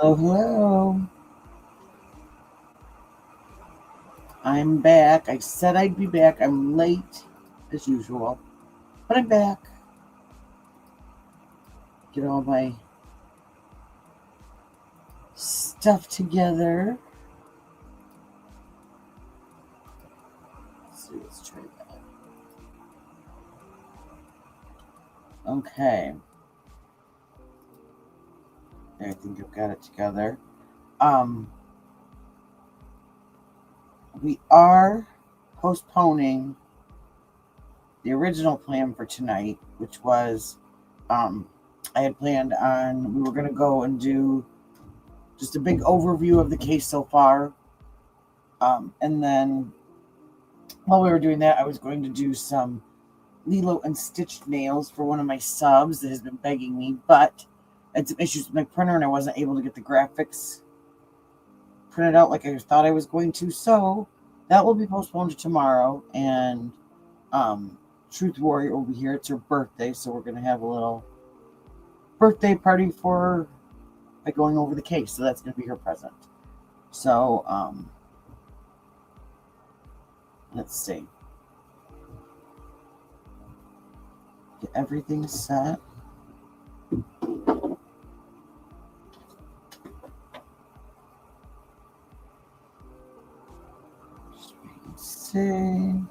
Hello, hello. I'm back. I said I'd be back. I'm late, as usual, but I'm back. Get all my stuff together. Let's try that. Okay. I think I've got it together. We are postponing the original plan for tonight, which was I had planned on we were going to go and do just a big overview of the case so far. And then while we were doing that, I was going to do some Lilo and Stitch Nails for one of my subs that has been begging me, but I had some issues with my printer and I wasn't able to get the graphics printed out like I thought I was going to. So that will be postponed to tomorrow. And Truth Warrior will be here. It's her birthday, so we're going to have a little birthday party for her by going over the case. So that's going to be her present. So let's see. Get everything set. Let's see.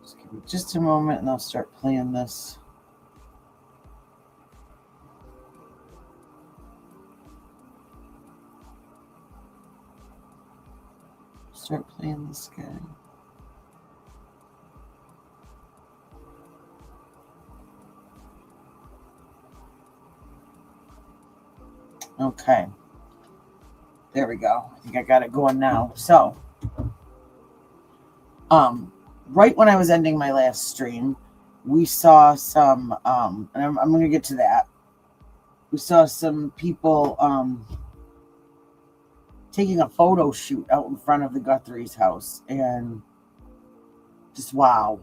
Just give me just a moment and I'll start playing this. Start playing this guy. Okay. There we go. I think I got it going now. So, right when I was ending my last stream, we saw some, and I'm going to get to that. We saw some people taking a photo shoot out in front of the Guthrie's house, and just wow.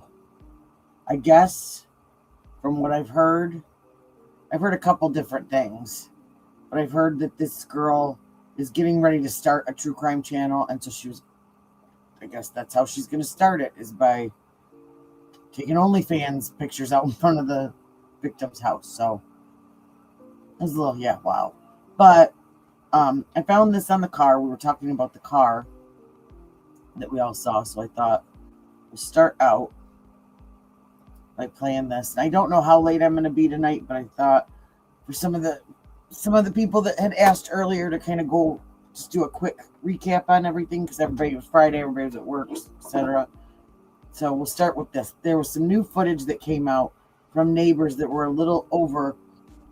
I guess from what I've heard a couple different things, but I've heard that this girl is getting ready to start a true crime channel, and so I guess that's how she's going to start it, is by taking OnlyFans pictures out in front of the victim's house. So it was a little, yeah, wow. But I found this on the car. We were talking about the car that we all saw, so I thought we'll start out by playing this. And I don't know how late I'm going to be tonight, but I thought for some of the people that had asked earlier to kind of go just do a quick recap on everything, because everybody was Friday, everybody was at work, etc. So we'll start with this. There was some new footage that came out from neighbors that were a little over,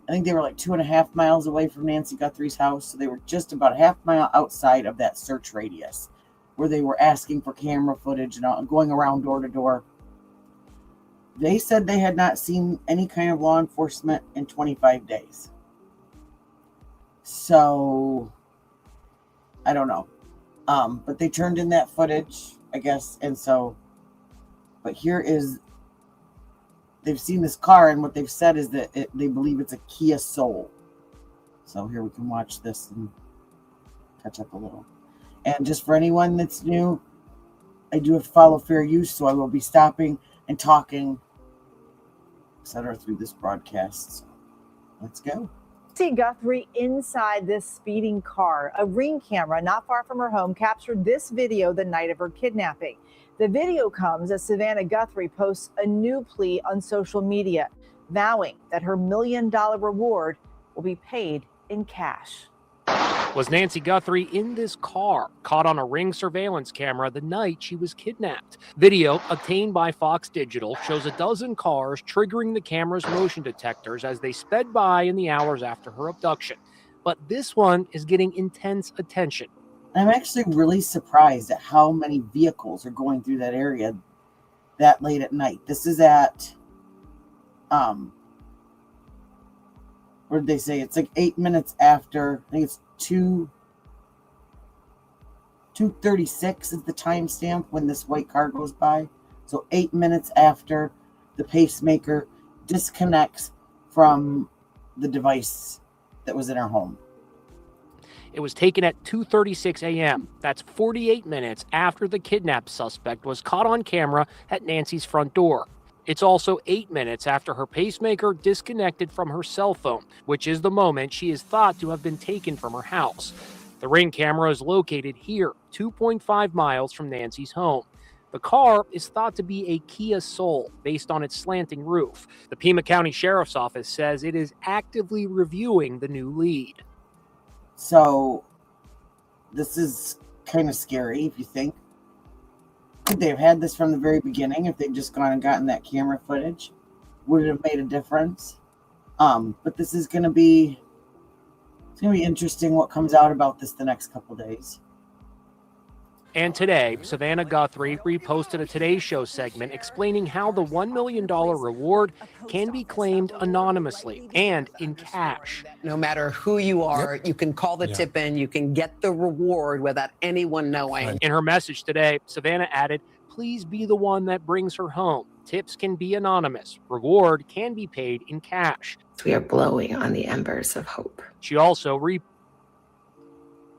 I think they were like 2.5 miles away from Nancy Guthrie's house. So they were just about a half mile outside of that search radius where they were asking for camera footage and going around door to door. They said they had not seen any kind of law enforcement in 25 days. So I don't know. But they turned in that footage, I guess. And so, but here is, they've seen this car, and what they've said is that they believe it's a Kia Soul. So here we can watch this and catch up a little. And just for anyone that's new, I do have to follow fair use, so I will be stopping and talking, etc. through this broadcast. So let's go. See Guthrie inside this speeding car. A Ring camera not far from her home captured this video the night of her kidnapping. The video comes as Savannah Guthrie posts a new plea on social media, vowing that her $1 million reward will be paid in cash. Was Nancy Guthrie in this car, caught on a Ring surveillance camera the night she was kidnapped? Video obtained by Fox Digital shows a dozen cars triggering the camera's motion detectors as they sped by in the hours after her abduction. But this one is getting intense attention. I'm actually really surprised at how many vehicles are going through that area that late at night. This is at, what did they say? It's like 8 minutes after, I think it's 2:36 is the timestamp when this white car goes by. So 8 minutes after the pacemaker disconnects from the device that was in her home. It was taken at 2:36 a.m. That's 48 minutes after the kidnapped suspect was caught on camera at Nancy's front door. It's also 8 minutes after her pacemaker disconnected from her cell phone, which is the moment she is thought to have been taken from her house. The Ring camera is located here, 2.5 miles from Nancy's home. The car is thought to be a Kia Soul based on its slanting roof. The Pima County Sheriff's Office says it is actively reviewing the new lead. So this is kind of scary if you think. Could they have had this from the very beginning if they'd just gone and gotten that camera footage? Would it have made a difference? But this is going to be, it's going to be interesting what comes out about this the next couple days. And today, Savannah Guthrie reposted a Today Show segment explaining how the $1 million reward can be claimed anonymously and in cash. No matter who you are, you can call the tip in, you can get the reward without anyone knowing. In her message today, Savannah added, "Please be the one that brings her home. Tips can be anonymous. Reward can be paid in cash." We are blowing on the embers of hope. She also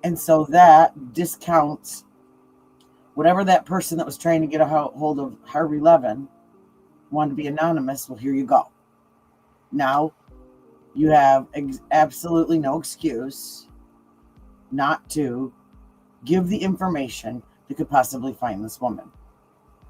And so that discounts whatever that person that was trying to get a hold of Harvey Levin wanted to be anonymous. Well, here you go. Now you have absolutely no excuse not to give the information that could possibly find this woman.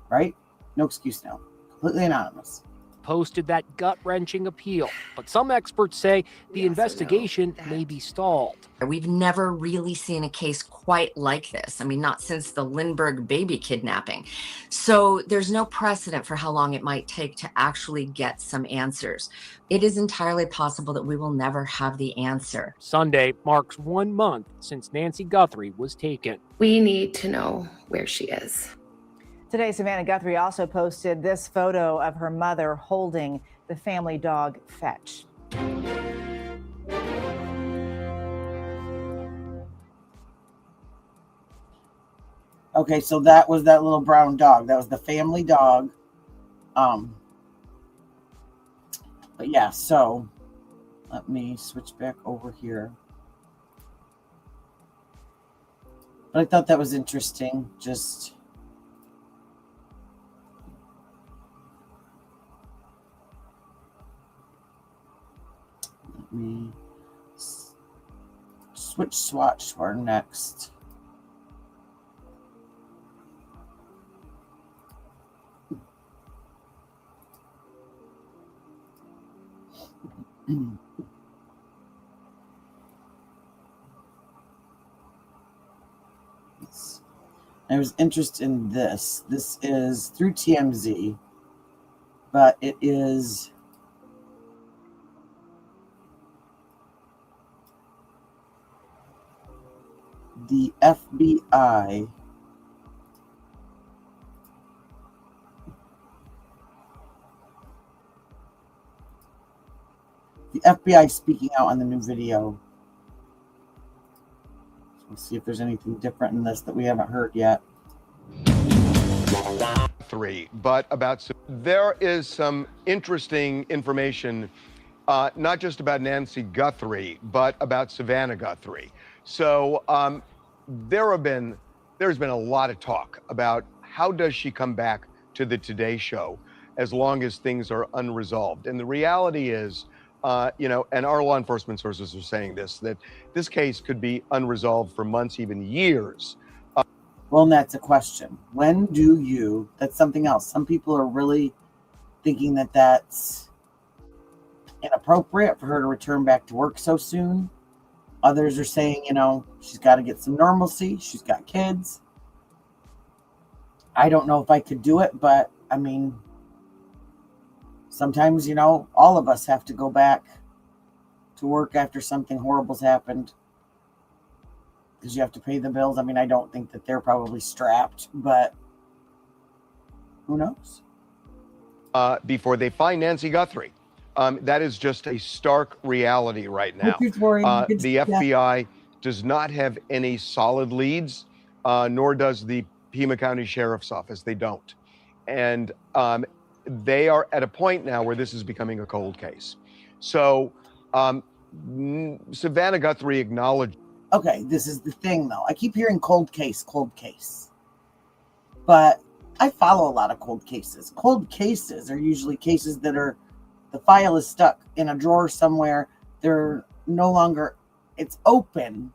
Right? No excuse now. Completely anonymous. posted that gut-wrenching appeal, but some experts say the investigation may be stalled. We've never really seen a case quite like this. I mean, not since the Lindbergh baby kidnapping. So there's no precedent for how long it might take to actually get some answers. It is entirely possible that we will never have the answer. Sunday marks 1 month since Nancy Guthrie was taken. We need to know where she is. Today, Savannah Guthrie also posted this photo of her mother holding the family dog Fetch. Okay, so that was that little brown dog. That was the family dog. But yeah, so let me switch back over here. But I thought that was interesting. Just let me swatch to our next. I was interested in this. This is through TMZ, but it is the FBI. The FBI speaking out on the new video. Let's see if there's anything different in this that we haven't heard yet. There is some interesting information, not just about Nancy Guthrie, but about Savannah Guthrie. So there's been a lot of talk about how does she come back to the Today Show as long as things are unresolved. And the reality is, and our law enforcement sources are saying this, that this case could be unresolved for months, even years. Well, and that's a question. When do you, that's something else. Some people are really thinking that that's inappropriate for her to return back to work so soon. Others are saying, she's got to get some normalcy. She's got kids. I don't know if I could do it, but I mean, sometimes, all of us have to go back to work after something horrible's happened because you have to pay the bills. I mean, I don't think that they're probably strapped, but who knows? Before they find Nancy Guthrie. That is just a stark reality right now. The FBI does not have any solid leads. nor does the Pima County Sheriff's Office. They don't. And they are at a point now where this is becoming a cold case. So Savannah Guthrie acknowledged. Okay, this is the thing, though. I keep hearing cold case, but I follow a lot of cold cases. Cold cases are usually cases that are, the file is stuck in a drawer somewhere. They're no longer, it's open,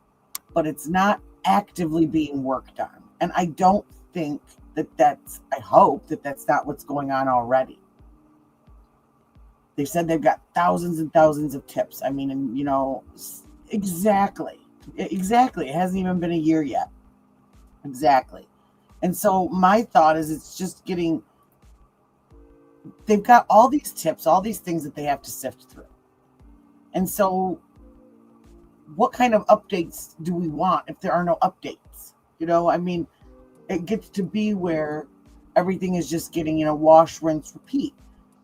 but it's not actively being worked on. And I don't think I hope that that's not what's going on already. They said they've got thousands and thousands of tips. I mean, and exactly. It hasn't even been a year yet. Exactly. And so my thought is it's just they've got all these tips, all these things that they have to sift through. And so what kind of updates do we want if there are no updates? I mean, it gets to be where everything is just getting, wash, rinse, repeat.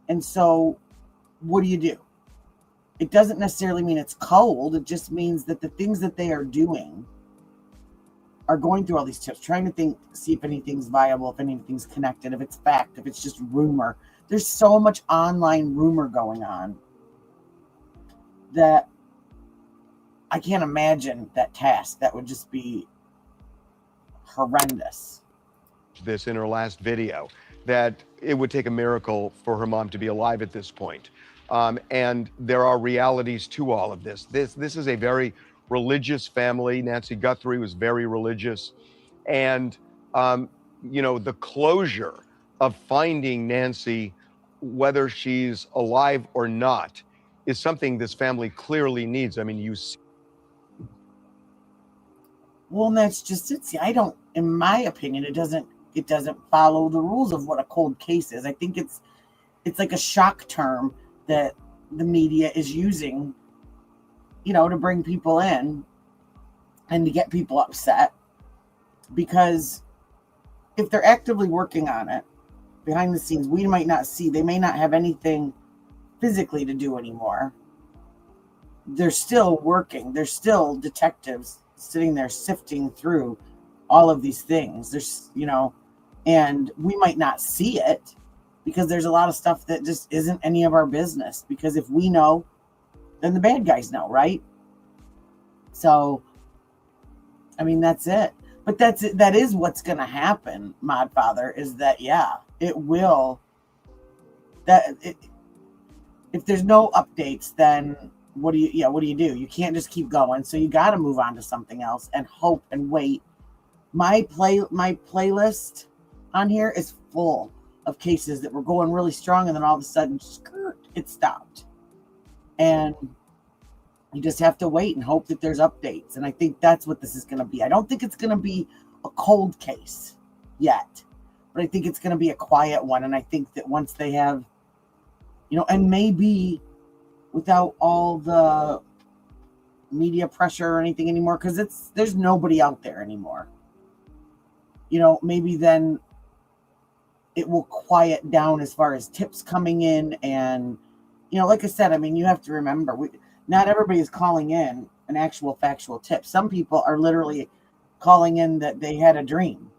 And so what do? It doesn't necessarily mean it's cold. It just means that the things that they are doing are going through all these tips, trying to see if anything's viable, if anything's connected, if it's fact, if it's just rumor. There's so much online rumor going on that I can't imagine that task. That would just be horrendous. This in her last video, that it would take a miracle for her mom to be alive at this point. And there are realities to all of this. This is a very religious family. Nancy Guthrie was very religious. And, the closure of finding Nancy, whether she's alive or not, is something this family clearly needs. I mean, you see. Well, and that's just it. See, in my opinion, it doesn't follow the rules of what a cold case is. I think it's like a shock term that the media is using, to bring people in and to get people upset. Because if they're actively working on it behind the scenes, we might not see, they may not have anything physically to do anymore. They're still working. They're still detectives sitting there sifting through all of these things. There's, and we might not see it, because there's a lot of stuff that just isn't any of our business. Because if we know, then the bad guys know, right? So, I mean, that's it. But that is what's going to happen, Modfather, is that, it will. If there's no updates, then what do you do? You can't just keep going. So you got to move on to something else and hope and wait. My playlist on here is full of cases that were going really strong, and then all of a sudden it stopped. And you just have to wait and hope that there's updates. And I think that's what this is going to be. I don't think it's going to be a cold case yet, but I think it's going to be a quiet one. And I think that once they have, and maybe without all the media pressure or anything anymore, because there's nobody out there anymore, maybe then it will quiet down as far as tips coming in. And, like I said, I mean, you have to remember, not everybody is calling in an actual factual tip. Some people are literally calling in that they had a dream,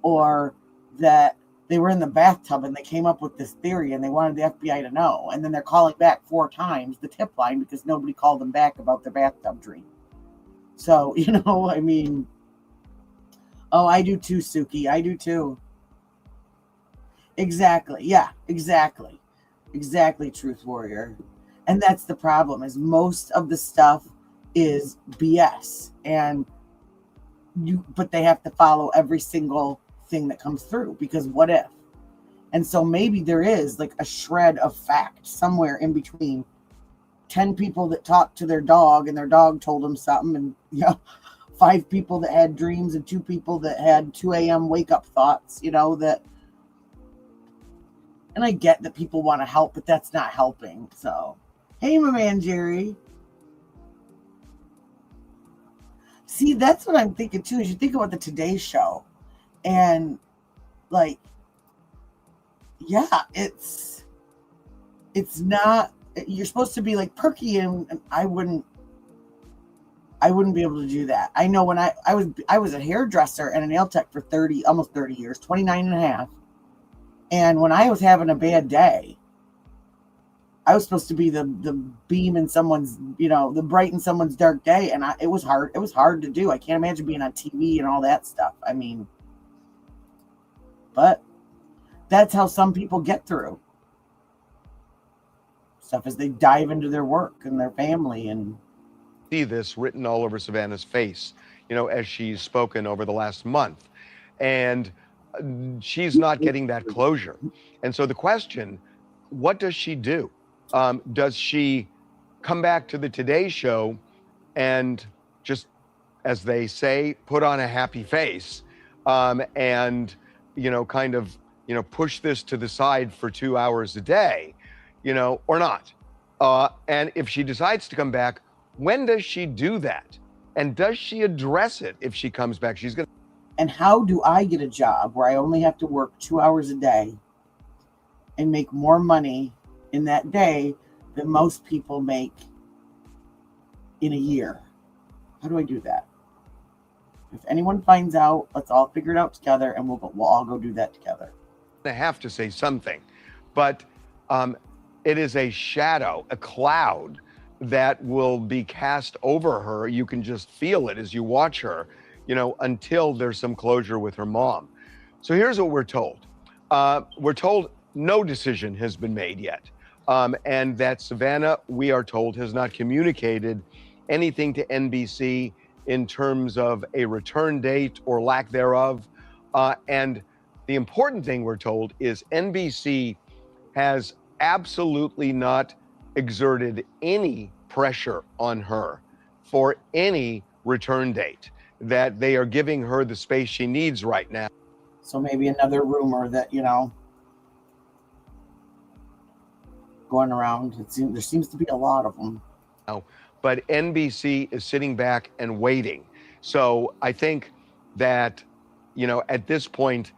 or that they were in the bathtub and they came up with this theory and they wanted the FBI to know. And then they're calling back 4 times the tip line because nobody called them back about their bathtub dream. So, I mean, oh, I do too, Suki. I do too. Exactly. Yeah, exactly. Exactly, Truth Warrior. And that's the problem, is most of the stuff is BS. But they have to follow every single thing that comes through, because what if? And so maybe there is like a shred of fact somewhere in between 10 people that talked to their dog and their dog told them something, and 5 people that had dreams and 2 people that had 2 a.m. wake up thoughts, that. And I get that people want to help, but that's not helping. So, hey, my man, Jerry. See, that's what I'm thinking too, is you think about the Today Show. And it's not, you're supposed to be like perky, and I I wouldn't be able to do that. I know when I was a hairdresser and a nail tech for almost 30 years, 29 and a half. And when I was having a bad day, I was supposed to be the beam in someone's, the bright in someone's dark day. And it was hard. It was hard to do. I can't imagine being on TV and all that stuff. I mean, but that's how some people get through stuff, as they dive into their work and their family. And see this written all over Savannah's face, as she's spoken over the last month. And she's not getting that closure. And so the question, what does she do? Does she come back to the Today Show and just, as they say, put on a happy face and, kind of, push this to the side for 2 hours a day, or not? And if she decides to come back, when does she do that? And does she address it if she comes back? She's going to. And how do I get a job where I only have to work 2 hours a day and make more money in that day than most people make in a year? How do I do that? If anyone finds out, let's all figure it out together, and we'll all go do that together. I have to say something, but it is a shadow, a cloud that will be cast over her. You can just feel it as you watch her, until there's some closure with her mom. So here's what we're told. We're told no decision has been made yet. And that Savannah, we are told, has not communicated anything to NBC in terms of a return date or lack thereof. And the important thing we're told is NBC has absolutely not exerted any pressure on her for any return date, that they are giving her the space she needs right now. So maybe another rumor that, going around. There seems to be a lot of them. But NBC is sitting back and waiting. So I think that, at this point,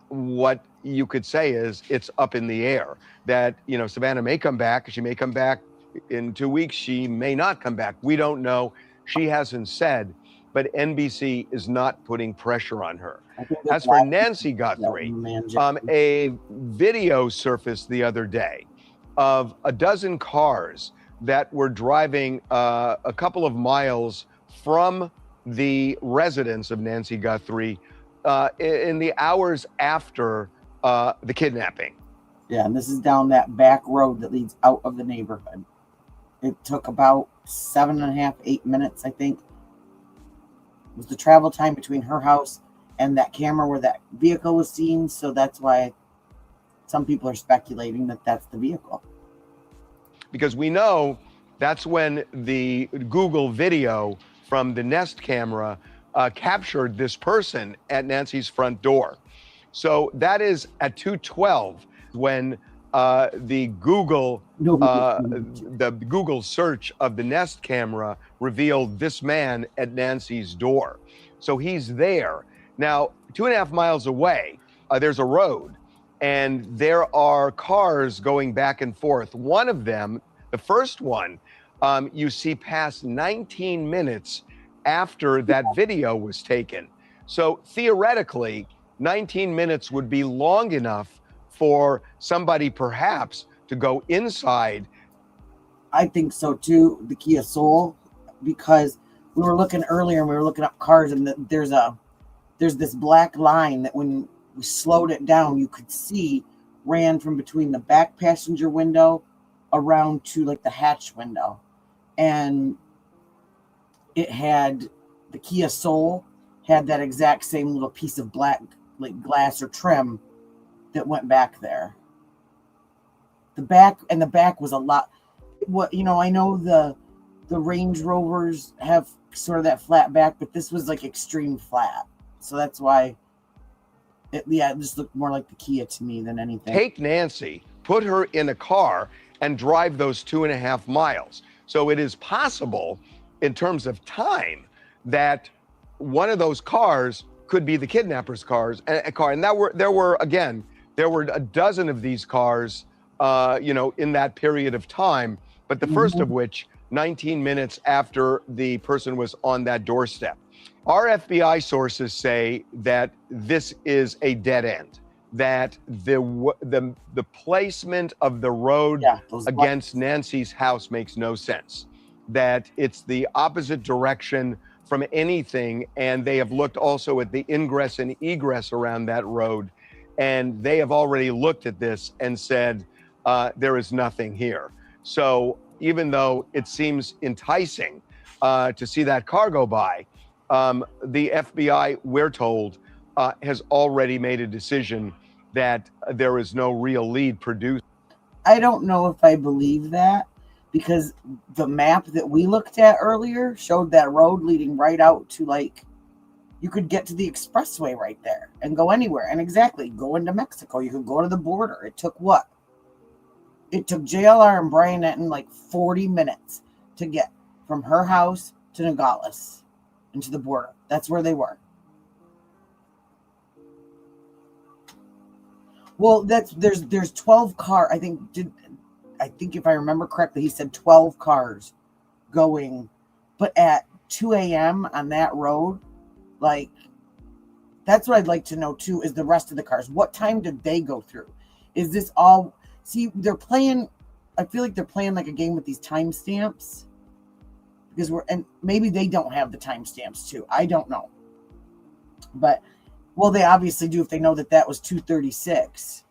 what you could say is it's up in the air. That, Savannah may come back. She may come back in 2 weeks. She may not come back. We don't know. She hasn't said. But NBC is not putting pressure on her. As for Nancy Guthrie, a video surfaced the other day of a dozen cars that were driving a couple of miles from the residence of Nancy Guthrie in the hours after the kidnapping. Yeah, and this is down that back road that leads out of the neighborhood. It took about 7.5, 8 minutes, I think, was the travel time between her house and that camera where that vehicle was seen. So that's why some people are speculating that that's the vehicle. Because we know that's when the Google video from the Nest camera captured this person at Nancy's front door. So that is at 2:12 when the Google search of the Nest camera revealed this man at Nancy's door. So he's there. Now, 2.5 miles away, there's a road, and there are cars going back and forth. One of them, the first one, you see past 19 minutes after that video was taken. So theoretically, 19 minutes would be long enough for somebody perhaps to go inside. I think so too, the Kia Soul, because we were looking earlier and we were looking up cars, and there's this black line that when we slowed it down, you could see ran from between the back passenger window around to like the hatch window. And it had, the Kia Soul had that exact same little piece of black like glass or trim that went back there. The back was a lot. I know the Range Rovers have sort of that flat back, but this was like extreme flat. So that's why it just looked more like the Kia to me than anything. Take Nancy, put her in a car, and drive those 2.5 miles. So it is possible, in terms of time, that one of those cars could be the kidnapper's car. And there were a dozen of these cars, in that period of time. But the first of which 19 minutes after the person was on that doorstep. Our FBI sources say that this is a dead end, that the placement of the road against Nancy's house makes no sense, that it's the opposite direction from anything, and they have looked also at the ingress and egress around that road, and they have already looked at this and said there is nothing here. So even though it seems enticing to see that car go by, the FBI, we're told, has already made a decision that there is no real lead produced. I don't know if I believe that, because the map that we looked at earlier showed that road leading right out to, like, you could get to the expressway right there and go anywhere. And exactly, go into Mexico. You could go to the border. It took what? It took JLR and Brian Etten like 40 minutes to get from her house to Nogales and to the border. That's where they were. Well, there's 12 car. I think if I remember correctly, he said 12 cars going, but at 2 a.m. on that road, like, that's what I'd like to know too, is the rest of the cars. What time did they go through? Is this all, see, they're playing, I feel like they're playing like a game with these timestamps, because and maybe they don't have the timestamps too. I don't know. But, well, they obviously do if they know that that was 2:36.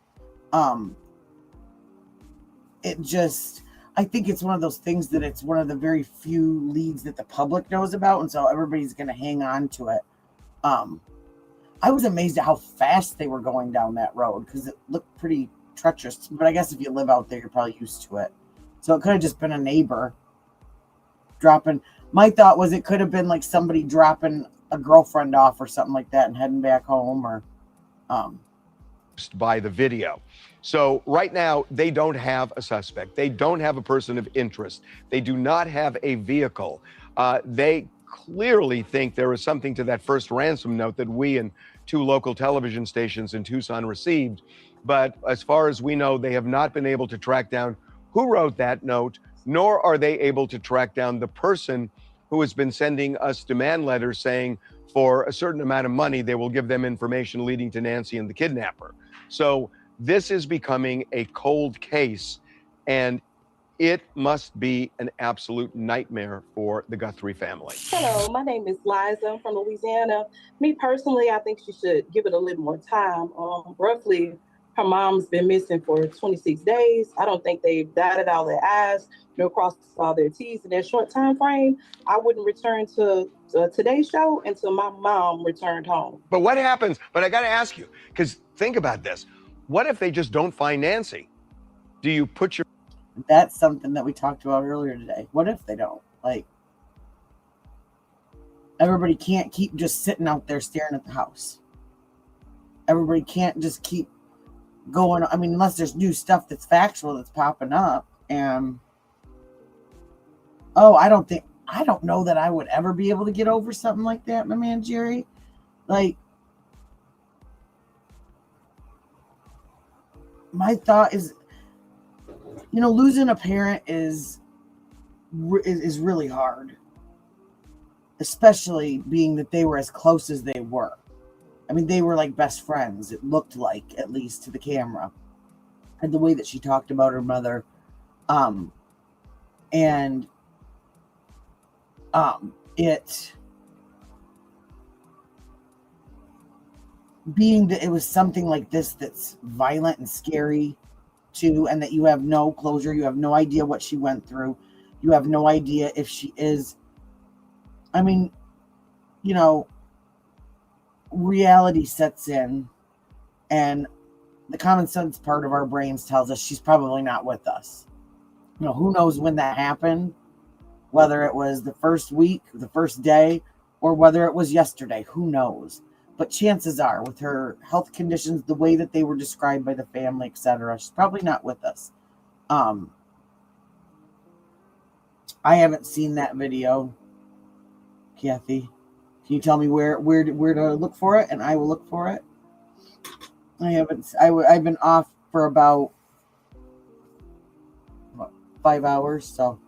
It just, I think it's one of those things that it's one of the very few leads that the public knows about, and so everybody's going to hang on to it. I was amazed at how fast they were going down that road, because it looked pretty treacherous. But I guess if you live out there, you're probably used to it. So it could have just been a neighbor dropping. My thought was it could have been like somebody dropping a girlfriend off or something like that and heading back home, or by the video. So right now, they don't have a suspect. They don't have a person of interest. They do not have a vehicle. They clearly think there is something to that first ransom note that we and 2 local television stations in Tucson received. But as far as we know, they have not been able to track down who wrote that note, nor are they able to track down the person who has been sending us demand letters saying for a certain amount of money, they will give them information leading to Nancy and the kidnapper. So this is becoming a cold case, and it must be an absolute nightmare for the Guthrie family. Hello, my name is Liza. I'm from Louisiana. Me personally, I think she should give it a little more time. Roughly, her mom's been missing for 26 days. I don't think they've dotted all their I's, nor crossed all their T's in that short time frame. I wouldn't return to today's show until my mom returned home. But what happens? But I got to ask you, because think about this. What if they just don't find Nancy? Do you put your... That's something that we talked about earlier today. What if they don't? Like, everybody can't keep just sitting out there staring at the house. Everybody can't just keep going. I mean, unless there's new stuff that's factual that's popping up. And I don't know that I would ever be able to get over something like that, my man Jerry. Like, my thought is, losing a parent is really hard, especially being that they were as close as they were. I mean, they were like best friends, it looked like, at least to the camera, and the way that she talked about her mother. Being that it was something like this that's violent and scary too, and that you have no closure, you have no idea what she went through, you have no idea if she is, I mean, reality sets in, and the common sense part of our brains tells us she's probably not with us. Who knows when that happened, whether it was the first week, the first day, or whether it was yesterday, who knows. But chances are, with her health conditions, the way that they were described by the family, etc., she's probably not with us. I haven't seen that video. Kathy, can you tell me where to look for it, and I will look for it? I haven't. I've been off for about 5 hours, so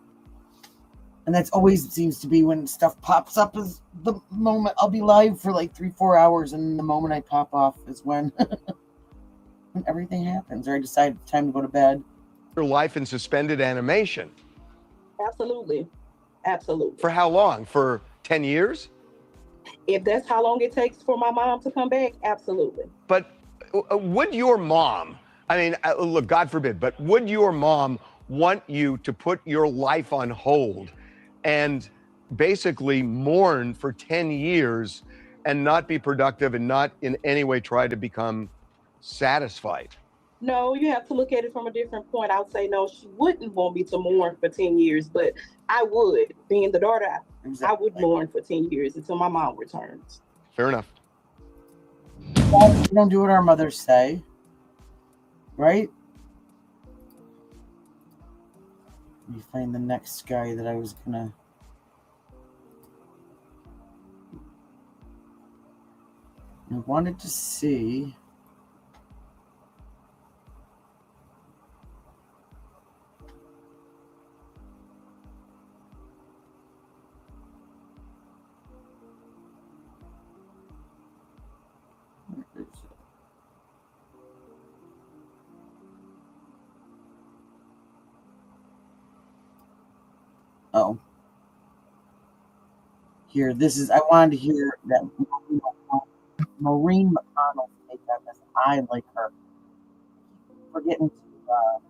And that's always seems to be when stuff pops up is the moment I'll be live for like 3-4 hours. And the moment I pop off is when, when everything happens, or I decide it's time to go to bed. Your life in suspended animation. Absolutely. Absolutely. For how long? For 10 years? If that's how long it takes for my mom to come back, absolutely. But would your mom, I mean, look, God forbid, but would your mom want you to put your life on hold and basically mourn for 10 years and not be productive and not in any way try to become satisfied? No, you have to look at it from a different point. I would say no, she wouldn't want me to mourn for 10 years, but I would. Being the daughter, I would mourn for 10 years until my mom returns. Fair enough. We don't do what our mothers say, right? Let me find the next guy that I was gonna. I wanted to see. Oh. Here, this is, I wanted to hear that Maureen McConnell take that as I like her. Forgetting to go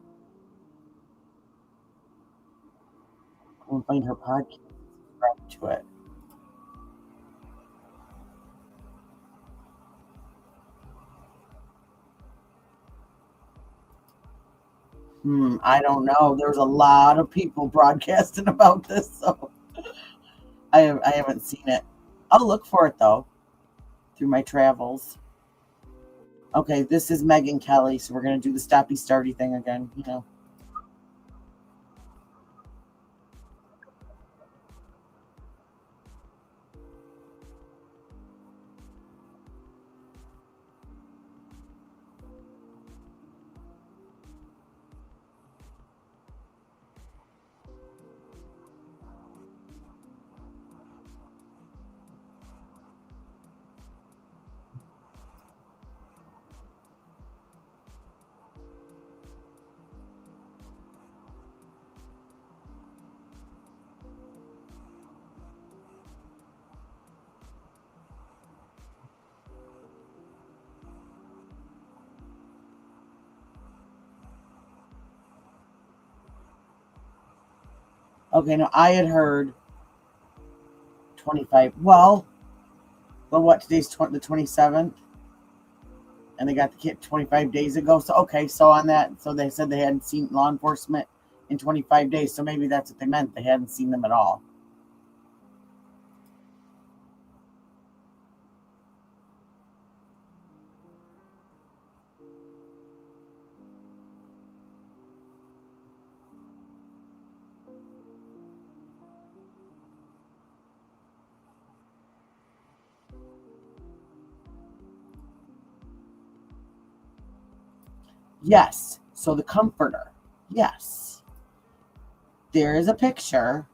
and find her podcast and subscribe to it. I don't know. There's a lot of people broadcasting about this, so I haven't seen it. I'll look for it though through my travels. Okay, this is Megyn Kelly, so we're gonna do the stoppy starty thing again, you know. Okay, now I had heard 25. Well, what, today's the 27th? And they got the kid 25 days ago. So, okay, so on that, so they said they hadn't seen law enforcement in 25 days. So maybe that's what they meant. They hadn't seen them at all. Yes. So the comforter. Yes. There is a picture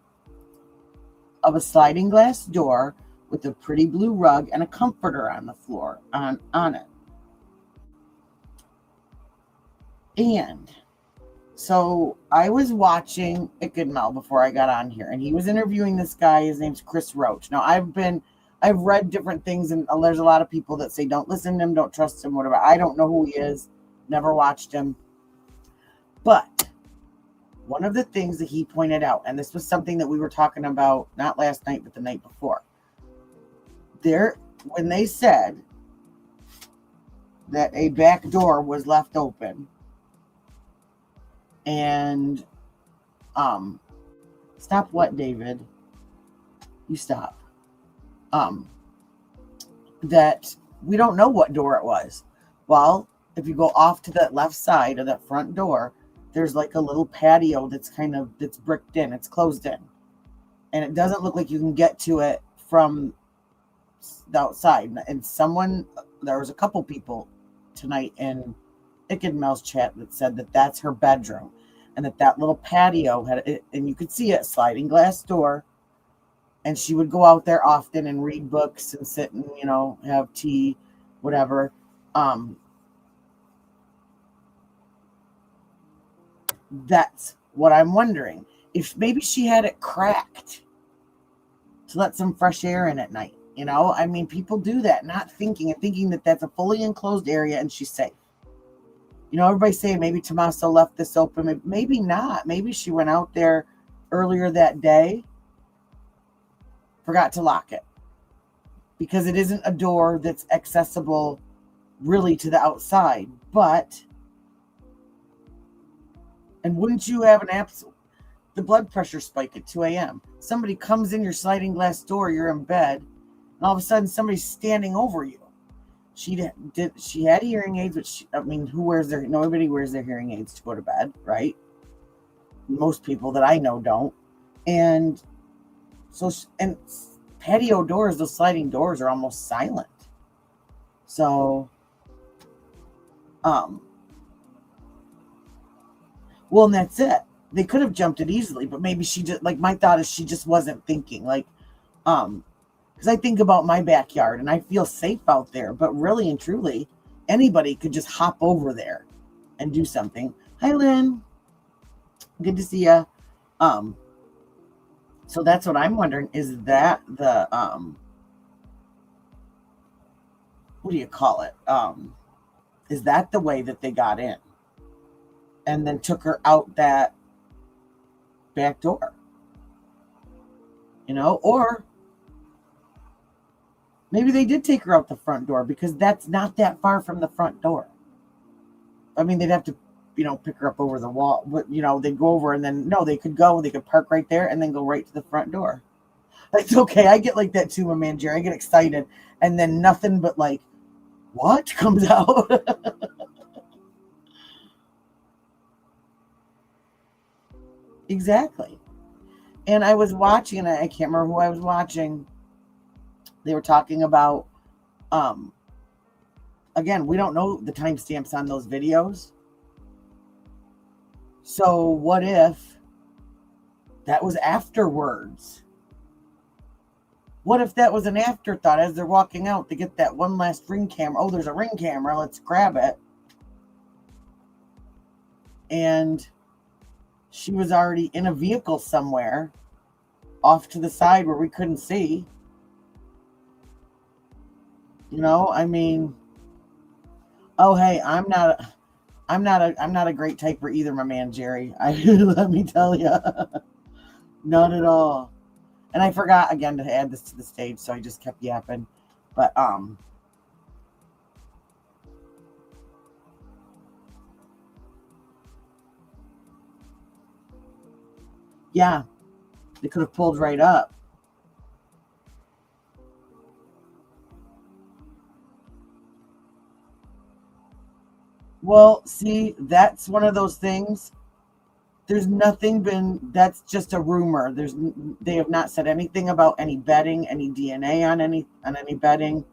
of a sliding glass door with a pretty blue rug and a comforter on the floor on it. And so I was watching Ickadmel before I got on here, and he was interviewing this guy. His name's Chris Roach. Now I've read different things, and there's a lot of people that say don't listen to him, don't trust him, whatever. I don't know who he is. Never watched him. But one of the things that he pointed out, and this was something that we were talking about not last night, but the night before. When they said that a back door was left open and stop what, David? You stop. That we don't know what door it was. Well, if you go off to that left side of that front door, there's like a little patio that's bricked in. It's closed in. And it doesn't look like you can get to it from the outside. And there was a couple people tonight in Ickadmel's chat that said that that's her bedroom. and that little patio had it, and you could see it, sliding glass door. And she would go out there often and read books and sit and, have tea, whatever. That's what I'm wondering. If maybe she had it cracked to let some fresh air in at night. I mean, people do that, not thinking that that's a fully enclosed area and she's safe. Everybody's saying maybe Tommaso left this open. Maybe not. Maybe she went out there earlier that day, forgot to lock it, because it isn't a door that's accessible really to the outside. And wouldn't you have the blood pressure spike at 2 a.m.? Somebody comes in your sliding glass door, you're in bed, and all of a sudden somebody's standing over you. She had hearing aids, but nobody wears their hearing aids to go to bed, right? Most people that I know don't. And so, and patio doors, those sliding doors are almost silent. So, well, and that's it. They could have jumped it easily, but maybe she just, my thought is she just wasn't thinking, because I think about my backyard and I feel safe out there, but really and truly, anybody could just hop over there and do something. Hi, Lynn. Good to see you. So that's what I'm wondering. Is that the, what do you call it? Is that the way that they got in and then took her out that back door? Or maybe they did take her out the front door, because that's not that far from the front door. I mean, they'd have to, pick her up over the wall, but, they'd go over and then, no, they could park right there and then go right to the front door. It's okay. I get like that too, my man, Jerry. I get excited and then nothing but what comes out? Exactly. And I was watching, and I can't remember who I was watching. They were talking about, again, we don't know the timestamps on those videos. So what if that was afterwards? What if that was an afterthought as they're walking out to get that one last ring camera? Oh, there's a ring camera. Let's grab it. And she was already in a vehicle somewhere off to the side where we couldn't see. I mean, oh, hey, I'm not a great typer either, my man, Jerry. Let me tell you, not at all. And I forgot again to add this to the stage, so I just kept yapping. But yeah, they could have pulled right up. Well, see, that's one of those things. There's that's just a rumor. They have not said anything about any bedding, any DNA on any bedding.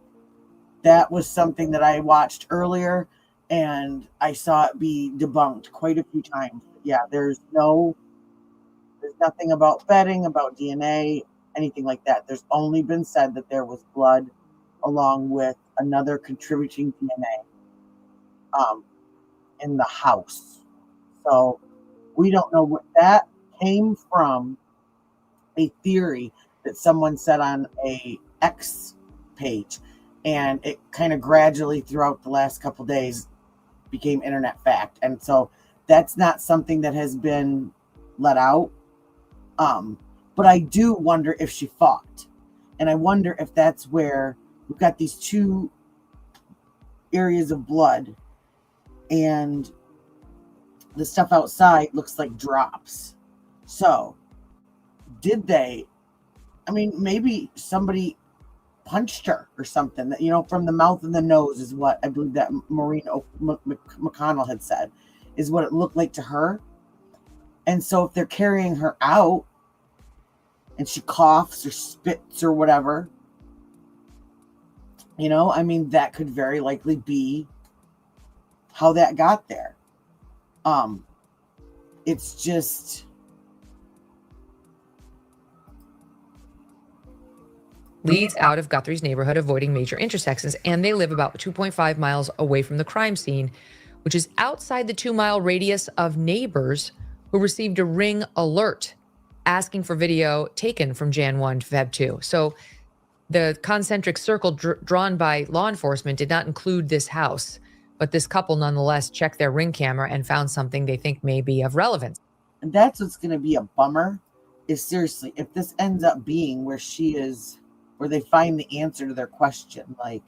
That was something that I watched earlier and I saw it be debunked quite a few times. Yeah, there's nothing about bedding, about DNA, anything like that. There's only been said that there was blood along with another contributing DNA in the house. So we don't know what that came from. A theory that someone said on a X page, and it kind of gradually throughout the last couple days became internet fact. And so that's not something that has been let out. But I do wonder if she fought, and I wonder if that's where we've got these two areas of blood, and the stuff outside looks like drops. So did they, maybe somebody punched her or something, that, from the mouth and the nose is what I believe that Maureen McConnell had said is what it looked like to her. And so if they're carrying her out and she coughs or spits or whatever, that could very likely be how that got there. it's just... leads out of Guthrie's neighborhood, avoiding major intersections, and they live about 2.5 miles away from the crime scene, which is outside the 2-mile radius of neighbors who received a ring alert asking for video taken from Jan 1 to Feb 2. So the concentric circle drawn by law enforcement did not include this house, but this couple nonetheless checked their ring camera and found something they think may be of relevance. And that's what's going to be a bummer, is seriously, if this ends up being where she is, where they find the answer to their question, like,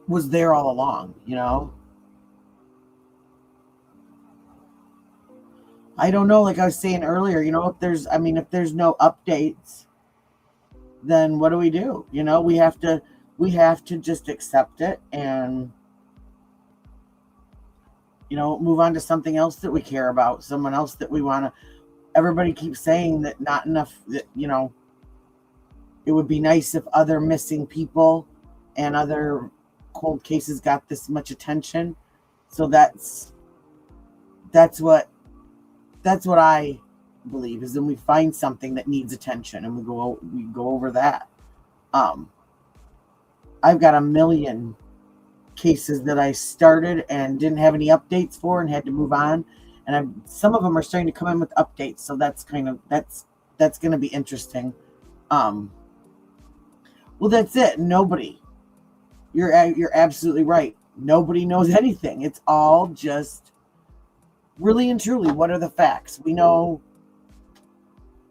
was there all along, you know? I don't know, like I was saying earlier, you know, if there's no updates, then what do we do? You know, we have to just accept it and, you know, move on to something else that we care about, someone else that we want to. Everybody keeps saying that not enough, that, you know, it would be nice if other missing people and other cold cases got this much attention. So that's what I believe, is then we find something that needs attention and we go over that. I've got a million cases that I started and didn't have any updates for and had to move on. And some of them are starting to come in with updates. So that's going to be interesting. Well, that's it. Nobody, you're absolutely right. Nobody knows anything. It's all just really and truly, what are the facts? We know,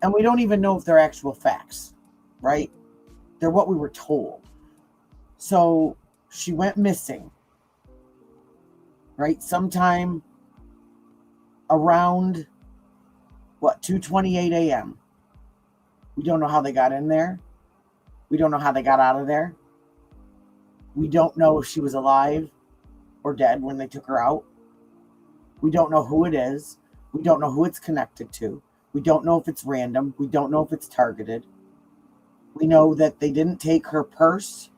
and we don't even know if they're actual facts, right? They're what we were told. So she went missing, right? Sometime around 2:28 a.m. We don't know how they got in there. We don't know how they got out of there. We don't know if she was alive or dead when they took her out. We don't know who it is. We don't know who it's connected to. We don't know if it's random. We don't know if it's targeted. We know that they didn't take her purse,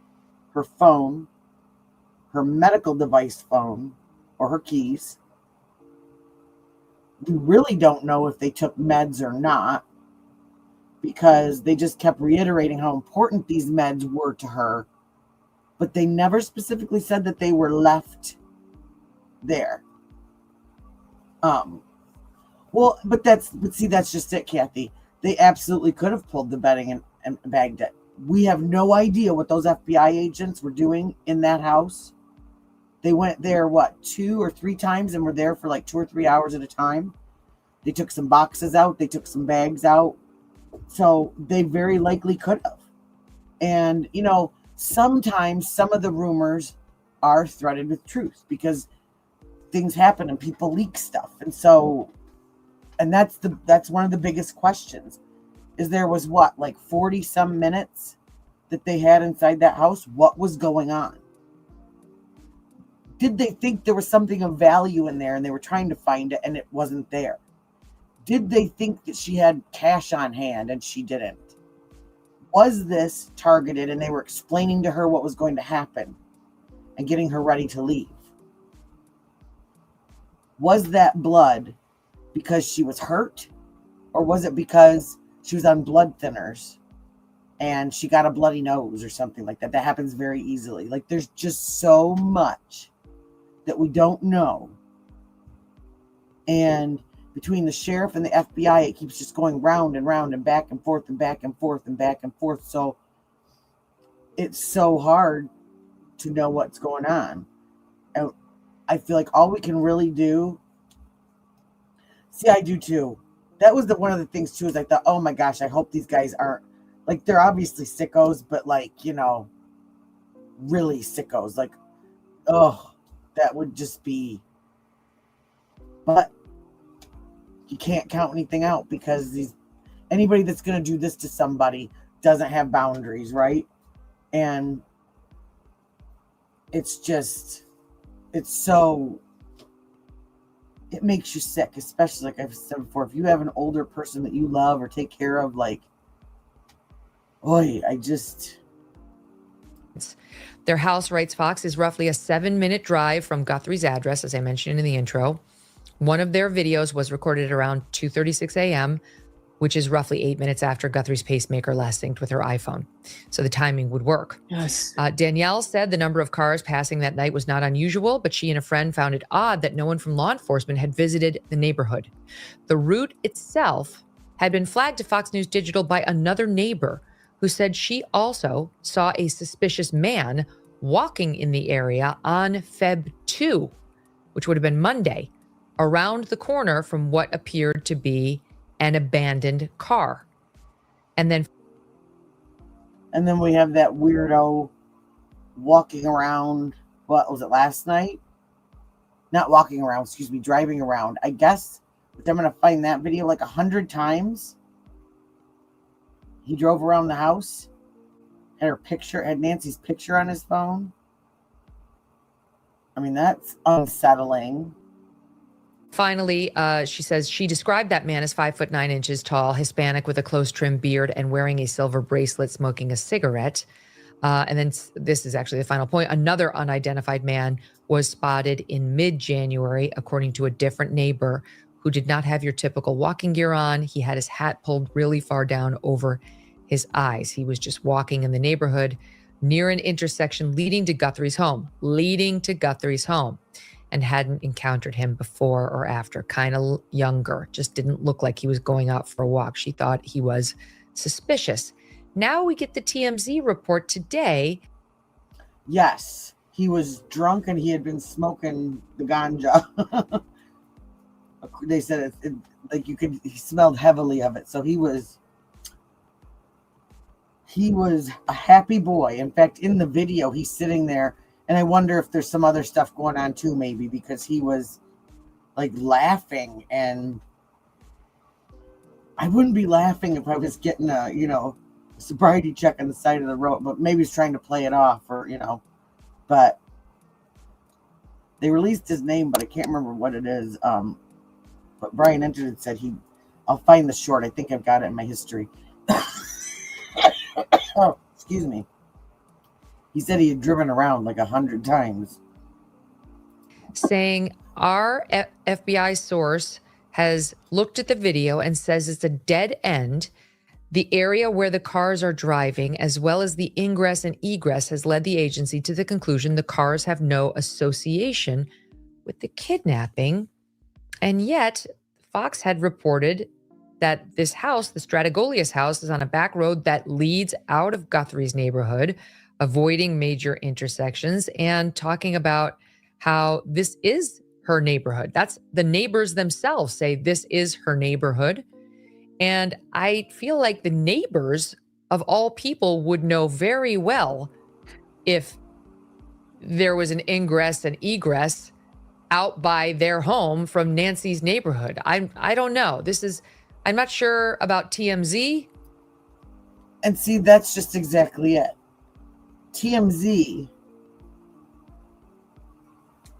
her phone, her medical device phone, or her keys. We really don't know if they took meds or not, because they just kept reiterating how important these meds were to her, but they never specifically said that they were left there. But that's just it, Kathy. They absolutely could have pulled the bedding and bagged it. We have no idea what those FBI agents were doing in that house. They went there, 2 or 3 times, and were there for like 2 or 3 hours at a time. They took some boxes out. They took some bags out. So they very likely could have. And, you know, sometimes some of the rumors are threaded with truth, because things happen and people leak stuff. And so, and that's one of the biggest questions, is there was 40 some minutes that they had inside that house. What was going on? Did they think there was something of value in there and they were trying to find it and it wasn't there? Did they think that she had cash on hand and she didn't? Was this targeted and they were explaining to her what was going to happen and getting her ready to leave? Was that blood because she was hurt, or was it because she was on blood thinners and she got a bloody nose or something like that? That happens very easily. Like, there's just so much that we don't know. And between the sheriff and the FBI, it keeps just going round and round and back and forth and back and forth and back and forth. So it's so hard to know what's going on. And I feel like all we can really do. See, I do too. That was one of the things too, is I thought, oh my gosh, I hope these guys aren't, like, they're obviously sickos, but like, you know, really sickos. Like, oh, that would just be, but you can't count anything out, because anybody that's going to do this to somebody doesn't have boundaries, right? And it's so, it makes you sick, especially like I've said before, if you have an older person that you love or take care of, like, oy, evidence. Their house, writes Fox, is roughly a 7-minute drive from Guthrie's address, as I mentioned in the intro. One of their videos was recorded around 2:36 a.m., which is roughly 8 minutes after Guthrie's pacemaker last synced with her iPhone. So the timing would work. Yes. Danielle said the number of cars passing that night was not unusual, but she and a friend found it odd that no one from law enforcement had visited the neighborhood. The route itself had been flagged to Fox News Digital by another neighbor who said she also saw a suspicious man walking in the area on Feb 2, which would have been Monday, around the corner from what appeared to be an abandoned car. And then we have that weirdo walking around, what was it, last night? Not walking around, excuse me, driving around. I guess I'm going to find that video like 100 times. He drove around the house, had Nancy's picture on his phone. I mean, that's unsettling. Finally, she says she described that man as 5'9" tall, Hispanic with a close trimmed beard and wearing a silver bracelet, smoking a cigarette. And then this is actually the final point. Another unidentified man was spotted in mid-January, according to a different neighbor who did not have your typical walking gear on. He had his hat pulled really far down over his eyes. He was just walking in the neighborhood near an intersection leading to Guthrie's home, and hadn't encountered him before or after. Kind of younger, just didn't look like he was going out for a walk. She thought he was suspicious. Now we get the TMZ report today. Yes, he was drunk and he had been smoking the ganja. They said he smelled heavily of it. So he was a happy boy. In fact, in the video, he's sitting there. And I wonder if there's some other stuff going on too, maybe, because he was like laughing, and I wouldn't be laughing if I was getting a sobriety check on the side of the road, but maybe he's trying to play it off, or, but they released his name, but I can't remember what it is. But Brian entered and said I'll find the short. I think I've got it in my history. Oh, excuse me. He said he had driven around like 100 times. Saying our FBI source has looked at the video and says it's a dead end. The area where the cars are driving, as well as the ingress and egress, has led the agency to the conclusion the cars have no association with the kidnapping. And yet, Fox had reported that this house, the Strategolius house, is on a back road that leads out of Guthrie's neighborhood, avoiding major intersections, and talking about how this is her neighborhood. That's the neighbors themselves say this is her neighborhood. And I feel like the neighbors of all people would know very well if there was an ingress and egress out by their home from Nancy's neighborhood. I don't know. I'm not sure about TMZ. And see, that's just exactly it. TMZ,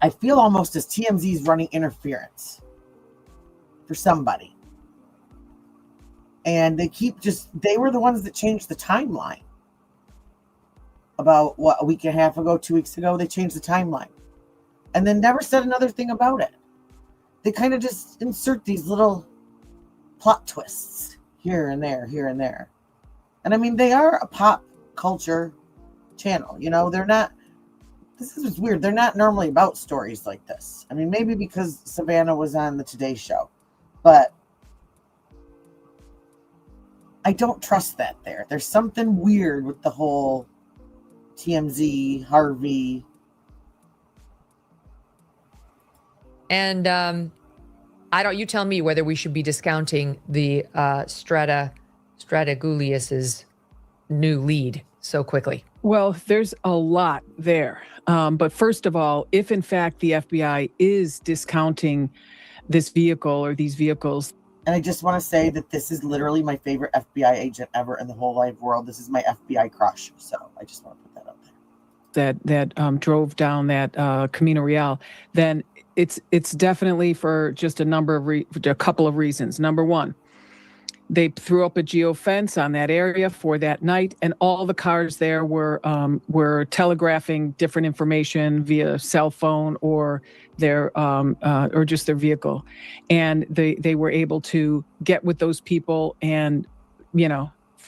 I feel almost as TMZ is running interference for somebody. And they were the ones that changed the timeline. About a week and a half ago, 2 weeks ago, they changed the timeline. And then never said another thing about it. They kind of just insert these little plot twists here and there, here and there. And I mean, they are a pop culture channel, they're not, this is weird, they're not normally about stories like this. I mean, maybe because Savannah was on the Today Show, but I don't trust that there's something weird with the whole TMZ, Harvey. And you tell me whether we should be discounting the Strategolius's new lead so quickly. Well, there's a lot there. But first of all, if in fact the FBI is discounting this vehicle or these vehicles. And I just want to say that this is literally my favorite FBI agent ever in the whole wide world. This is my FBI crush. So I just want to put that out there. That drove down that Camino Real, then it's definitely for just a couple of reasons. Number one, They threw up a geofence on that area for that night, and all the cars there were telegraphing different information via cell phone or their or just their vehicle, and they were able to get with those people and,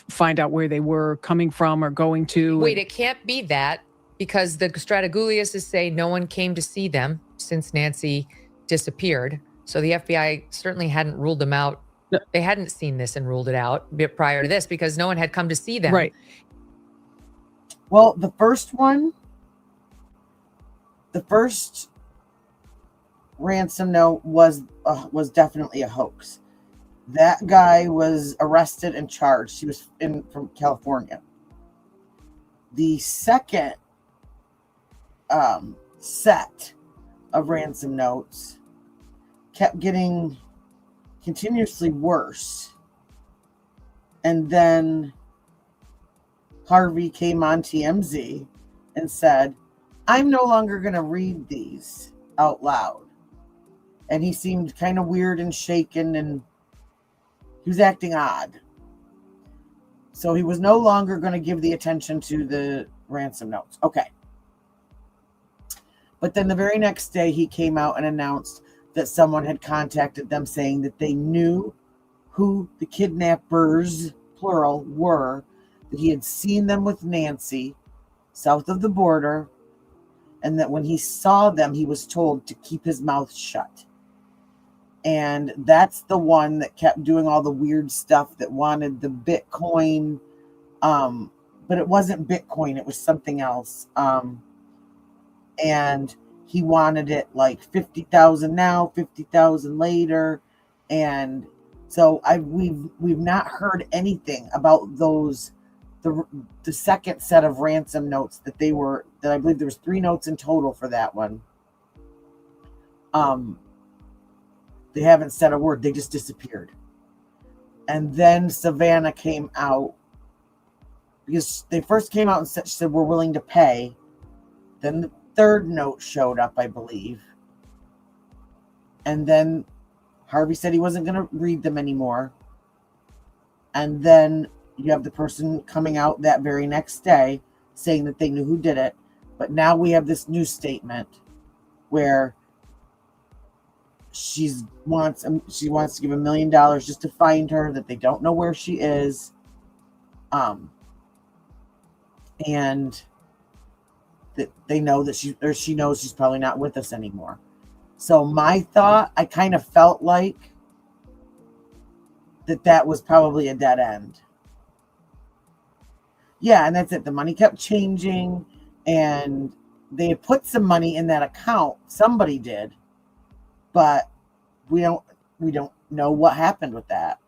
find out where they were coming from or going to. Wait, it can't be that, because the Strateguliuses say no one came to see them since Nancy disappeared. So the FBI certainly hadn't ruled them out. They hadn't seen this and ruled it out prior to this because no one had come to see them. Right. Well, the first ransom note was definitely a hoax. That guy was arrested and charged. He was from California. The second set of ransom notes kept getting continuously worse. And then Harvey came on TMZ and said, I'm no longer going to read these out loud. And he seemed kind of weird and shaken, and he was acting odd. So he was no longer going to give the attention to the ransom notes. Okay. But then the very next day, he came out and announced that someone had contacted them saying that they knew who the kidnappers, plural, were, that he had seen them with Nancy south of the border, and that when he saw them, he was told to keep his mouth shut. And that's the one that kept doing all the weird stuff that wanted the Bitcoin, but it wasn't Bitcoin, it was something else. And he wanted it like 50,000 now, 50,000 later. And so we've not heard anything about those, the second set of ransom notes that I believe there was 3 notes in total for that one. They haven't said a word. They just disappeared. And then Savannah came out, because they first came out and said we're willing to pay. Then the third note showed up, I believe. And then Harvey said he wasn't going to read them anymore. And then you have the person coming out that very next day saying that they knew who did it. But now we have this new statement where she wants to give $1 million just to find her, that they don't know where she is. And that they know that she knows she's probably not with us anymore. So my thought, I kind of felt like that was probably a dead end. Yeah, and that's it. The money kept changing, and they had put some money in that account. Somebody did, but we don't know what happened with that.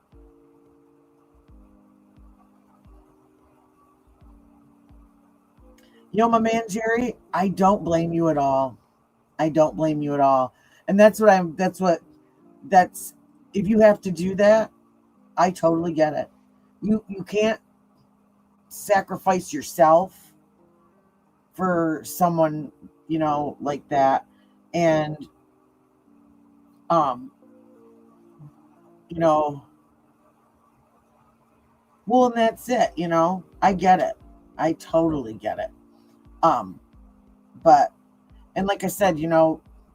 My man Jerry, I don't blame you at all. I don't blame you at all. And that's if you have to do that, I totally get it. You can't sacrifice yourself for someone, like that. And well, and that's it, I get it. I totally get it. But, and like I said,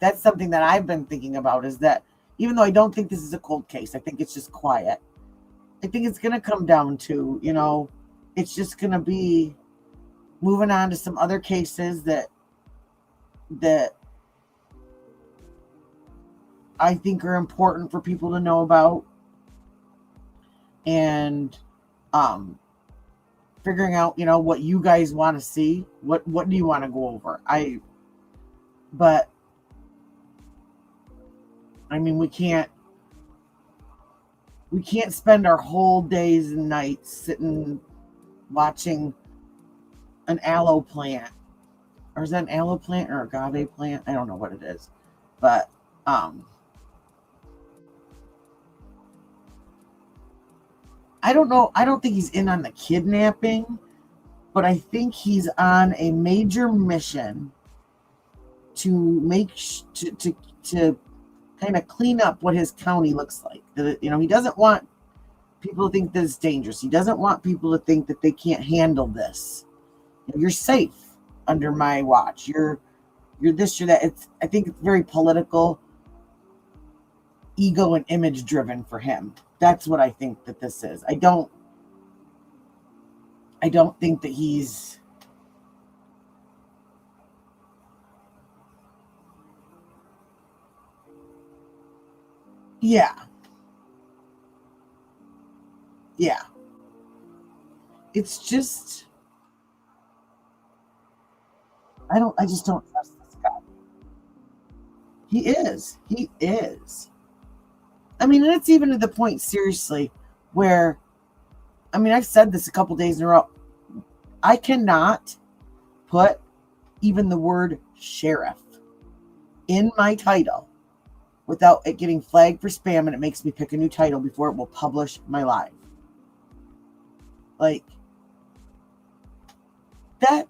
that's something that I've been thinking about, is that even though I don't think this is a cold case, I think it's just quiet. I think it's going to come down to, it's just going to be moving on to some other cases that I think are important for people to know about. And, figuring out, what you guys want to see. What do you want to go over? We can't spend our whole days and nights sitting watching an aloe plant. Or is that an aloe plant or agave plant? I don't know what it is. But I don't know. I don't think he's in on the kidnapping, but I think he's on a major mission to to kind of clean up what his county looks like. He doesn't want people to think that it's dangerous. He doesn't want people to think that they can't handle this. You're safe under my watch. You're this, you're that. I think it's very political, ego and image driven for him. That's what I think that this is. I don't think that he's yeah. It's just I just don't trust this guy. He is. I mean, and it's even to the point, seriously, where, I mean, I've said this a couple days in a row. I cannot put even the word sheriff in my title without it getting flagged for spam, and it makes me pick a new title before it will publish my live. Like, that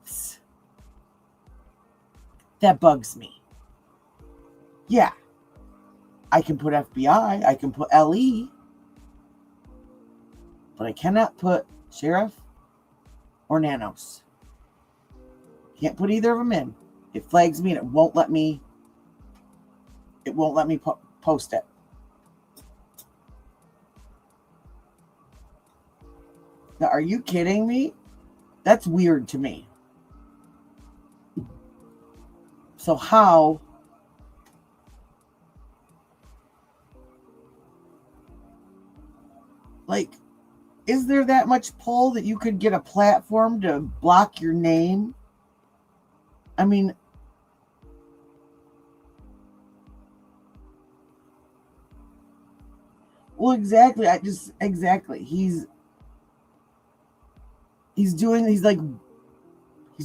bugs me. Yeah. I can put FBI, I can put LE, but I cannot put sheriff or nanos. Can't put either of them in. It flags me and it won't let me post it. Now, are you kidding me? That's weird to me. So how like, is there that much pull that you could get a platform to block your name? I mean, well, exactly. Exactly. He's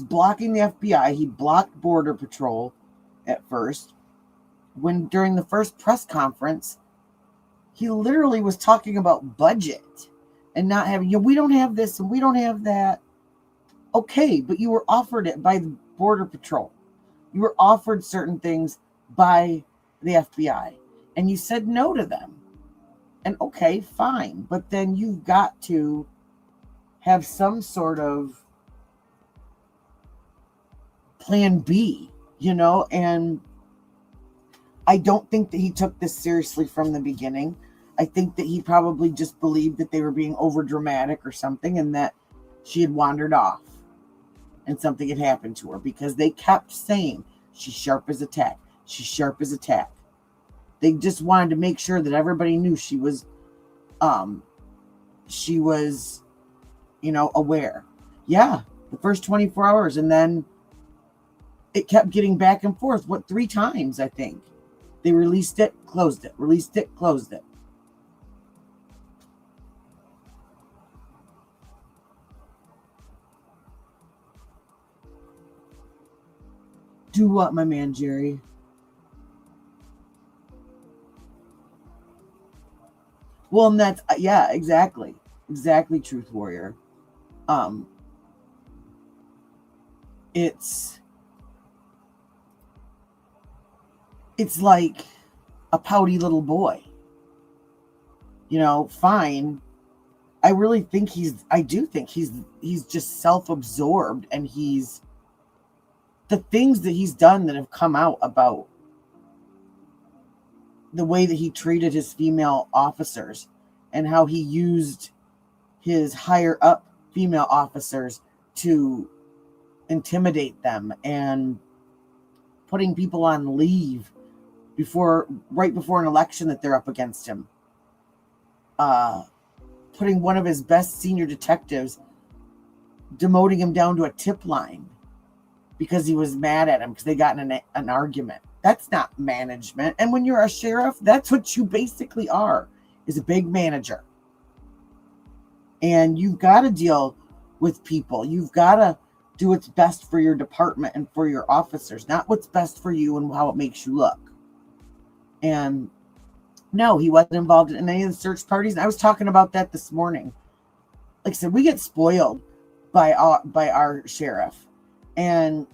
blocking the FBI. He blocked Border Patrol at first. When during the first press conference, he literally was talking about budget and not having, we don't have this and we don't have that. Okay, but you were offered it by the Border Patrol. You were offered certain things by the FBI, and you said no to them. And okay, fine, but then you've got to have some sort of plan B, and I don't think that he took this seriously from the beginning. I think that he probably just believed that they were being over dramatic or something, and that she had wandered off and something had happened to her, because they kept saying she's sharp as a tack. She's sharp as a tack. They just wanted to make sure that everybody knew she was aware. Yeah, the first 24 hours, and then it kept getting back and forth. 3 times, I think. They released it, closed it, released it, closed it. Do what, my man, Jerry? Well, and that's, yeah, exactly. Exactly, Truth Warrior. It's like a pouty little boy. Fine. I really think he's just self-absorbed, and the things that he's done that have come out about the way that he treated his female officers and how he used his higher up female officers to intimidate them, and putting people on leave right before an election that they're up against him. Putting one of his best senior detectives, demoting him down to a tip line because he was mad at him because they got in an argument. That's not management. And when you're a sheriff, that's what you basically are, is a big manager. And you've got to deal with people. You've got to do what's best for your department and for your officers, not what's best for you and how it makes you look. And no, he wasn't involved in any of the search parties. And I was talking about that this morning. Like I said, we get spoiled by our sheriff. And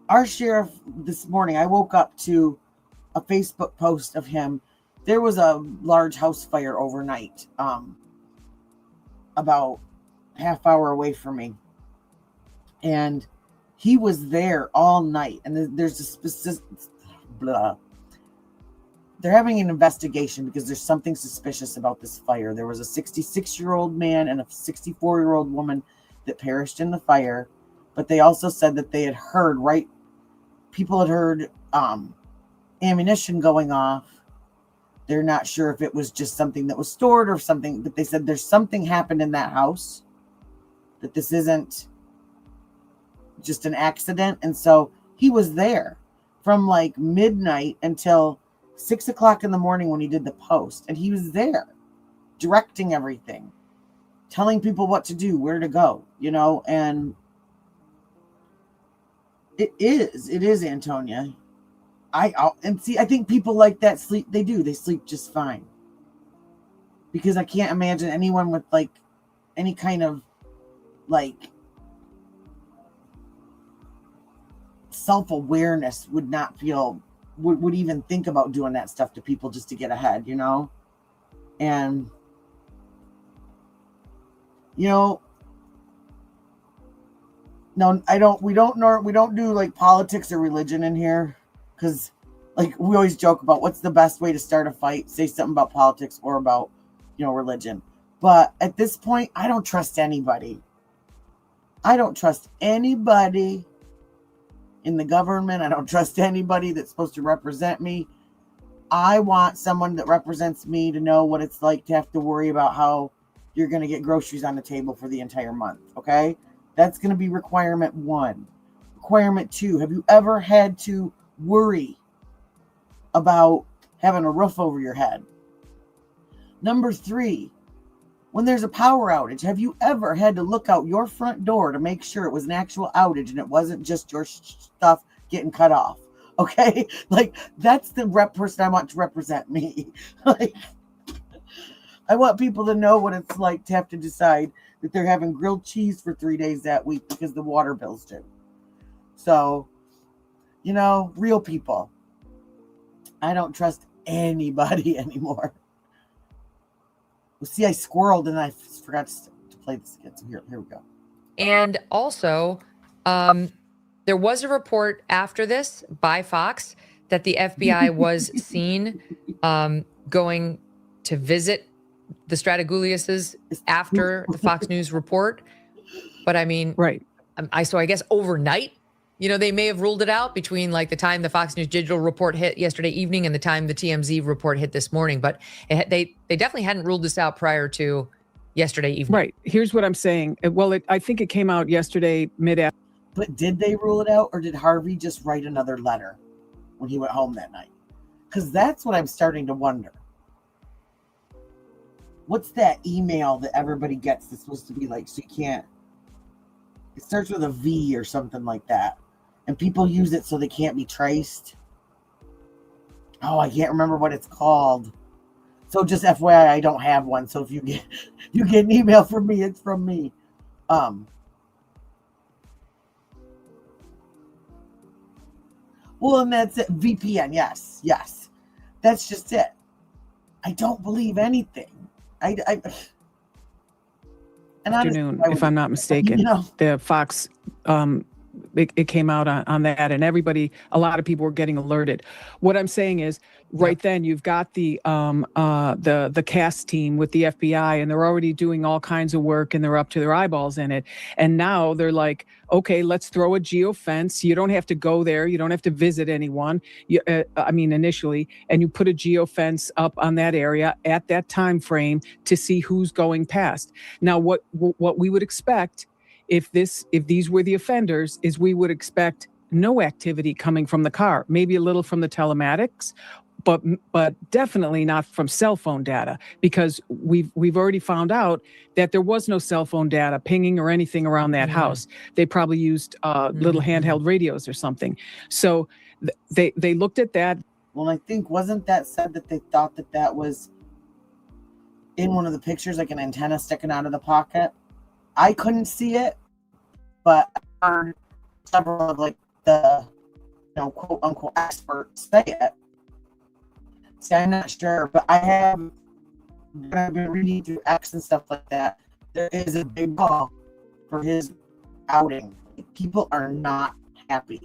our sheriff this morning, I woke up to a Facebook post of him there was a large house fire overnight, about half hour away from me. And he was there all night. And there's a specific, blah. They're having an investigation because there's something suspicious about this fire. There was a 66-year-old man and a 64-year-old woman that perished in the fire. But they also said that they had heard, people had heard ammunition going off. They're not sure if it was just something that was stored or something, but they said there's something happened in that house, that this isn't just an accident. And so he was there from like midnight until 6 o'clock in the morning when he did the post. And he was there directing everything, telling people what to do, where to go, and it is Antonia. I think people like that sleep. They sleep just fine, because I can't imagine anyone with like any kind of like self-awareness would not feel, would even think about doing that stuff to people just to get ahead, and no, we don't do like politics or religion in here, because like we always joke about what's the best way to start a fight, say something about politics or about religion. But at this point, I don't trust anybody. I don't trust anybody in the government. I don't trust anybody that's supposed to represent me. I want someone that represents me to know what it's like to have to worry about how you're going to get groceries on the table for the entire month. Okay? That's going to be requirement 1. Requirement 2, have you ever had to worry about having a roof over your head? Number 3, when there's a power outage, have you ever had to look out your front door to make sure it was an actual outage and it wasn't just your stuff getting cut off? Okay? Like, that's the person I want to represent me. Like, I want people to know what it's like to have to decide that they're having grilled cheese for 3 days that week because the water bill's due. So, real people. I don't trust anybody anymore. Well, see, I squirreled and I forgot to play this again. So here we go. And also, there was a report after this by Fox that the FBI was seen going to visit the Strategouliuses after the Fox News report. But I mean, right. So I guess overnight, they may have ruled it out between like the time the Fox News digital report hit yesterday evening and the time the TMZ report hit this morning. But they definitely hadn't ruled this out prior to yesterday evening. Right. Here's what I'm saying. Well, I think it came out yesterday mid-afternoon. But did they rule it out, or did Harvey just write another letter when he went home that night? Because that's what I'm starting to wonder. What's that email that everybody gets that's supposed to be like, so you can't, it starts with a V or something like that, and people use it so they can't be traced? Oh, I can't remember what it's called. So just FYI, I don't have one. So if you get an email from me, it's from me. Well, and that's it. VPN. Yes. That's just it. I don't believe anything. Afternoon, if I'm not mistaken, the Fox, it came out on that, and a lot of people were getting alerted. What I'm saying is, right then you've got the cast team with the FBI, and they're already doing all kinds of work, and they're up to their eyeballs in it. And now they're like, okay, let's throw a geofence. You don't have to go there. You don't have to visit anyone. Initially, and you put a geofence up on that area at that time frame to see who's going past. Now, what we would expect if these were the offenders is we would expect no activity coming from the car, maybe a little from the telematics, but definitely not from cell phone data, because we've already found out that there was no cell phone data pinging or anything around that house. They probably used little handheld radios or something. So they looked at that. Well, I think, wasn't that said that they thought that was in one of the pictures, like an antenna sticking out of the pocket? I couldn't see it, but I heard several of like the quote unquote experts say it. See, I'm not sure, but I've been reading through X and stuff like that. There is a big call for his outing. People are not happy.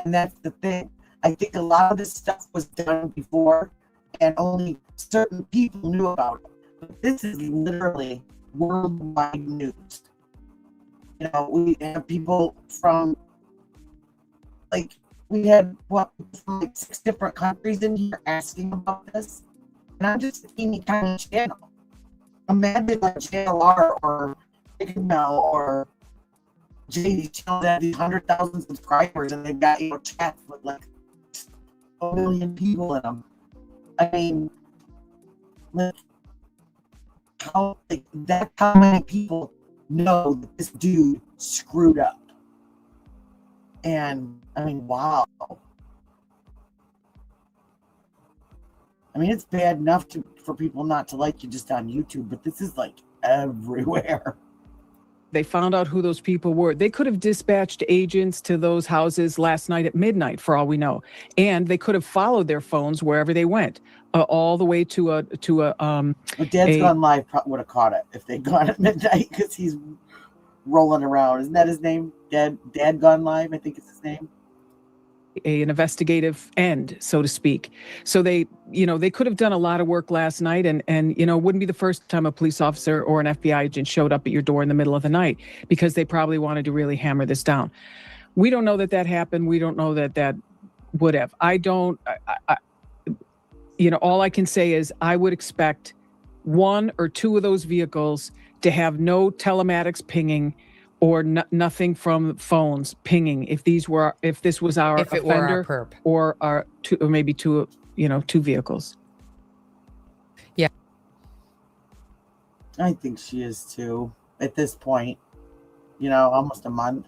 And that's the thing. I think a lot of this stuff was done before and only certain people knew about it. But this is literally worldwide news. You know, we have people from, like, we had from like 6 different countries in here asking about this. And I'm just a teeny tiny channel. Imagine like JLR or Mel or JD channels that have these 100,000 subscribers and they've got, you know, chats with like a million people in them. I mean, like, that's how many people know that this dude screwed up. And I mean, wow. I mean, it's bad enough for people not to like you just on YouTube, but this is like everywhere. They found out who those people were. They could have dispatched agents to those houses last night at midnight, for all we know, and they could have followed their phones wherever they went, all the way to a. But Dad's Gone Live would have caught it if they'd gone at midnight because he's rolling around. Isn't that his name? Dad Gone Live, I think it's his name. An investigative end, so to speak. So they could have done a lot of work last night, and it wouldn't be the first time a police officer or an FBI agent showed up at your door in the middle of the night because they probably wanted to really hammer this down. We don't know that happened. We don't know that would have. All I can say is I would expect 1 or 2 of those vehicles to have no telematics pinging or nothing from phones pinging if this was our offender perp. or our maybe two vehicles. Yeah, I think she is too at this point. Almost a month.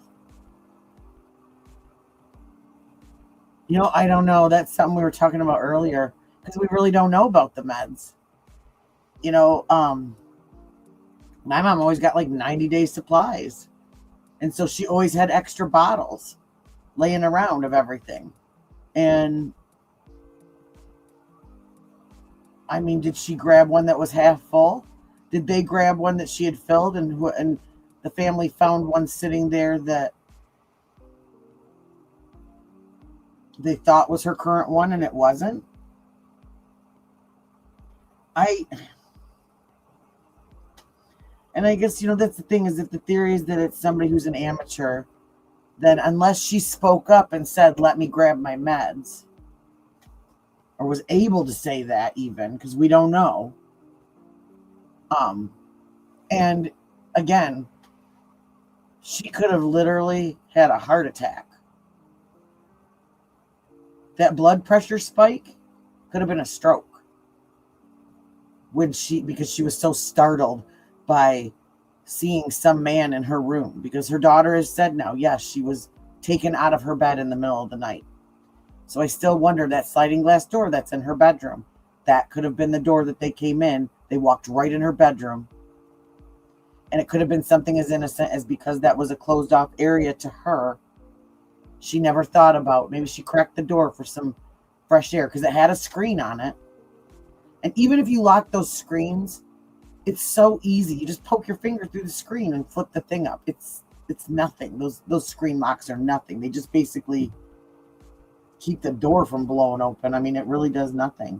I don't know. That's something we were talking about earlier because we really don't know about the meds. My mom always got like 90-day supplies. And so she always had extra bottles laying around of everything. And I mean, did she grab one that was half full? Did they grab one that she had filled and the family found one sitting there that they thought was her current one and it wasn't? And I guess, that's the thing is if the theory is that it's somebody who's an amateur, then unless she spoke up and said, let me grab my meds, or was able to say that even, because we don't know. And again, she could have literally had a heart attack. That blood pressure spike could have been a stroke. Because she was so startled by seeing some man in her room, because her daughter has said now, yes, she was taken out of her bed in the middle of the night. So I still wonder, that sliding glass door that's in her bedroom, that could have been the door that they came in. They walked right in her bedroom. And it could have been something as innocent as, because that was a closed off area to her, she never thought about, maybe she cracked the door for some fresh air because it had a screen on it. And even if you lock those screens, it's so easy. You just poke your finger through the screen and flip the thing up. It's nothing. Those screen locks are nothing. They just basically keep the door from blowing open. I mean, it really does nothing.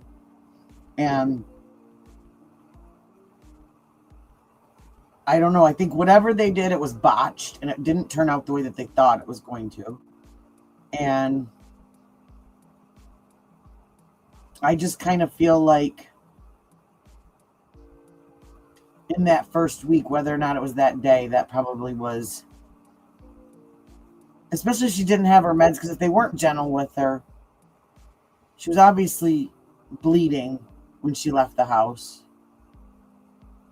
And I don't know. I think whatever they did, it was botched and it didn't turn out the way that they thought it was going to. And I just kind of feel like in that first week, whether or not it was that day, that probably was, especially if she didn't have her meds, because if they weren't gentle with her, she was obviously bleeding when she left the house,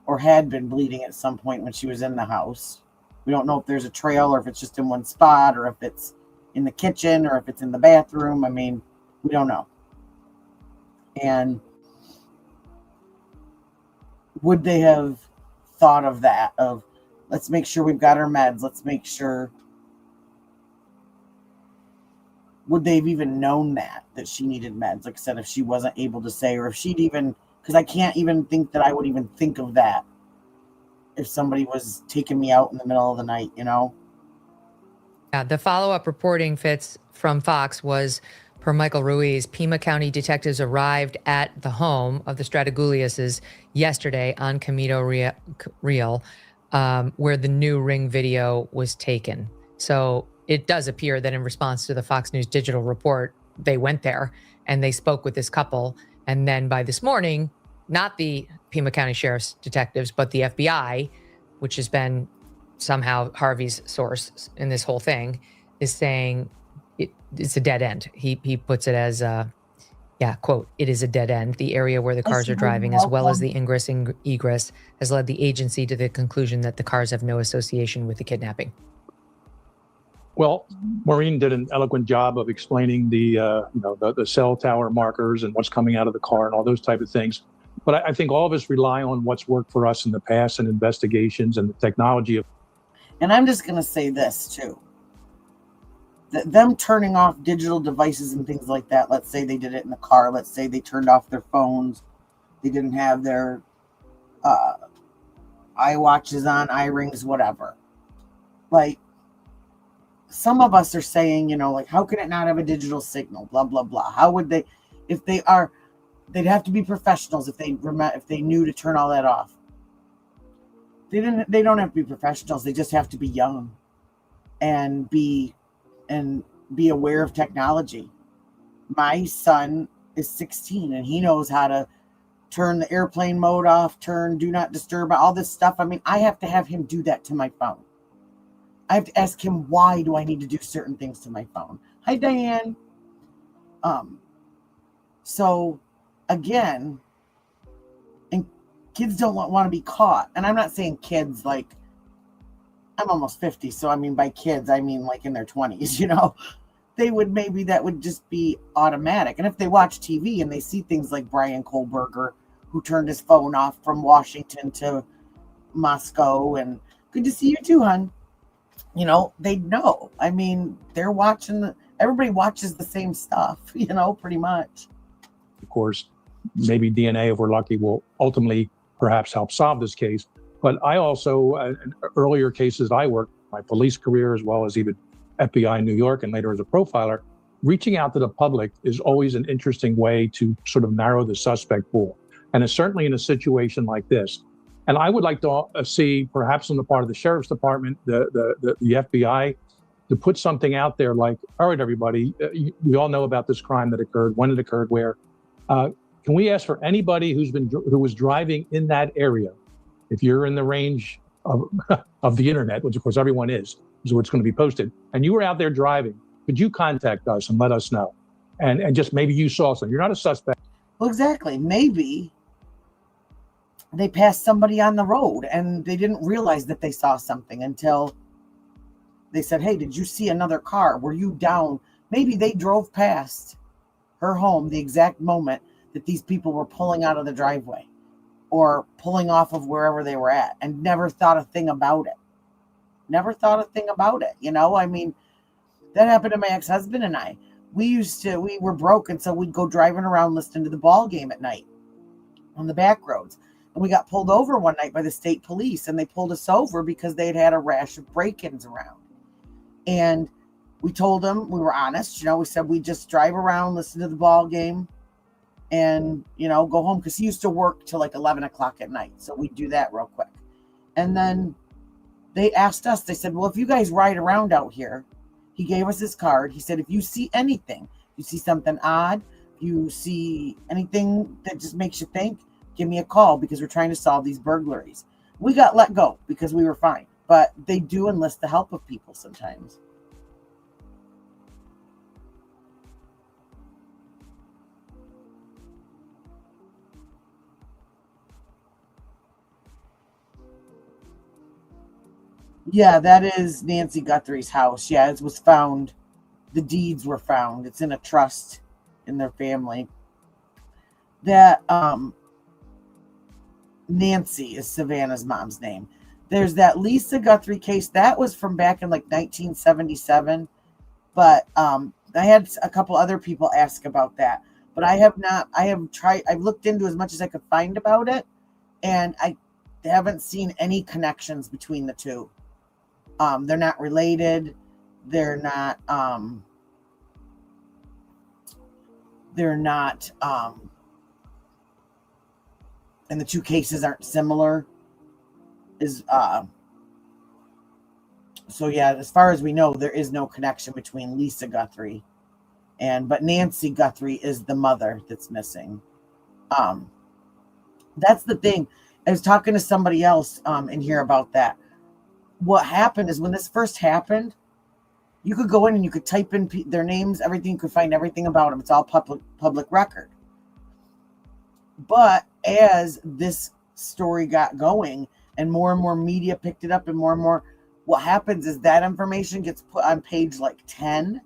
or had been bleeding at some point when she was in the house. We don't know if there's a trail or if it's just in one spot or if it's in the kitchen or if it's in the bathroom. I mean, we don't know. And would they have thought of that, of let's make sure we've got our meds, let's make sure would they have even known that she needed meds? Like I said, if she wasn't able to say, or if she'd even, because I can't even think that I would even think of that if somebody was taking me out in the middle of the night, you know? Yeah, the follow-up reporting, Fitz, from Fox was, per Michael Ruiz, Pima County detectives arrived at the home of the Strataguliases yesterday on Camino Real, where the new Ring video was taken. So it does appear that in response to the Fox News digital report, they went there and they spoke with this couple. And then by this morning, not the Pima County Sheriff's detectives, but the FBI, which has been somehow Harvey's source in this whole thing, is saying it's a dead end. He puts it as, quote, "It is a dead end. The area where the cars are driving, as well as the ingress and egress, has led the agency to the conclusion that the cars have no association with the kidnapping." Well, Maureen did an eloquent job of explaining the cell tower markers and what's coming out of the car and all those type of things. But I think all of us rely on what's worked for us in the past and investigations and the technology of. And I'm just going to say this too. Them turning off digital devices and things like that. Let's say they did it in the car. Let's say they turned off their phones. They didn't have their iWatches on, iRings, whatever. Like, some of us are saying, like, how can it not have a digital signal? Blah, blah, blah. How would they, if they are, they'd have to be professionals if they knew to turn all that off. They don't have to be professionals. They just have to be young and be aware of technology. My son is 16 and he knows how to turn the airplane mode off, turn do not disturb, all this stuff. I mean, I have to have him do that to my phone. I have to ask him, why do I need to do certain things to my phone? Hi, Diane. So again, and kids don't want to be caught. And I'm not saying kids, like, I'm almost 50. So I mean, by kids, I mean like in their 20s, that would just be automatic. And if they watch TV and they see things like Brian Kohlberger, who turned his phone off from Washington to Moscow, and good to see you too, hon. They'd know. I mean, they're watching, everybody watches the same stuff, pretty much. Of course, maybe DNA, if we're lucky, will ultimately perhaps help solve this case. But I also, in earlier cases I worked, my police career, as well as even FBI in New York and later as a profiler, reaching out to the public is always an interesting way to sort of narrow the suspect pool. And it's certainly in a situation like this. And I would like to see, perhaps on the part of the Sheriff's Department, the FBI, to put something out there like, all right, everybody, we all know about this crime that occurred, when it occurred, where. Can we ask for anybody who was driving in that area, if you're in the range of the internet, which of course everyone is where it's going to be posted, and you were out there driving, could you contact us and let us know? And just maybe you saw something. You're not a suspect. Well, exactly. Maybe they passed somebody on the road and they didn't realize that they saw something until they said, hey, did you see another car? Were you down? Maybe they drove past her home the exact moment that these people were pulling out of the driveway or pulling off of wherever they were at and never thought a thing about it. I mean, that happened to my ex-husband and I. We were broke, and so we'd go driving around listening to the ball game at night on the back roads. And we got pulled over one night by the state police, and they pulled us over because they'd had a rash of break-ins around. And we told them, we were honest, we said we'd just drive around, listen to the ball game, and, go home, because he used to work till like 11 o'clock at night. So we'd do that real quick. And then they asked us, they said, well, if you guys ride around out here, he gave us his card. He said, if you see anything, you see something odd, you see anything that just makes you think, give me a call, because we're trying to solve these burglaries. We got let go because we were fine, but they do enlist the help of people sometimes. Yeah, that is Nancy Guthrie's house. Yeah, it was found. The deeds were found. It's in a trust in their family. That Nancy is Savannah's mom's name. There's that Lisa Guthrie case. That was from back in like 1977. But I had a couple other people ask about that, but I have not. I've looked into as much as I could find about it, and I haven't seen any connections between the two. They're not related. They're not. And the two cases aren't similar. So yeah, as far as we know, there is no connection between Lisa Guthrie but Nancy Guthrie is the mother that's missing. That's the thing. I was talking to somebody else in here about that. What happened is when this first happened, you could go in and you could type in their names, everything. You could find everything about them. It's all public record. But as this story got going and more media picked it up and more, what happens is that information gets put on page like 10,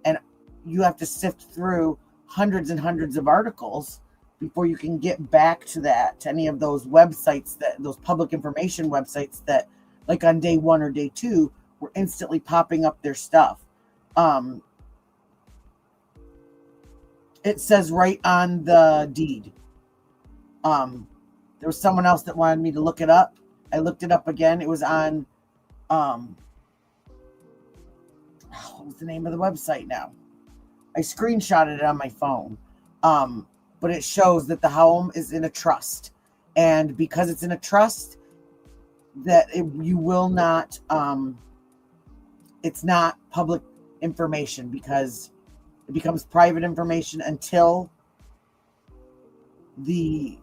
and you have to sift through hundreds and hundreds of articles before you can get back to any of those websites, those public information websites that, like on day 1 or day 2, were instantly popping up their stuff. It says right on the deed. There was someone else that wanted me to look it up. I looked it up again. It was on, what was the name of the website now? I screenshotted it on my phone. But it shows that the home is in a trust. And because it's in a trust, you will not, it's not public information because it becomes private information until the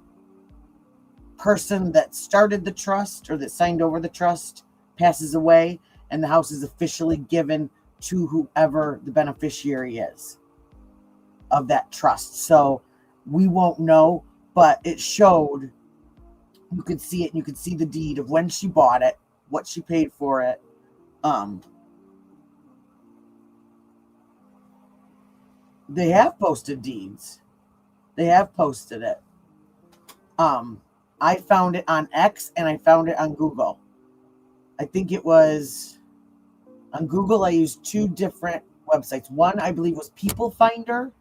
person that started the trust or that signed over the trust passes away and the house is officially given to whoever the beneficiary is of that trust. So we won't know, but it showed, you could see it, and you could see the deed of when she bought it, what she paid for it. They have posted deeds. They have posted it. I found it on X and I found it on Google. I think it was on Google. I used 2 different websites. One, I believe, was People Finder.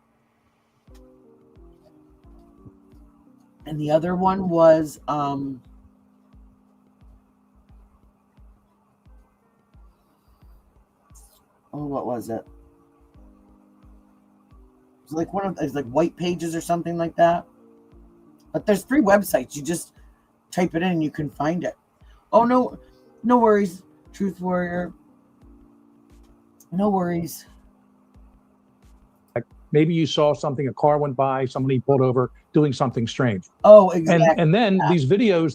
And the other one was what was it? It was like it's like White Pages or something like that. But there's 3 websites. You just type it in and you can find it. Oh, no worries, Truth Warrior. No worries. Maybe you saw something, a car went by, somebody pulled over doing something strange. Oh, exactly. And then these videos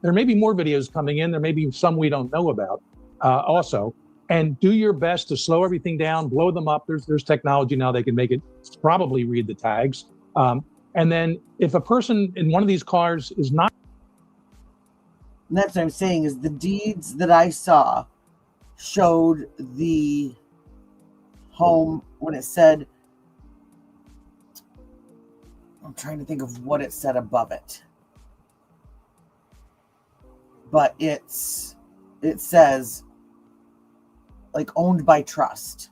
there may be more videos coming in. There may be some we don't know about also. And do your best to slow everything down, blow them up. There's technology now, they can make it probably read the tags. And then if a person in one of these cars is not. And that's what I'm saying is the deeds that I saw showed the home when it said, I'm trying to think of what it said above it. But it says like owned by trust.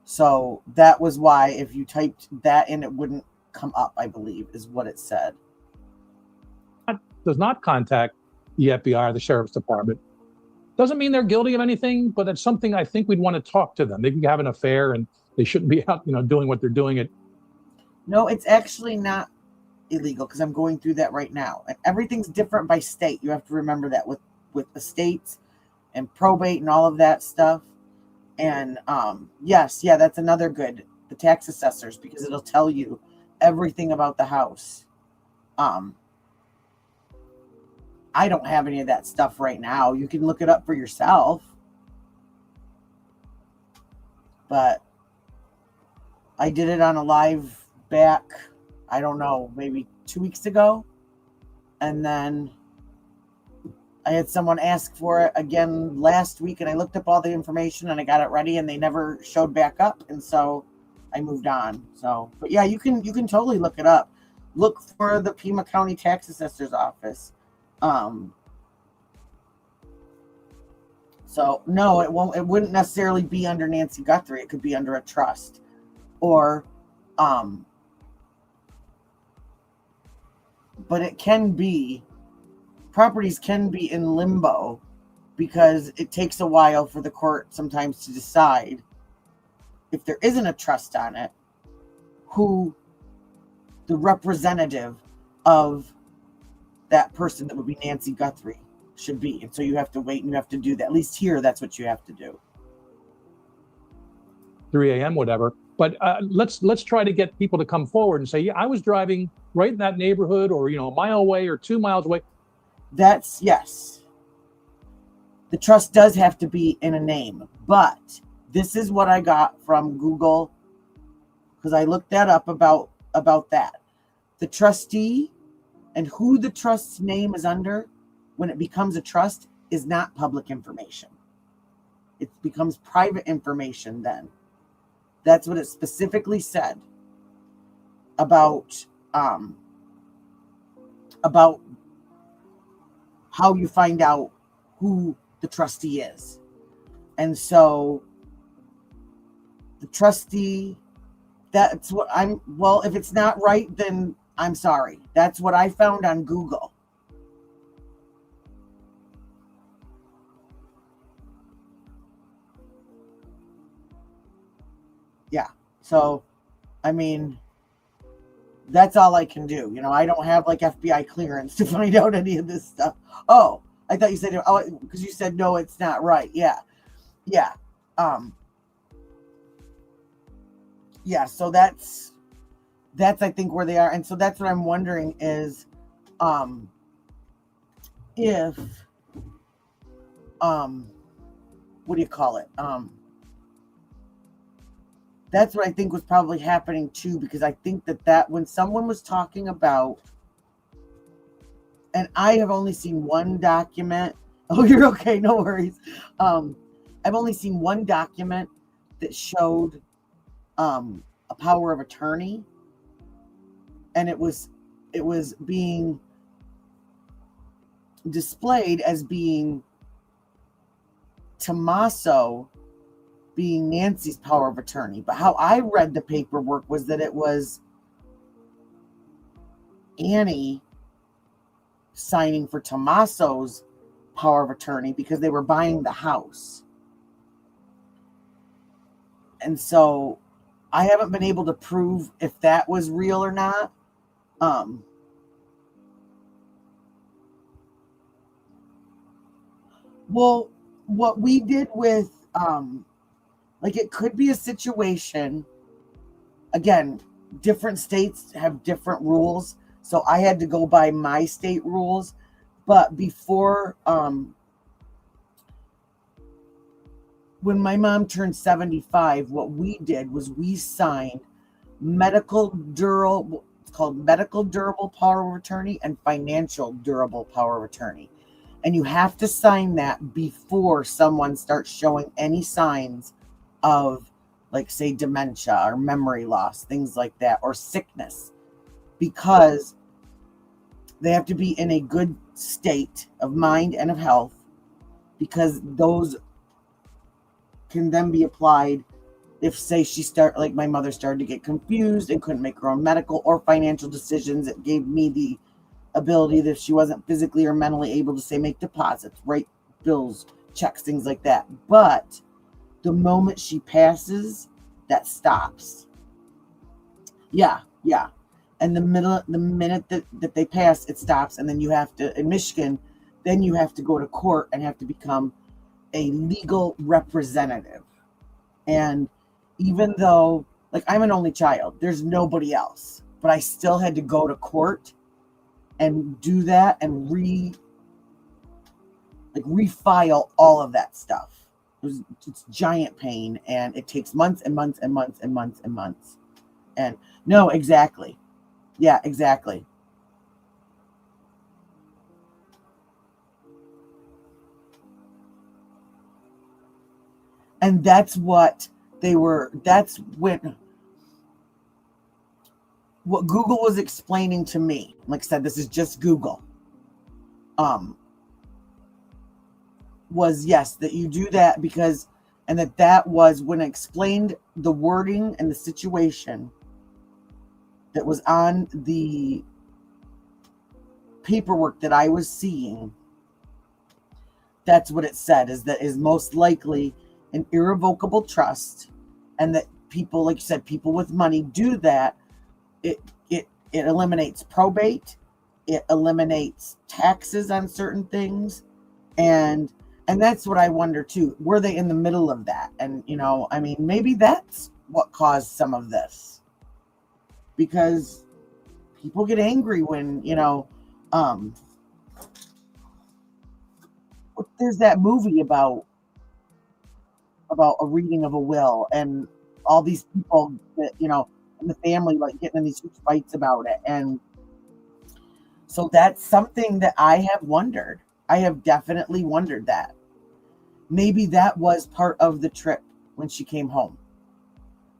So that was why if you typed that in, it wouldn't come up, I believe, is what it said. Does not contact the FBI or the sheriff's department. Doesn't mean they're guilty of anything, but it's something I think we'd want to talk to them. They can have an affair and they shouldn't be out, doing what they're doing. No, it's actually not illegal because I'm going through that right now. And everything's different by state. You have to remember that with estates and probate and all of that stuff. And that's another good, the tax assessors, because it'll tell you everything about the house. I don't have any of that stuff right now. You can look it up for yourself. But I did it on a live back, I don't know, maybe 2 weeks ago. And then I had someone ask for it again last week, and I looked up all the information and I got it ready, and they never showed back up. And so I moved on. So, but yeah, you can totally look it up. Look for the Pima County Tax Assessor's Office. So no, it won't. It wouldn't necessarily be under Nancy Guthrie. It could be under a trust, or, but it can be. Properties can be in limbo because it takes a while for the court sometimes to decide if there isn't a trust on it, who the representative of that person that would be Nancy Guthrie should be. And so you have to wait and you have to do that. At least here, that's what you have to do. 3 a.m., whatever. But let's try to get people to come forward and say, yeah, I was driving right in that neighborhood, or, a mile away or 2 miles away. That's, yes. The trust does have to be in a name, but this is what I got from Google, because I looked that up about that. The trustee and who the trust's name is under when it becomes a trust is not public information. It becomes private information then. That's what it specifically said about how you find out who the trustee is. And so the trustee, that's what well, if it's not right, then I'm sorry. That's what I found on Google. Yeah. So, I mean, that's all I can do. I don't have like FBI clearance to find out any of this stuff. Oh, I thought you said, because you said, no, it's not right. Yeah. Yeah. Yeah. So that's I think where they are. And so that's what I'm wondering is, if, what do you call it? That's what I think was probably happening too, because I think that when someone was talking about, and I have only seen one document. Oh, you're okay. No worries. I've only seen one document that showed a power of attorney, and it was being displayed as being Tommaso being Nancy's power of attorney. But how I read the paperwork was that it was Annie signing for Tommaso's power of attorney because they were buying the house. And so I haven't been able to prove if that was real or not. Well, what we did with, like, it could be a situation, again, different states have different rules. So I had to go by my state rules. But before, when my mom turned 75, what we did was we signed it's called medical durable power of attorney and financial durable power of attorney. And you have to sign that before someone starts showing any signs of, like, say, dementia or memory loss, things like that, or sickness, because they have to be in a good state of mind and of health, because those can then be applied if, say, like my mother started to get confused and couldn't make her own medical or financial decisions. It gave me the ability that if she wasn't physically or mentally able to, say, make deposits, write bills, checks, things like that. But the moment she passes, that stops. Yeah. And the minute that they pass, it stops. And then you have to, in Michigan, then you have to go to court and have to become a legal representative. And even though, like, I'm an only child, there's nobody else, but I still had to go to court and do that and refile all of that stuff. It's giant pain, and it takes months and months and months and months and months. And no, exactly. Yeah, exactly. And that's what what Google was explaining to me. Like I said, this is just Google. was, yes, that you do that because, and that was when I explained the wording and the situation that was on the paperwork that I was seeing. That's what it said, is that is most likely an irrevocable trust, and that people, like you said, people with money do that. It eliminates probate, it eliminates taxes on certain things, and that's what I wonder too. Were they in the middle of that? And I mean, maybe that's what caused some of this, because people get angry when there's that movie about a reading of a will, and all these people that in the family like getting in these huge fights about it. And so that's something that I have wondered. I have definitely wondered that maybe that was part of the trip when she came home.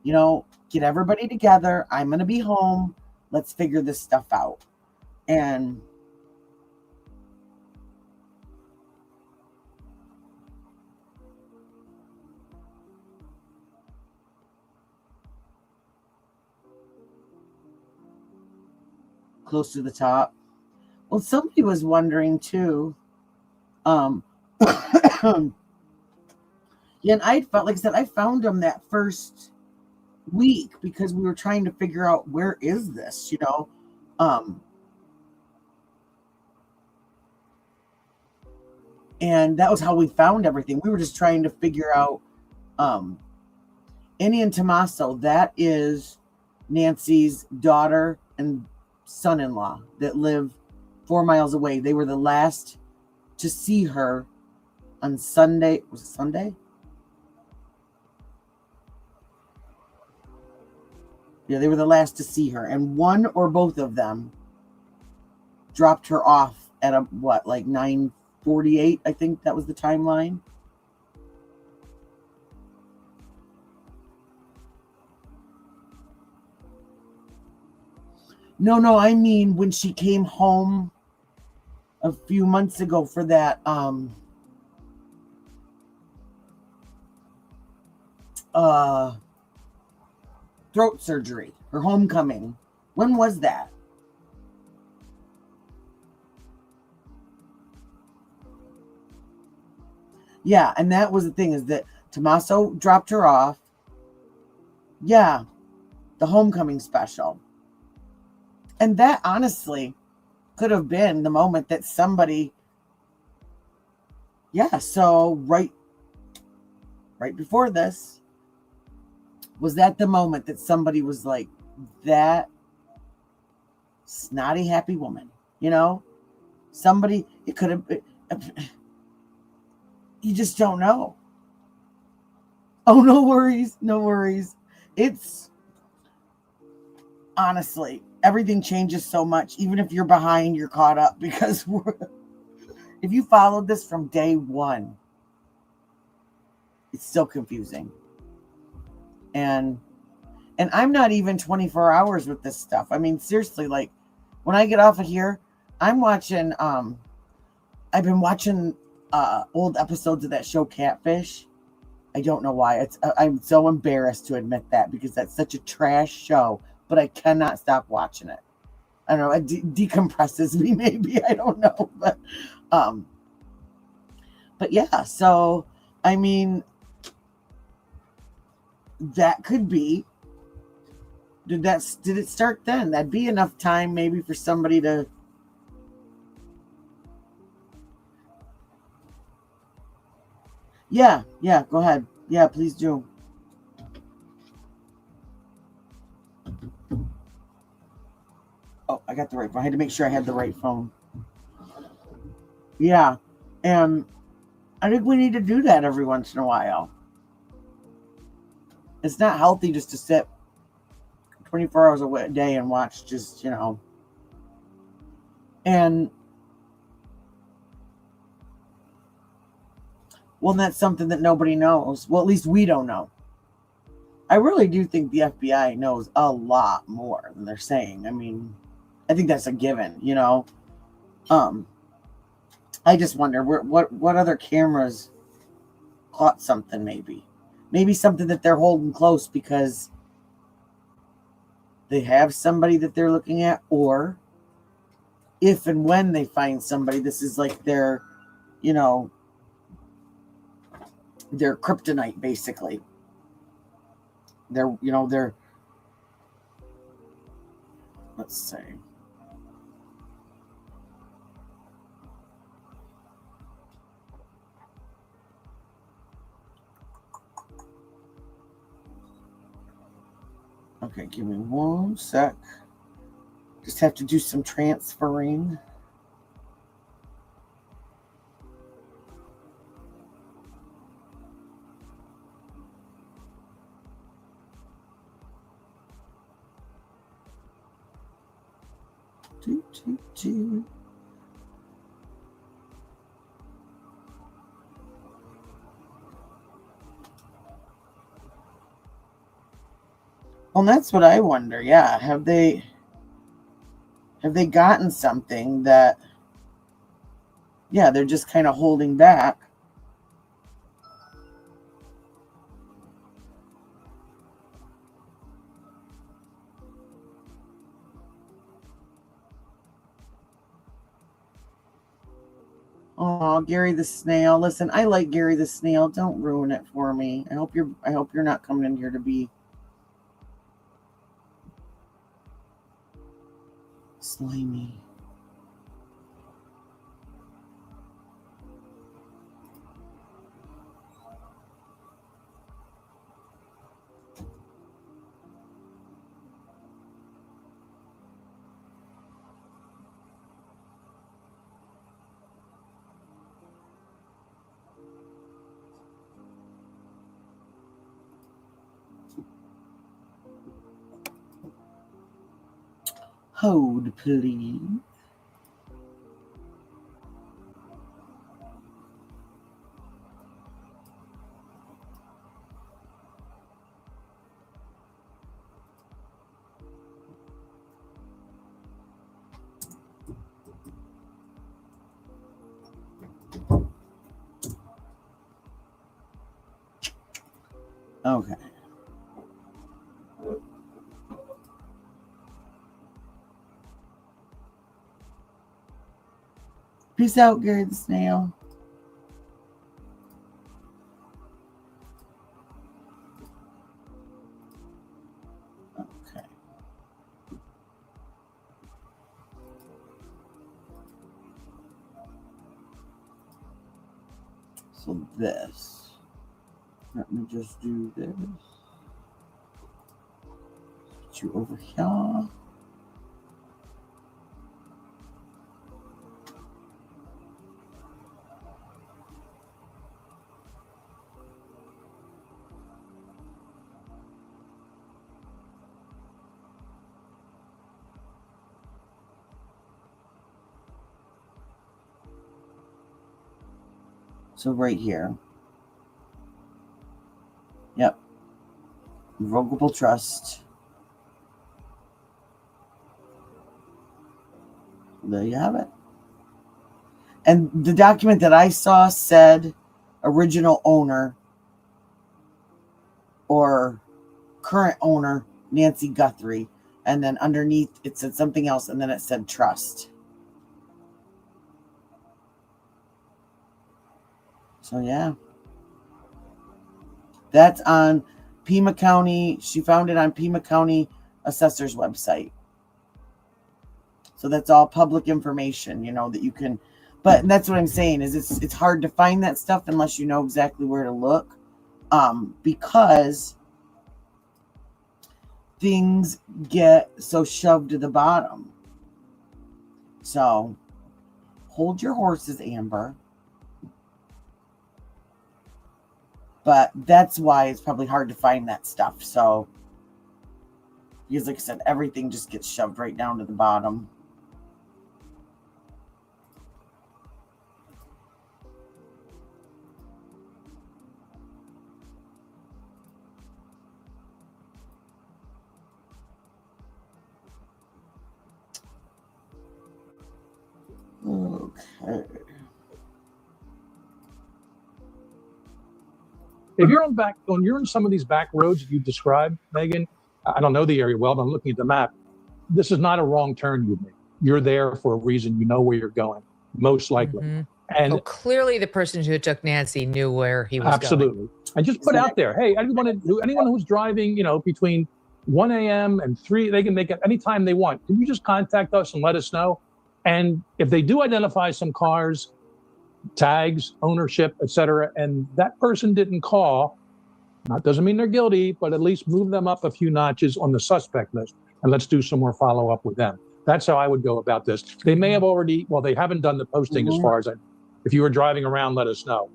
Get everybody together, I'm going to be home, let's figure this stuff out. And close to the top. Well, somebody was wondering too. Yeah, and I felt, like I said, I found them that first week because we were trying to figure out where is this, and that was how we found everything. We were just trying to figure out Annie and Tommaso. That is Nancy's daughter and son-in-law that live 4 miles away. They were the last to see her on Sunday. Was it Sunday? Yeah, they were the last to see her, and one or both of them dropped her off at like 9:48. I think that was the timeline. No, I mean when she came home a few months ago for that throat surgery, her homecoming. When was that? Yeah, and that was the thing, is that Tommaso dropped her off. Yeah, the homecoming special. And that honestly could have been the moment that somebody, so right before this, was that the moment that somebody was like, that snotty happy woman, somebody, it could have, you just don't know. Oh, no worries. It's honestly, everything changes so much. Even if you're behind, you're caught up, because if you followed this from day one, it's still confusing. And I'm not even 24 hours with this stuff. I mean, seriously, like when I get off of here, I'm watching, I've been watching old episodes of that show Catfish. I don't know why. I'm so embarrassed to admit that, because that's such a trash show, but I cannot stop watching it. I don't know. It decompresses me, maybe. I don't know. But yeah, so, I mean, that could be, did it start then? That'd be enough time maybe for somebody to, yeah, go ahead. Yeah, please do. Oh, I got the right phone. I had to make sure I had the right phone. Yeah, and I think we need to do that every once in a while. It's not healthy just to sit 24 hours a day and watch just, and well, that's something that nobody knows. Well, at least we don't know. I really do think the FBI knows a lot more than they're saying. I mean, I think that's a given, I just wonder what other cameras caught something. Maybe something that they're holding close because they have somebody that they're looking at, or if and when they find somebody, this is like their, you know, their kryptonite, basically. They're, you know, they're, let's see. Okay, give me one sec. Just have to do some transferring. Well, that's what I wonder. Yeah, have they gotten something that, yeah, they're just kind of holding back. Oh, Gary the Snail. Listen, I like Gary the Snail. Don't ruin it for me. I hope you're not coming in here to be slimy. Hold, please. Okay. Peace out, Gary the Snail. Okay. So this. Let me just do this. Put you over here. So right here. Yep. Revocable trust. There you have it. And the document that I saw said original owner or current owner, Nancy Guthrie. And then underneath it said something else, and then it said trust. So yeah. That's on Pima County. She found it on Pima County Assessor's website. So that's all public information, you know, that you can, but that's what I'm saying is it's hard to find that stuff unless you know exactly where to look. Because things get so shoved to the bottom. So hold your horses, Amber. But that's why it's probably hard to find that stuff. So, because like I said, everything just gets shoved right down to the bottom. Okay. If you're you're in some of these back roads you described, Megan, I don't know the area well, but I'm looking at the map. This is not a wrong turn you made. You're there for a reason. You know where you're going, most likely. And clearly the person who took Nancy knew where he was absolutely. And just put out there, hey, anyone who's driving, between 1 a.m. and 3, they can make it anytime they want. Can you just contact us and let us know? And if they do identify some cars, tags, ownership, etc., and that person didn't call, that doesn't mean they're guilty, but at least move them up a few notches on the suspect list, and let's do some more follow-up with them. That's how I would go about this. They may have already, they haven't done the posting as far as if you were driving around, let us know.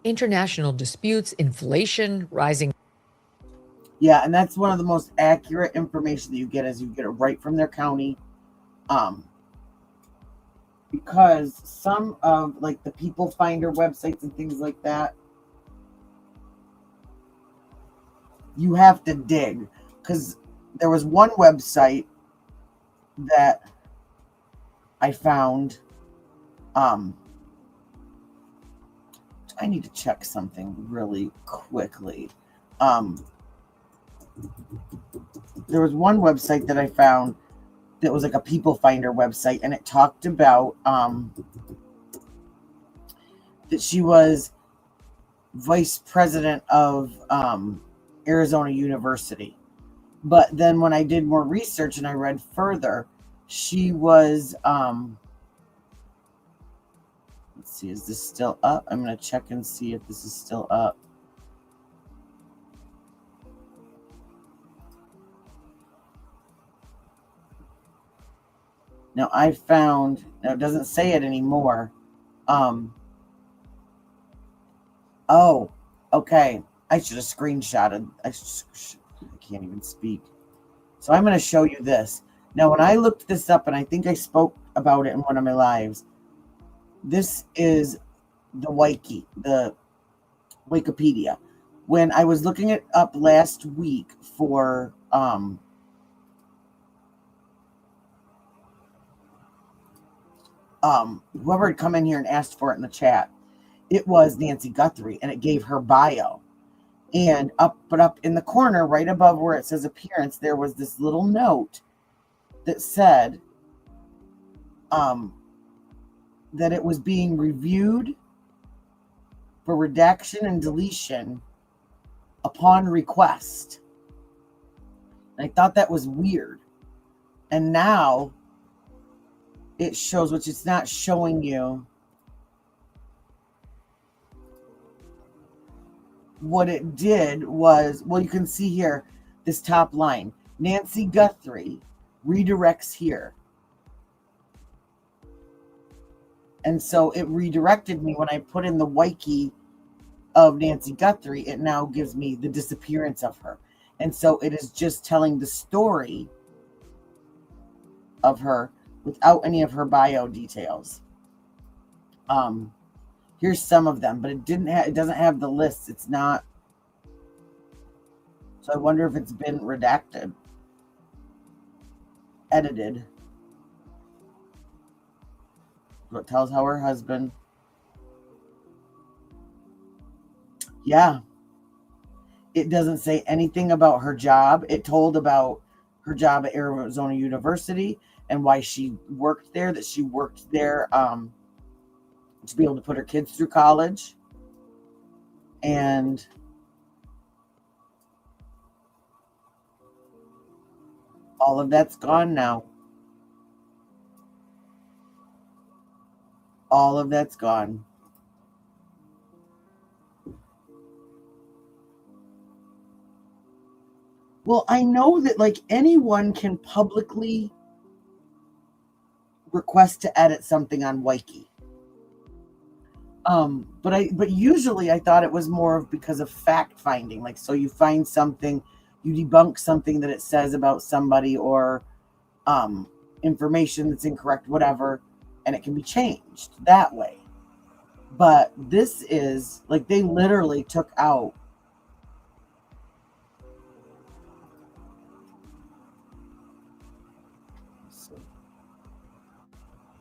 International disputes, inflation, rising. Yeah, and that's one of the most accurate information that you get, is you get it right from their county. Because some of like the People Finder websites and things like that, you have to dig. Because there was one website that I found. I need to check something really quickly. There was one website that I found that was like a People Finder website, and it talked about that she was vice president of Arizona University. But then when I did more research and I read further, she was let's see, is this still up? I'm going to check and see if this is still up. Now I found, now it doesn't say it anymore. Oh, okay. I should have screenshotted. I can't even speak. So I'm going to show you this. Now, when I looked this up, and I think I spoke about it in one of my lives, this is the wiki, the Wikipedia. When I was looking it up last week for whoever had come in here and asked for it in the chat, it was Nancy Guthrie, and it gave her bio. And up in the corner, right above where it says appearance, there was this little note that said that it was being reviewed for redaction and deletion upon request. And I thought that was weird. And now it shows, which it's not showing you. What it did was, well, you can see here, this top line, Nancy Guthrie redirects here. And so it redirected me when I put in the wiki of Nancy Guthrie. It now gives me the disappearance of her. And so it is just telling the story of her without any of her bio details. Here's some of them, but it doesn't have the lists. It's not. So I wonder if it's been redacted, edited. So it tells how her husband. Yeah. It doesn't say anything about her job. It told about her job at Arizona University and why she worked there, that she worked there to be able to put her kids through college. And all of that's gone now. All of that's gone. Well, I know that like anyone can publicly request to edit something on Wiki. But usually I thought it was more of because of fact finding. Like, so you find something, you debunk something that it says about somebody, or information that's incorrect, whatever, and it can be changed that way. But this is like, they literally took out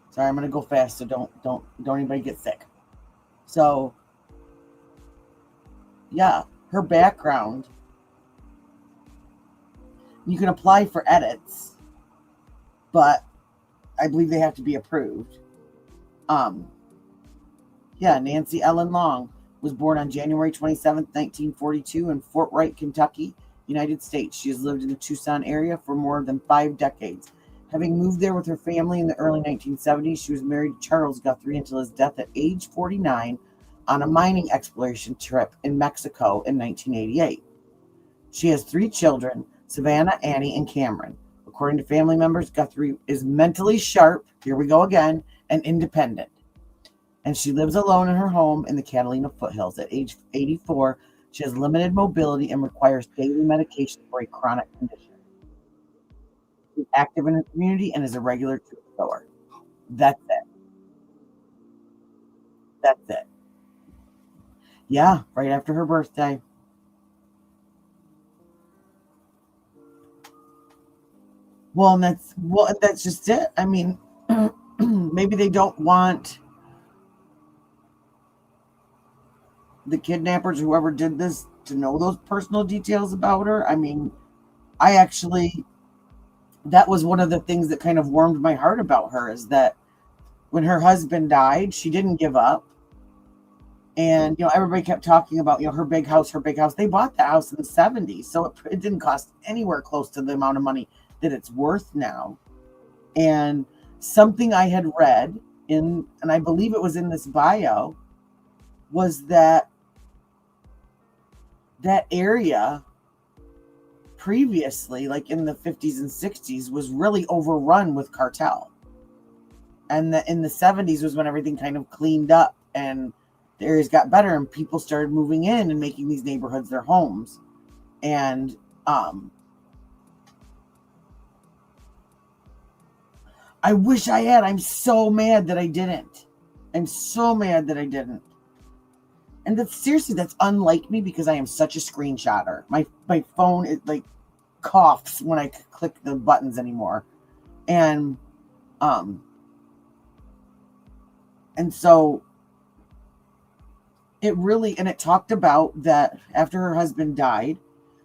sorry, I'm gonna go fast, so don't anybody get sick. So Yeah, her background. You can apply for edits, but I believe they have to be approved. Yeah, Nancy Ellen Long was born on January 27th, 1942 in Fort Wright, Kentucky, United States. She has lived in the Tucson area for more than 5 decades. Having moved there with her family in the early 1970s, she was married to Charles Guthrie until his death at age 49 on a mining exploration trip in Mexico in 1988. She has 3 children, Savannah, Annie, and Cameron. According to family members, Guthrie is mentally sharp, here we go again, and independent. And she lives alone in her home in the Catalina foothills. At age 84, she has limited mobility and requires daily medication for a chronic condition. She's active in her community and is a regular churchgoer. That's it. That's it. Yeah, right after her birthday. Well, that's just it. I mean, maybe they don't want the kidnappers, whoever did this, to know those personal details about her. I mean, that was one of the things that kind of warmed my heart about her, is that when her husband died, she didn't give up. And, everybody kept talking about, her big house, her big house. They bought the house in the 70s. So it didn't cost anywhere close to the amount of money that it's worth now. And something I had read and I believe it was in this bio, was that area previously, like in the 50s and 60s, was really overrun with cartel. And in the 70s was when everything kind of cleaned up and the areas got better and people started moving in and making these neighborhoods their homes. And I wish I had. I'm so mad that I didn't. I'm so mad that I didn't. And that's unlike me, because I am such a screenshotter. My phone, it like coughs when I click the buttons anymore. And so it talked about that after her husband died,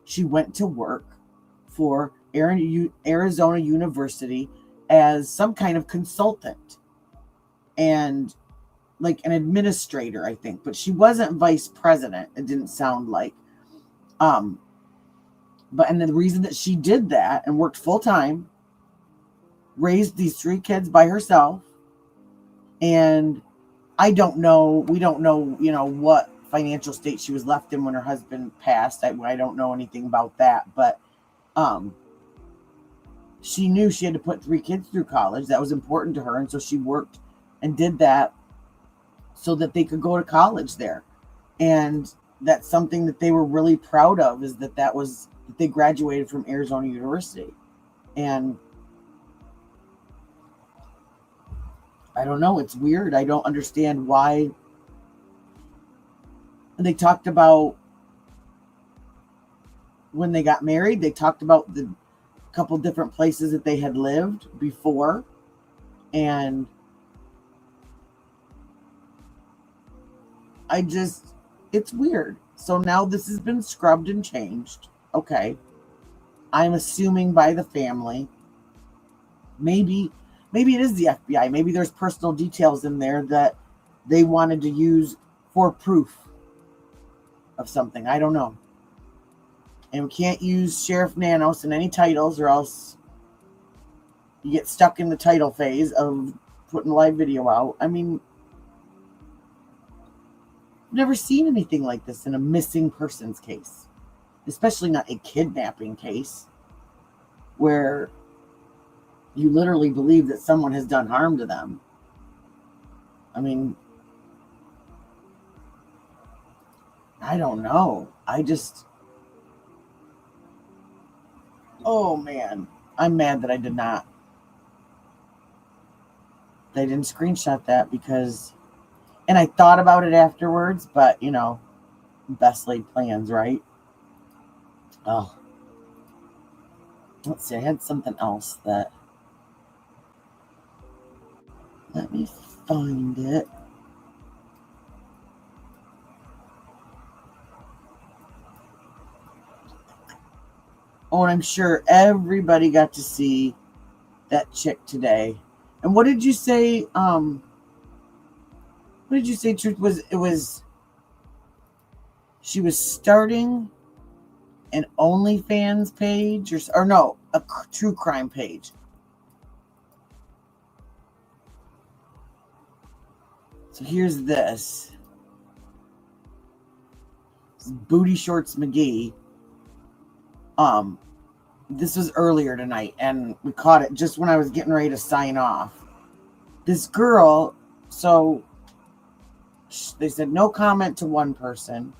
she went to work for Arizona University as some kind of consultant and like an administrator, I think, but she wasn't vice president. It didn't sound like, and the reason that she did that and worked full time, raised these 3 kids by herself. And we don't know, what financial state she was left in when her husband passed. I don't know anything about that, but, she knew she had to put 3 kids through college. That was important to her. And so she worked and did that so that they could go to college there. And that's something that they were really proud of, is that they graduated from Arizona University. And I don't know, it's weird. I don't understand why. And they talked about when they got married, they talked about the couple different places that they had lived before. And it's weird. So now this has been scrubbed and changed. Okay. I'm assuming by the family. Maybe it is the FBI. Maybe there's personal details in there that they wanted to use for proof of something. I don't know. And we can't use Sheriff Nanos in any titles, or else you get stuck in the title phase of putting live video out. I mean, I've never seen anything like this in a missing persons case, especially not a kidnapping case, where you literally believe that someone has done harm to them. I mean, I don't know. Oh man, I'm mad that I did not. They didn't screenshot that because, and I thought about it afterwards, but best laid plans, right? Oh, let's see. I had something else that, let me find it. Oh, and I'm sure everybody got to see that chick today. And what did you say? What did you say? Truth was she was starting an OnlyFans page or no, a true crime page. So here's this. This is Booty Shorts McGee. This was earlier tonight, and we caught it just when I was getting ready to sign off. This girl, so they said no comment to one person.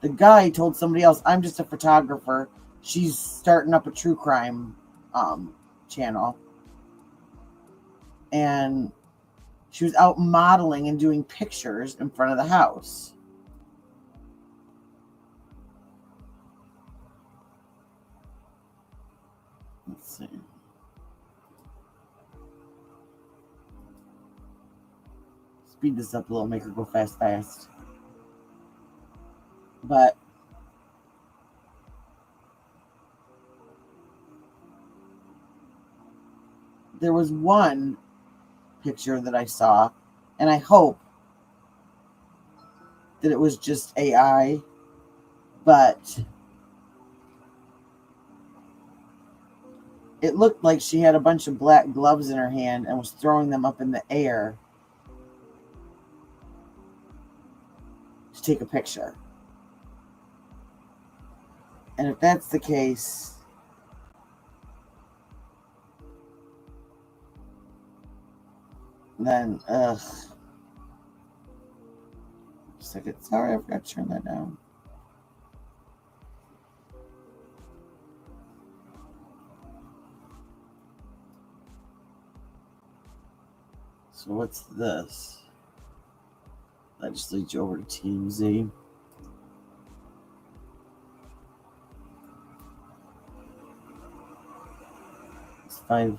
The guy told somebody else, I'm just a photographer. She's starting up a true crime channel. And she was out modeling and doing pictures in front of the house. Let's see. Speed this up a little, make her go fast. But there was one picture that I saw, and I hope that it was just AI, but it looked like she had a bunch of black gloves in her hand and was throwing them up in the air to take a picture. And if that's the case, then, ugh. Just a second. Sorry, I forgot to turn that down. So what's this? That just leads you over to TMZ. It's 5.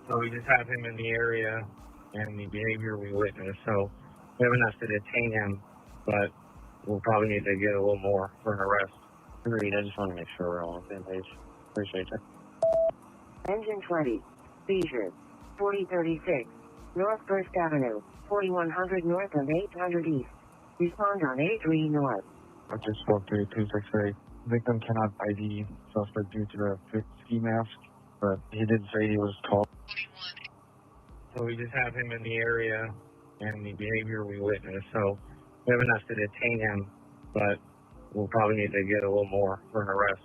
So we just have him in the area and the behavior we witnessed. So we haven't asked to detain him, but we'll probably need to get a little more for an arrest. Agreed. I just want to make sure we're all on the same page. Appreciate it. Engine 20. Seizure. 4036. North First Avenue. 4100 North and 800 East. Respond on 83 North. I just spoke to 268. Victim cannot ID suspect due to the ski mask, but he did say he was tall. So we just have him in the area and the behavior we witnessed. So we haven't asked to detain him, but we'll probably need to get a little more for an arrest.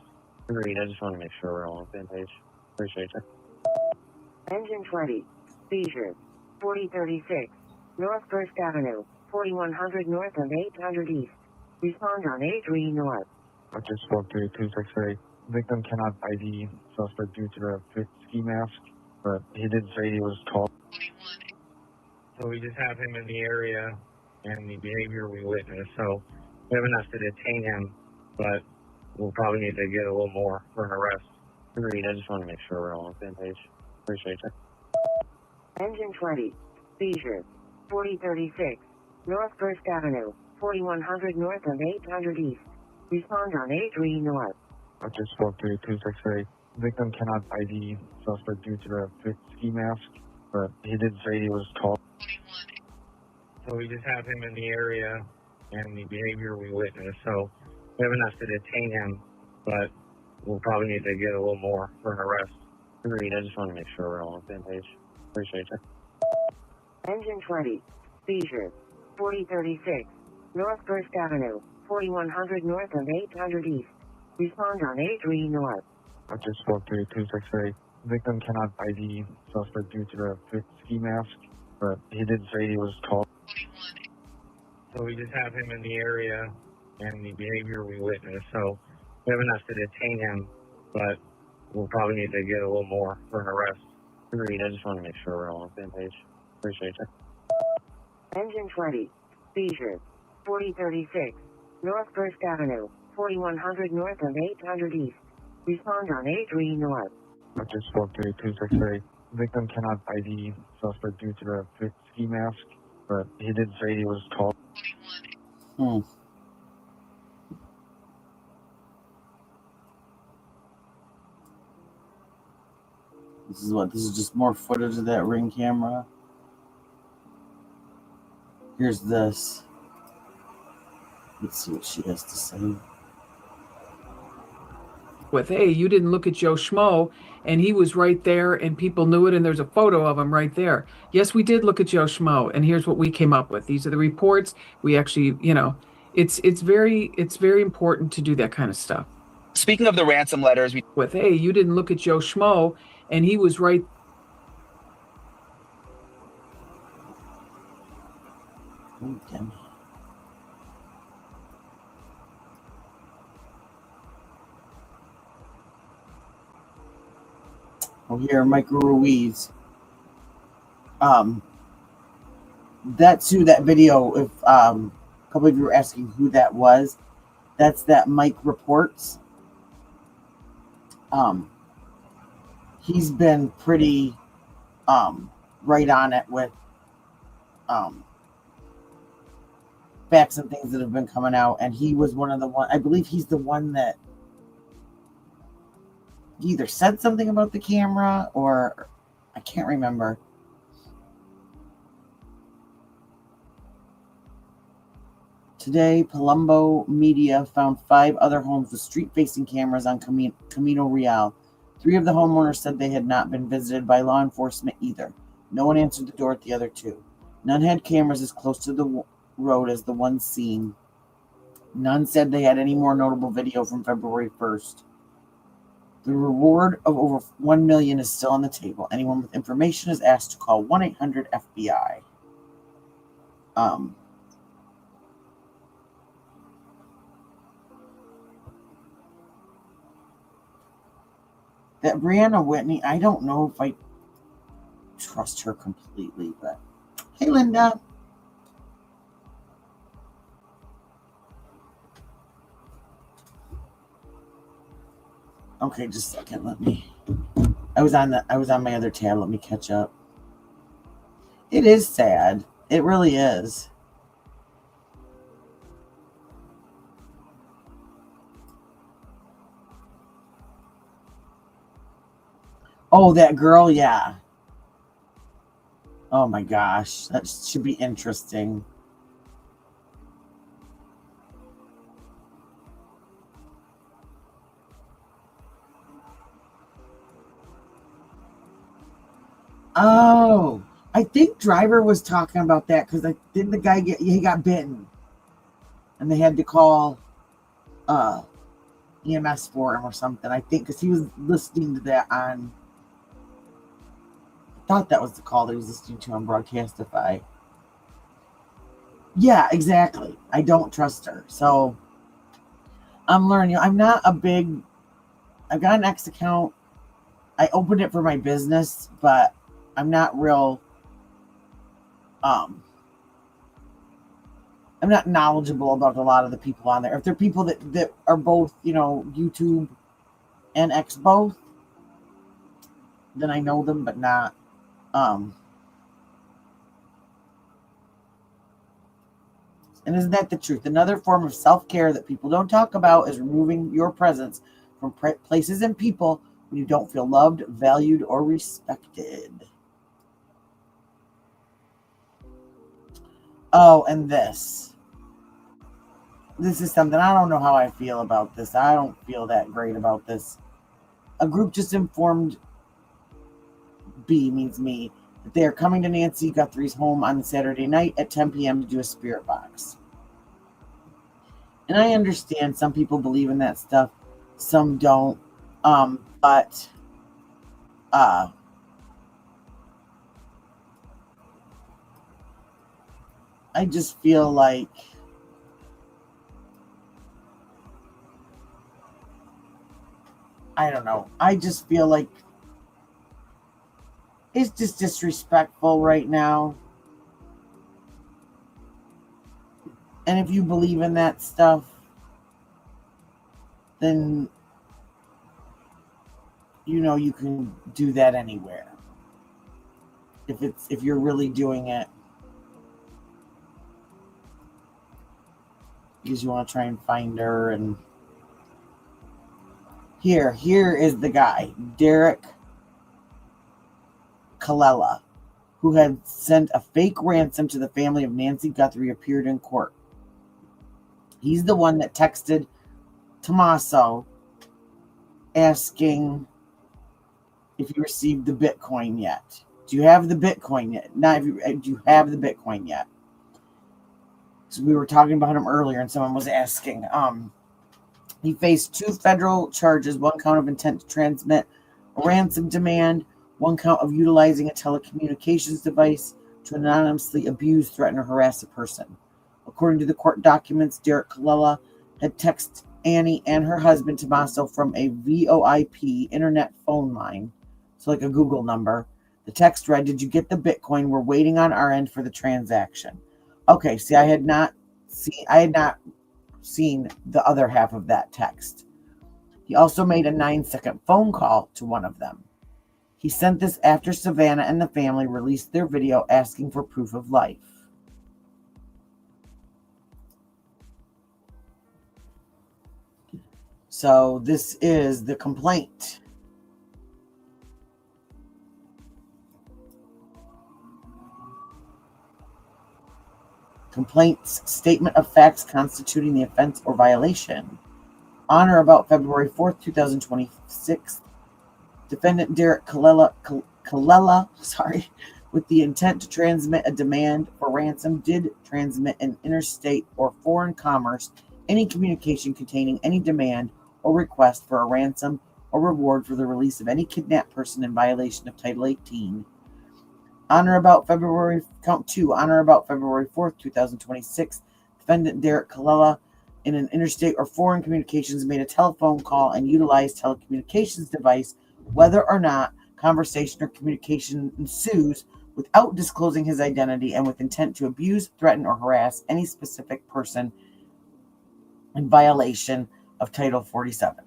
Agreed. I just want to make sure we're all on the same page. Appreciate it. Engine 20. Seizure. 4036. North First Avenue. 4100 North and 800 East. Respond on 83 North. I just spoke to 268. Victim cannot ID suspect due to the ski mask, but he did say he was tall. So we just have him in the area and the behavior we witnessed. So we haven't asked to detain him, but we'll probably need to get a little more for an arrest. Agreed. I just want to make sure we're all on the same page. Appreciate it. Engine 20. Seizure. 4036. North First Avenue. 4100 North and 800 East. Respond on 83 North. I just spoke to 268. Victim cannot ID suspect due to the ski mask, but he did say he was tall. So we just have him in the area and the behavior we witnessed. So we haven't asked to detain him, but we'll probably need to get a little more for an arrest. Agreed. I just want to make sure we're all on the same page. Appreciate it. Engine 20. Seizure. 4036. North First Avenue. 4100 North and 800 East. Respond on 83 North. I just spoke to 268. Victim cannot ID suspect due to the ski mask, but he did say he was tall. So we just have him in the area and the behavior we witnessed. So we haven't asked to detain him, but we'll probably need to get a little more for an arrest. Agreed. I just want to make sure we're all on the same page. Appreciate it. Engine 20. Seizure. 4036. North First Avenue. 4100 North and 800 East. Respond on 83 North. I just spoke to 268. Victim cannot ID suspect due to the ski mask, but he did say he was tall. This is just more footage of that Ring camera. Here's this. Let's see what she has to say. With, hey, you didn't look at Joe Schmo, and he was right there, and people knew it, and there's a photo of him right there. Yes, we did look at Joe Schmo, and here's what we came up with. These are the reports. We actually, it's very important to do that kind of stuff. Speaking of the ransom letters, with, hey, you didn't look at Joe Schmo, and he was right. Okay. Oh, here, Michael Ruiz. That's who that video, if a couple of you were asking who that was, that's that Mike Reports. He's been pretty right on it with facts and things that have been coming out, and he was one of the one. I believe he's the one that either said something about the camera or I can't remember. Today, Palumbo Media found 5 other homes with street-facing cameras on Camino Real. 3 of the homeowners said they had not been visited by law enforcement either. No one answered the door at the other 2. None had cameras as close to the road as the ones seen. None said they had any more notable video from February 1st. The reward of over $1 million is still on the table. Anyone with information is asked to call 1-800-FBI. That Brianna Whitney, I don't know if I trust her completely, but hey, Linda. Okay, just a second. Let me. I was on my other tab. Let me catch up. It is sad. It really is. Oh, that girl, yeah. Oh my gosh, that should be interesting. Oh, I think Driver was talking about that because didn't the guy he got bitten, and they had to call EMS for him or something. I think because he was listening to that on. I thought that was the call that he was listening to on Broadcastify. Yeah, exactly. I don't trust her, so I'm learning. I'm not a big. I've got an X account. I opened it for my business, but I'm not real. I'm not knowledgeable about a lot of the people on there. If they're people that are both, YouTube and X both, then I know them, but not. And isn't that the truth? Another form of self-care that people don't talk about is removing your presence from places and people when you don't feel loved, valued, or respected. Oh, and this is something, I don't know how I feel about this. I don't feel that great about this. A group just informed B means me that they are coming to Nancy Guthrie's home on Saturday night at 10 p.m. to do a spirit box. And I understand some people believe in that stuff, some don't. But I just feel like I don't know. I just feel like it's just disrespectful right now. And if you believe in that stuff, then you can do that anywhere. If you're really doing it because you want to try and find her. And here is the guy, Derek Colella, who had sent a fake ransom to the family of Nancy Guthrie, appeared in court. He's the one that texted Tommaso asking if you received the Bitcoin yet. Do you have the Bitcoin yet? Not if you do you have the Bitcoin yet? So we were talking about him earlier, and someone was asking. He faced 2 federal charges: 1 count of intent to transmit a ransom demand, 1 count of utilizing a telecommunications device to anonymously abuse, threaten, or harass a person. According to the court documents, Derek Colella had texted Annie and her husband Tommaso from a VoIP internet phone line, so like a Google number. The text read, "Did you get the Bitcoin? We're waiting on our end for the transaction." Okay, see, I had not seen the other half of that text. He also made a 9-second phone call to one of them. He sent this after Savannah and the family released their video asking for proof of life. So this is the complaint. Complaint's statement of facts constituting the offense or violation. On or about February 4th, 2026, defendant Derek Colella, with the intent to transmit a demand for ransom, did transmit in interstate or foreign commerce any communication containing any demand or request for a ransom or reward for the release of any kidnapped person in violation of Title 18. On or about February 4th, 2026, defendant Derek Colella in an interstate or foreign communications made a telephone call and utilized telecommunications device, whether or not conversation or communication ensues, without disclosing his identity and with intent to abuse, threaten, or harass any specific person in violation of Title 47.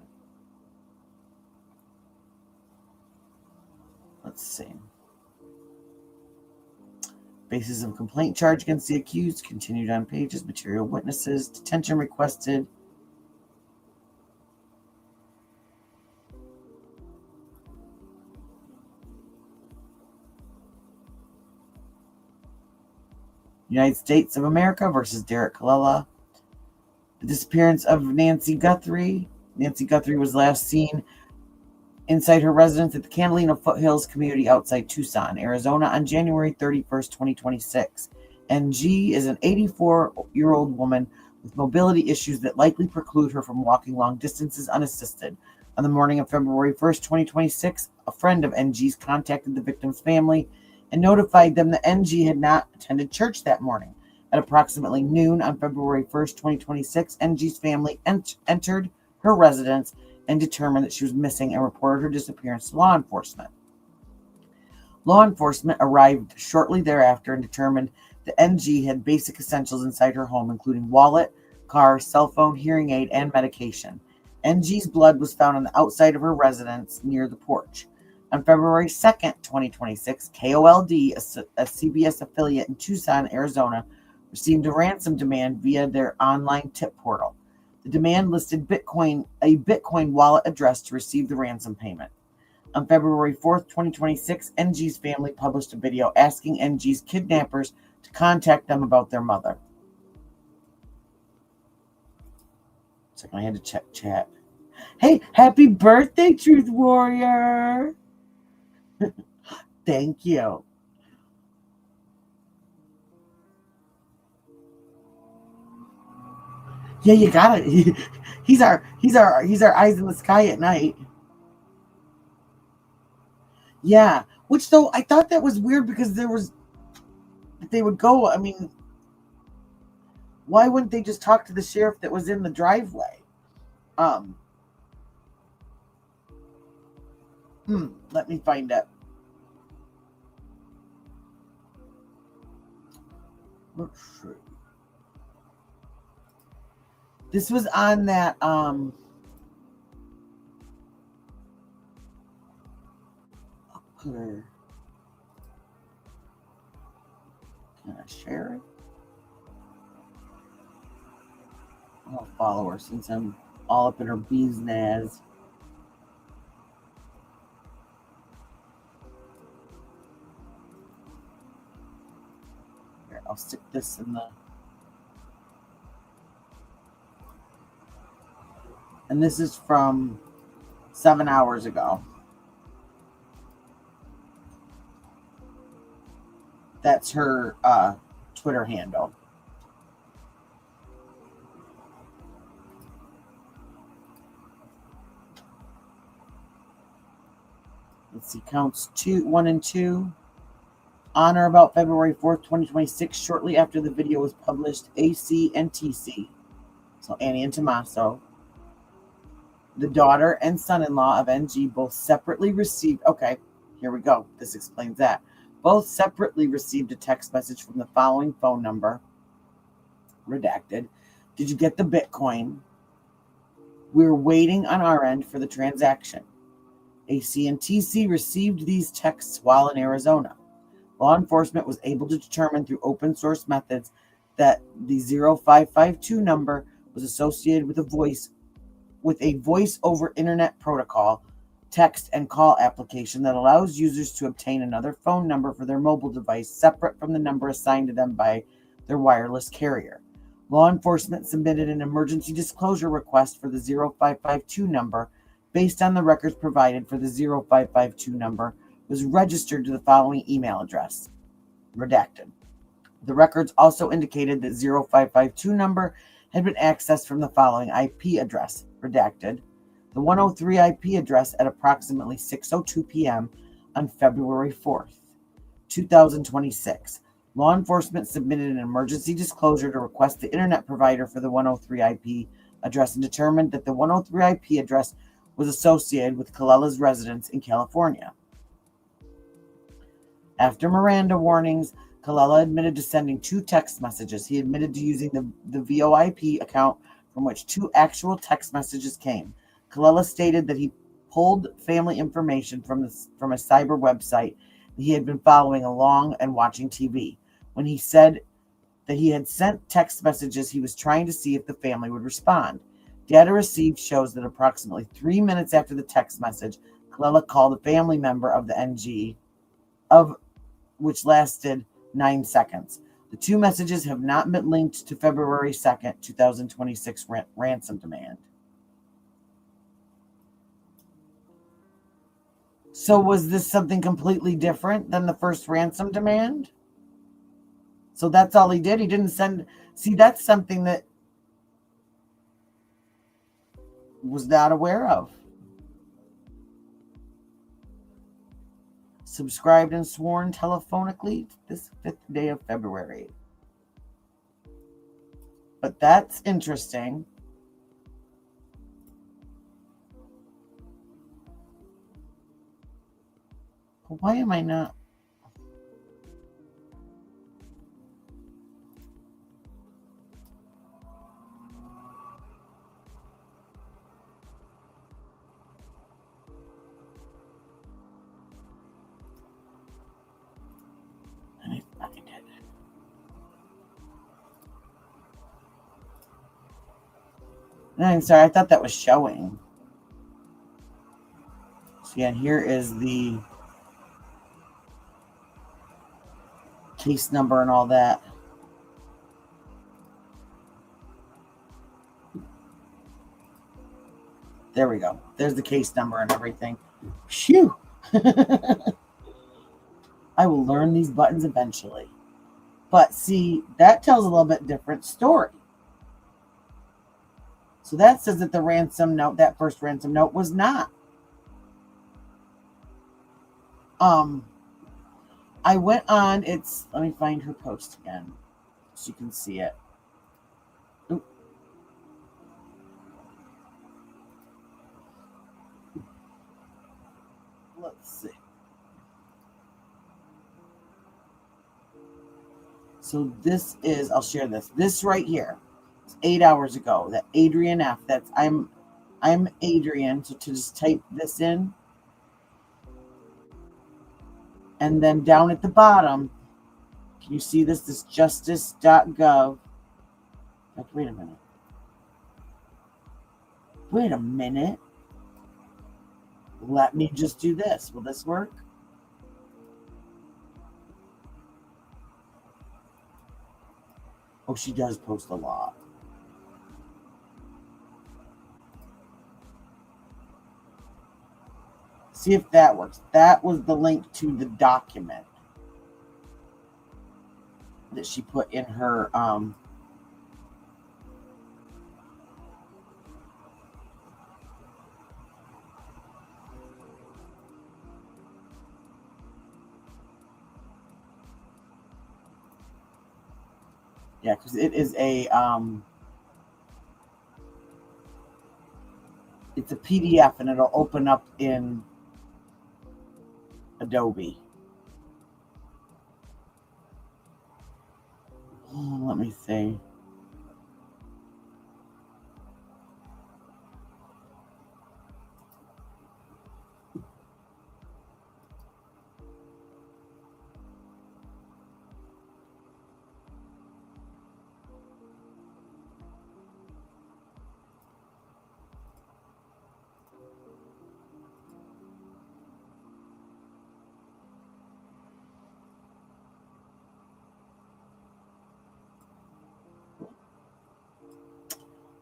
Let's see. Basis of complaint charge against the accused, continued on pages, material witnesses, detention requested. United States of America versus Derek Colella. The disappearance of Nancy Guthrie. Nancy Guthrie was last seen inside her residence at the Catalina Foothills community outside Tucson, Arizona on January 31st, 2026. NG is an 84-year-old woman with mobility issues that likely preclude her from walking long distances unassisted. On the morning of February 1st, 2026, a friend of NG's contacted the victim's family and notified them that NG had not attended church that morning. At approximately noon on February 1st, 2026, NG's family entered her residence and determined that she was missing and reported her disappearance to law enforcement. Law enforcement arrived shortly thereafter and determined that NG had basic essentials inside her home, including wallet, car, cell phone, hearing aid, and medication. NG's blood was found on the outside of her residence near the porch. On February 2nd, 2026, KOLD, a CBS affiliate in Tucson, Arizona, received a ransom demand via their online tip portal. The demand listed a Bitcoin wallet address to receive the ransom payment. On February 4th, 2026, NG's family published a video asking NG's kidnappers to contact them about their mother. Second, I had to check chat. Hey, happy birthday, Truth Warrior! Thank you. Yeah, you got it. He's our eyes in the sky at night. Yeah, which though I thought that was weird because they would go. I mean, why wouldn't they just talk to the sheriff that was in the driveway? Let me find it. Let's see. This was on that can I share it? I'll follow her since I'm all up in her bee's naz. Here, I'll stick this in the... And this is from 7 hours ago. That's her Twitter handle. Let's see, counts 1 and 2. On or about February 4th, 2026, shortly after the video was published, AC and TC, so Annie and Tommaso, the daughter and son-in-law of NG, both separately received, okay, here we go. This explains that. Both separately received a text message from the following phone number, redacted. Did you get the Bitcoin? We're waiting on our end for the transaction. AC and TC received these texts while in Arizona. Law enforcement was able to determine through open source methods that the 0552 number was associated with a voice over internet protocol, text and call application that allows users to obtain another phone number for their mobile device separate from the number assigned to them by their wireless carrier. Law enforcement submitted an emergency disclosure request for the 0552 number based on the records provided for the 0552 number was registered to the following email address, redacted. The records also indicated that 0552 number had been accessed from the following IP address, redacted. The 103 IP address at approximately 6:02 p.m. on February 4th, 2026. Law enforcement submitted an emergency disclosure to request the internet provider for the 103 IP address and determined that the 103 IP address was associated with Kalela's residence in California. After Miranda warnings, Kalela admitted to sending 2 text messages. He admitted to using the VoIP account from which 2 actual text messages came. Kalela stated that he pulled family information from a cyber website that he had been following along and watching TV. When he said that he had sent text messages, he was trying to see if the family would respond. Data received shows that approximately 3 minutes after the text message, Kalela called a family member of the NG, which lasted 9 seconds. The 2 messages have not been linked to February 2nd, 2026 ransom demand. So was this something completely different than the first ransom demand? So that's all he did? He didn't send... See, that's something that was not aware of. Subscribed and sworn telephonically this 5th day of February. But that's interesting. But why am I not? No, I'm sorry. I thought that was showing. So yeah, here is the case number and all that. There we go. There's the case number and everything. Phew. I will learn these buttons eventually. But see, that tells a little bit different story. So that says that the ransom note, that first ransom note, was not. I went on, let me find her post again so you can see it. Oop. Let's see. So this is, I'll share this. This right here. 8 hours ago, that Adrian F. That's I'm Adrian. So to just type this in, and then down at the bottom, can you see this? This justice.gov. Wait a minute. Wait a minute. Let me just do this. Will this work? Oh, she does post a lot. See if that works. That was the link to the document that she put in her yeah, because it is a it's a PDF and it'll open up in Adobe. Oh, let me see.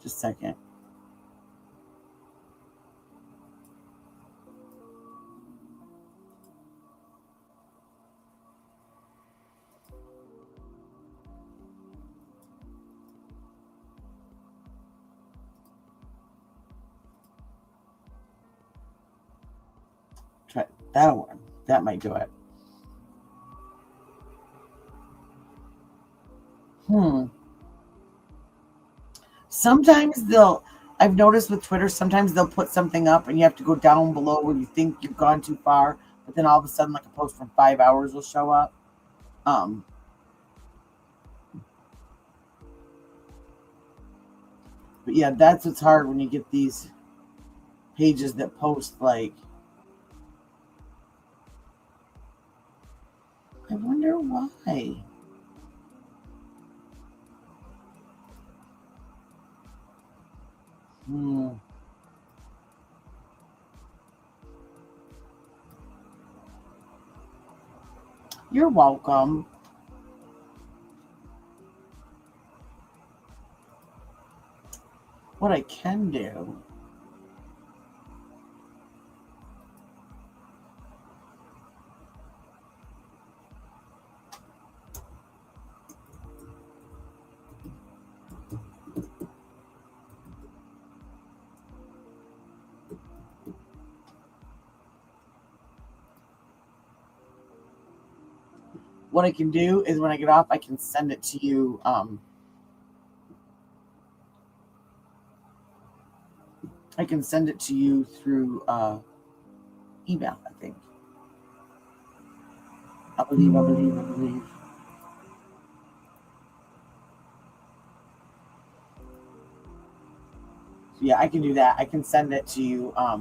Just a second. Try that one. That might do it. Sometimes I've noticed with Twitter, sometimes they'll put something up and you have to go down below where you think you've gone too far, but then all of a sudden, like a post from 5 hours will show up. But yeah, that's what's hard when you get these pages that post like, I wonder why. You're welcome. What I can do. What I can do is when I get off, I can send it to you. I can send it to you through email, I think. I believe. So yeah, I can do that. I can send it to you. I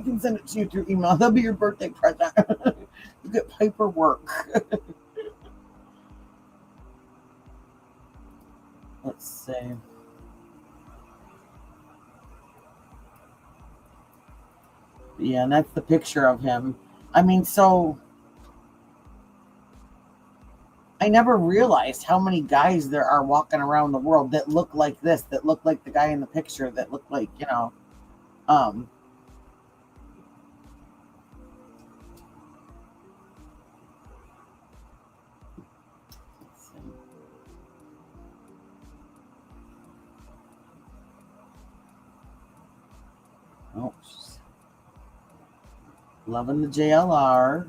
can send it to you through email. That'll be your birthday present. You get paperwork. Let's see. Yeah, and that's the picture of him. I mean, so I never realized how many guys there are walking around the world that look like this, that look like the guy in the picture, that look like, oh, loving the JLR.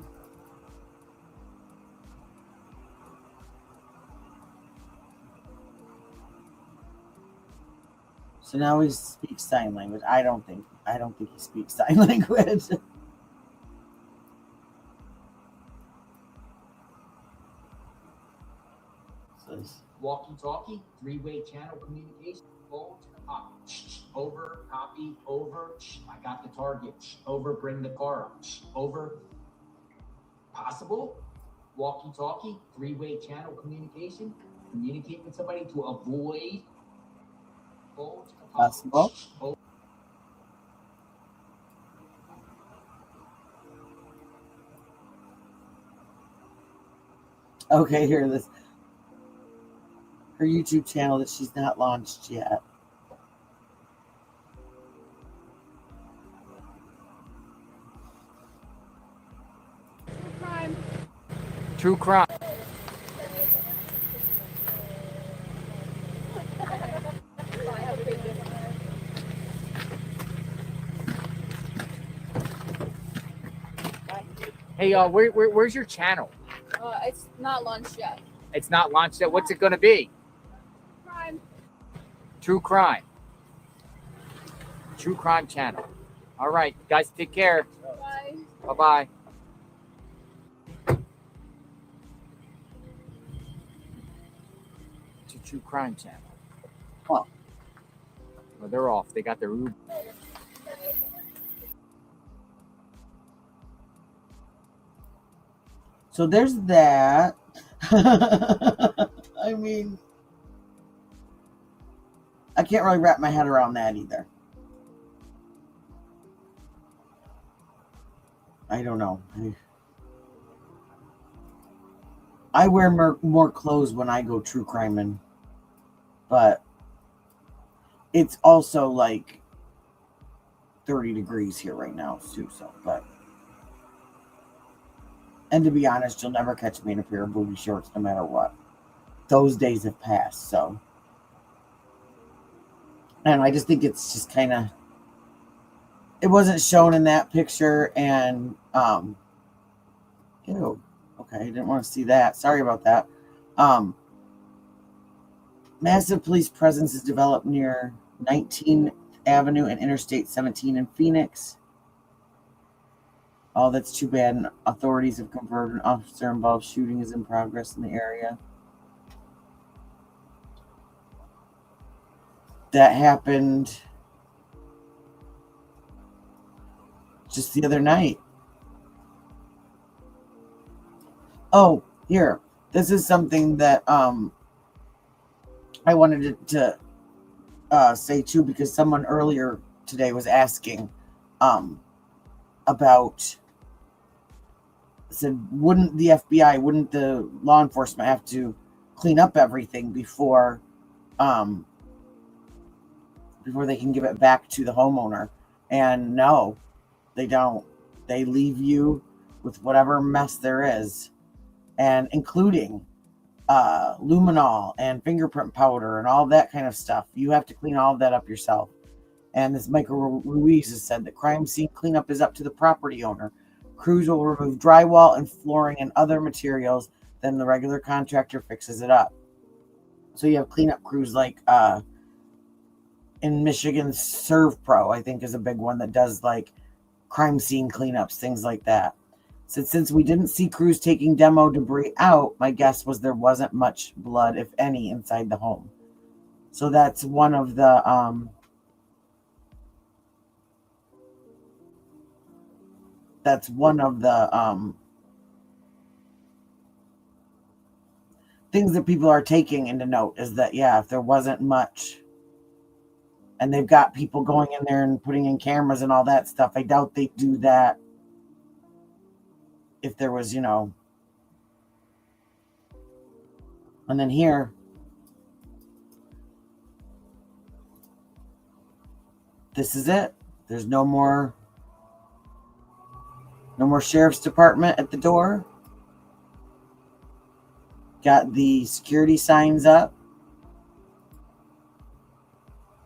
So now he speaks sign language. I don't think he speaks sign language. Walkie-talkie, three-way channel communication, phone to the pocket. Over, copy, over, I got the target. Over, bring the car up. Over, possible. Walkie-talkie, three-way channel communication, communicate with somebody to avoid. Phone to the pocket. Possible. Okay, here this. her YouTube channel that she's not launched yet. True crime. Hey, where's your channel? It's not launched yet. It's not launched yet. What's it gonna be? Crime. True crime. True crime channel. All right, guys, take care. Bye. Bye-bye. It's a true crime channel. Well, they're off. They got their Uber. So there's that. I mean, I can't really wrap my head around that either. I don't know. I wear more clothes when I go true criming, but it's also like 30 degrees here right now too. So, and to be honest, you'll never catch me in a pair of booty shorts no matter what. Those days have passed. So, and I just think it's just kind of, it wasn't shown in that picture, and ew. Okay, I didn't want to see that. Sorry about that. Massive police presence is developed near 19th Avenue and Interstate 17 in Phoenix. Oh, that's too bad. Authorities have confirmed an officer-involved shooting is in progress in the area. That happened just the other night. Oh, here. This is something that I wanted to say too, because someone earlier today was asking about, said, wouldn't the FBI, wouldn't the law enforcement have to clean up everything before they can give it back to the homeowner? And no, they don't. They leave you with whatever mess there is, and including luminol and fingerprint powder and all that kind of stuff. You have to clean all of that up yourself. And this Michael Ruiz has said that crime scene cleanup is up to the property owner. Crews will remove drywall and flooring and other materials, then the regular contractor fixes it up. So you have cleanup crews like in Michigan, ServPro, I think, is a big one that does like crime scene cleanups, things like that. Since we didn't see crews taking demo debris out, my guess was there wasn't much blood, if any, inside the home. So that's one of the things that people are taking into note, is that, yeah, if there wasn't much, and they've got people going in there and putting in cameras and all that stuff, I doubt they'd do that if there was, and then here, this is it. There's no more sheriff's department at the door. Got the security signs up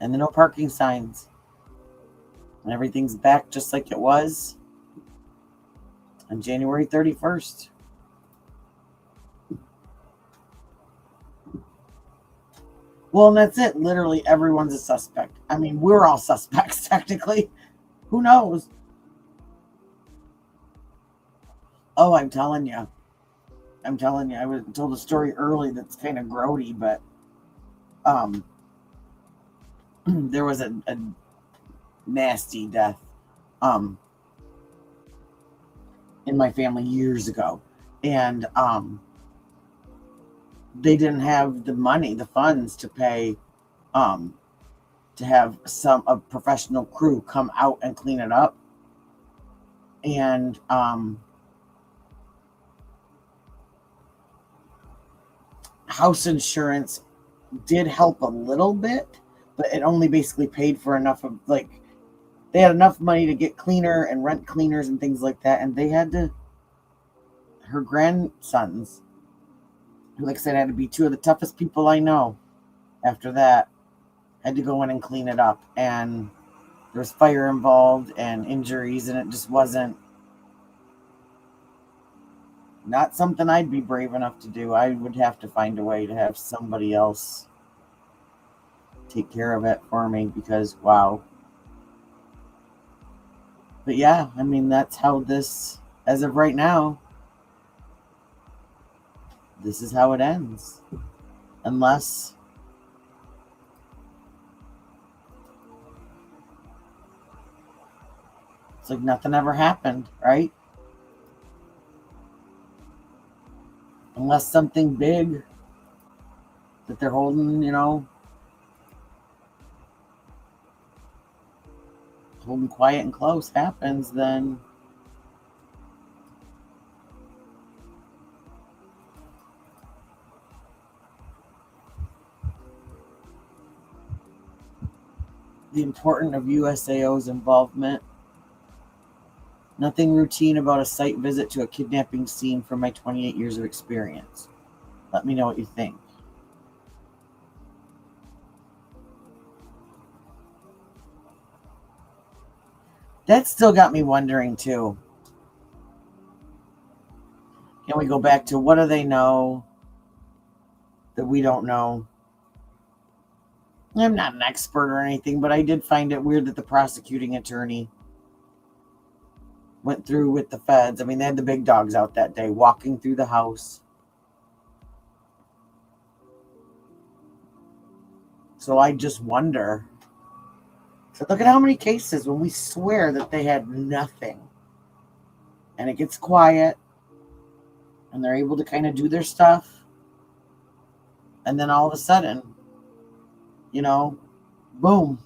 and the no parking signs, and everything's back just like it was on January 31st. Well, and that's it. Literally everyone's a suspect. I mean, we're all suspects technically. Who knows? Oh, I'm telling you. I was told a story early that's kind of grody, but there was a nasty death in my family years ago, and they didn't have the money, the funds to pay to have a professional crew come out and clean it up. And house insurance did help a little bit, but it only basically paid for enough of, like, they had enough money to get cleaner and rent cleaners and things like that. And they had to, her grandsons, who, like I said, had to be two of the toughest people I know after that, had to go in and clean it up. And there was fire involved and injuries, and it just wasn't, not something I'd be brave enough to do. I would have to find a way to have somebody else take care of it for me, because wow. But yeah, I mean, that's how this, as of right now, this is how it ends. Unless it's like nothing ever happened, right? Unless something big that they're holding, holding quiet and close happens, then the importance of USAO's involvement. Nothing routine about a site visit to a kidnapping scene from my 28 years of experience. Let me know what you think. That still got me wondering too. Can we go back to what do they know that we don't know? I'm not an expert or anything, but I did find it weird that the prosecuting attorney went through with the feds. I mean, they had the big dogs out that day walking through the house. So I just wonder. So look at how many cases when we swear that they had nothing. And it gets quiet. And they're able to kind of do their stuff. And then all of a sudden, boom.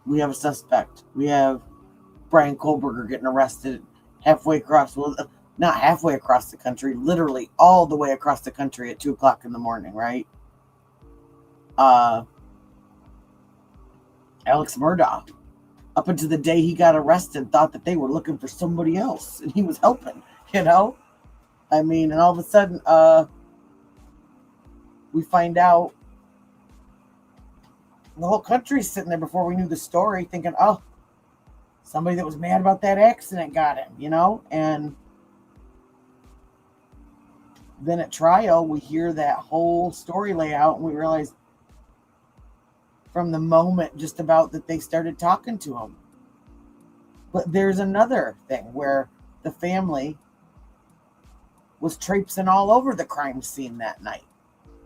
We have a suspect. We have Brian Kohlberger getting arrested halfway across, well, not halfway across the country, literally all the way across the country at 2:00 in the morning, right? Alex Murdaugh, up until the day he got arrested, thought that they were looking for somebody else and he was helping, I mean, and all of a sudden, we find out the whole country's sitting there before we knew the story thinking, oh, somebody that was mad about that accident got him, and then at trial, we hear that whole story layout and we realize from the moment just about that they started talking to him. But there's another thing where the family was traipsing all over the crime scene that night.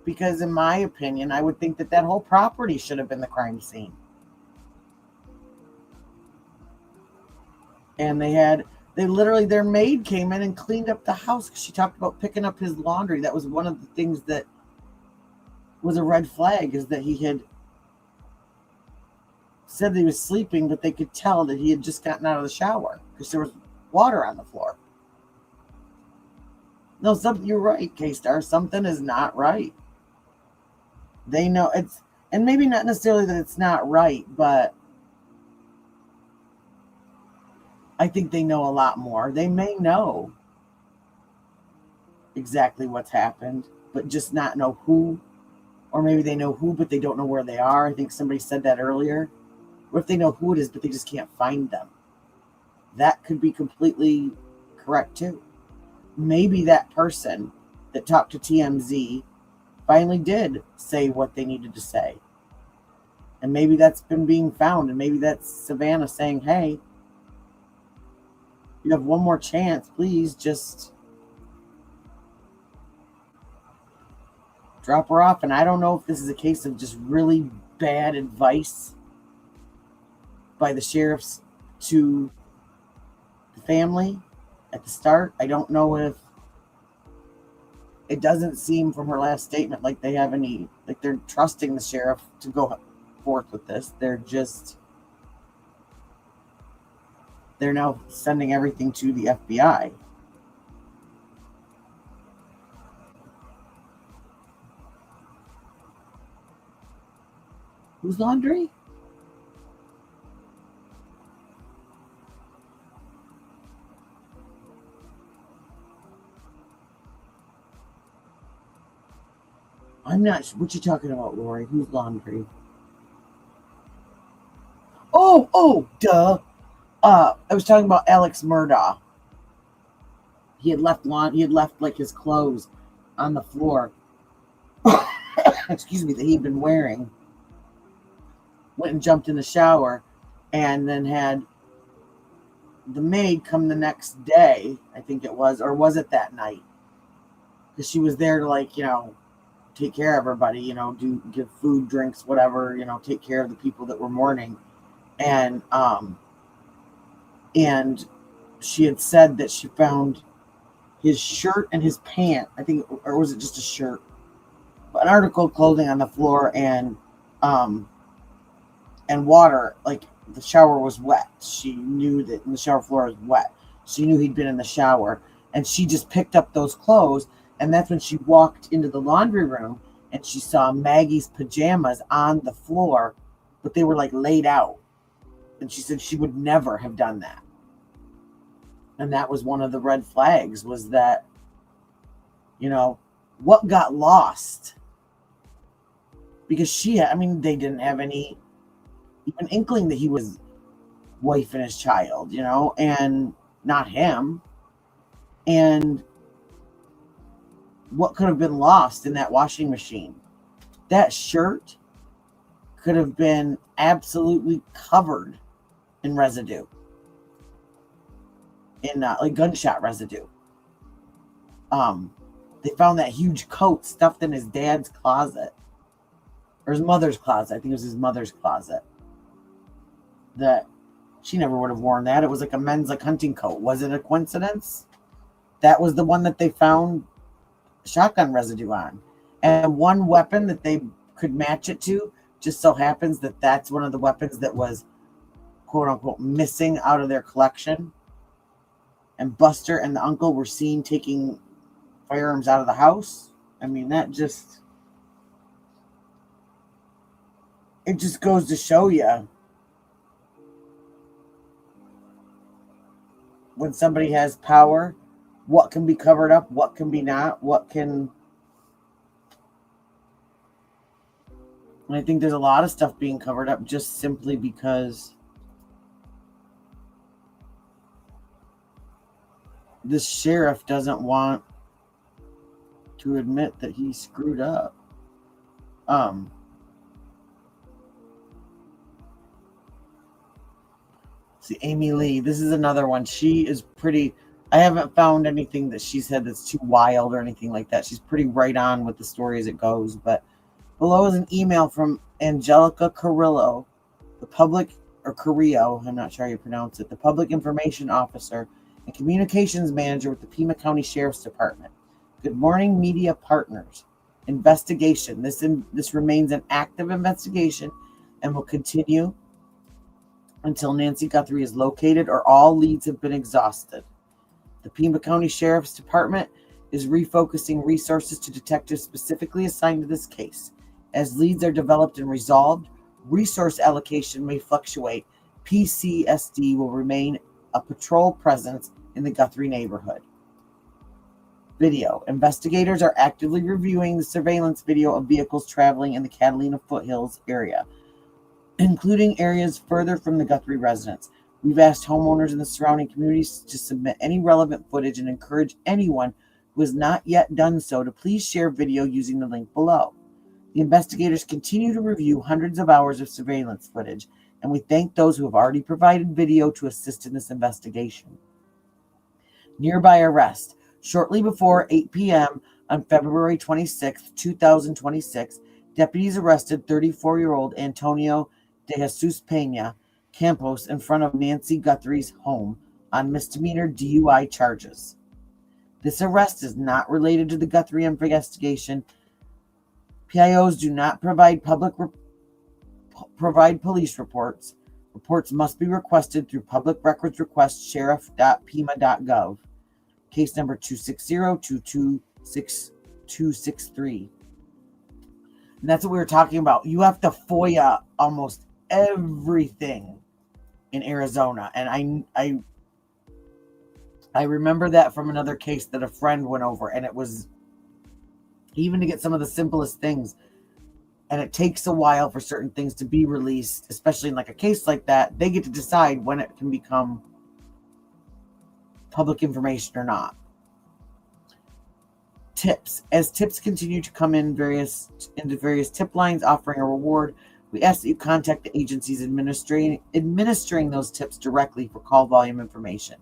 Because in my opinion, I would think that whole property should have been the crime scene. And their maid came in and cleaned up the house because she talked about picking up his laundry. That was one of the things that was a red flag, is that he had said that he was sleeping, but they could tell that he had just gotten out of the shower because there was water on the floor. No, you're right, K-Star. Something is not right. They know it's, and maybe not necessarily that it's not right, but I think they know a lot more. They may know exactly what's happened, but just not know who, or maybe they know who, but they don't know where they are. I think somebody said that earlier. Or if they know who it is, but they just can't find them. That could be completely correct too. Maybe that person that talked to TMZ finally did say what they needed to say. And maybe that's been being found. And maybe that's Savannah saying, hey, you have one more chance. Please just drop her off. And I don't know if this is a case of just really bad advice by the sheriffs to the family at the start. I don't know if it doesn't seem from her last statement like they have any, like they're trusting the sheriff to go forth with this. They're now sending everything to the FBI. Whose laundry? I'm not sure. What you talking about, Lori? Whose laundry? Oh, duh. I was talking about Alex Murdaugh. He had left like his clothes on the floor. Excuse me, that he'd been wearing. Went and jumped in the shower, and then had the maid come the next day, I think it was, or was it that night? Because she was there to take care of everybody, give food, drinks, whatever, take care of the people that were mourning. And she had said that she found his shirt and his pant, I think, or was it just a shirt? An article of clothing on the floor, and water, like the shower was wet. She knew that the shower floor was wet. She knew he'd been in the shower, and she just picked up those clothes. And that's when she walked into the laundry room and she saw Maggie's pajamas on the floor, but they were like laid out. And she said she would never have done that. And that was one of the red flags, was that, what got lost? Because they didn't have any even inkling that he was wife and his child, and not him. And what could have been lost in that washing machine? That shirt could have been absolutely covered in residue, in like gunshot residue. They found that huge coat stuffed in his dad's closet, or his mother's closet. I think it was his mother's closet. That she never would have worn that. It was like a men's hunting coat. Was it a coincidence? That was the one that they found shotgun residue on. And one weapon that they could match it to just so happens that that's one of the weapons that was, quote unquote, missing out of their collection. And Buster and the uncle were seen taking firearms out of the house. That just, it just goes to show you, when somebody has power, what can be covered up, what can be not, what can. And I think there's a lot of stuff being covered up just simply because this sheriff doesn't want to admit that he screwed up. See, Amy Lee, this is another one. She is pretty, I haven't found anything that she said that's too wild or anything like that. She's pretty right on with the story as it goes. But below is an email from Angelica Carrillo, the public, or Carrillo, I'm not sure how you pronounce it, the public information officer and communications manager with the Pima County Sheriff's Department. Good morning, media partners. Investigation. This remains an active investigation and will continue until Nancy Guthrie is located or all leads have been exhausted. The Pima County Sheriff's Department is refocusing resources to detectives specifically assigned to this case. As leads are developed and resolved, resource allocation may fluctuate. PCSD will remain a patrol presence in the Guthrie neighborhood. Video. Investigators are actively reviewing the surveillance video of vehicles traveling in the Catalina Foothills area, including areas further from the Guthrie residence. We've asked homeowners in the surrounding communities to submit any relevant footage and encourage anyone who has not yet done so to please share video using the link below. The investigators continue to review hundreds of hours of surveillance footage, and we thank those who have already provided video to assist in this investigation. Nearby arrest. Shortly before 8 p.m. on February 26, 2026, deputies arrested 34-year-old Antonio de Jesus Pena Campos in front of Nancy Guthrie's home on misdemeanor DUI charges. This arrest is not related to the Guthrie investigation. PIOs do not provide police reports. Reports must be requested through Public Records Request sheriff.pima.gov. Case number 260-226-263. And that's what we were talking about. You have to FOIA almost everything in Arizona. And I remember that from another case that a friend went over, and it was even to get some of the simplest things. And it takes a while for certain things to be released, especially in like a case like that. They get to decide when it can become public information or not. Tips. As tips continue to come in into various tip lines offering a reward, we ask that you contact the agencies administering those tips directly for call volume information,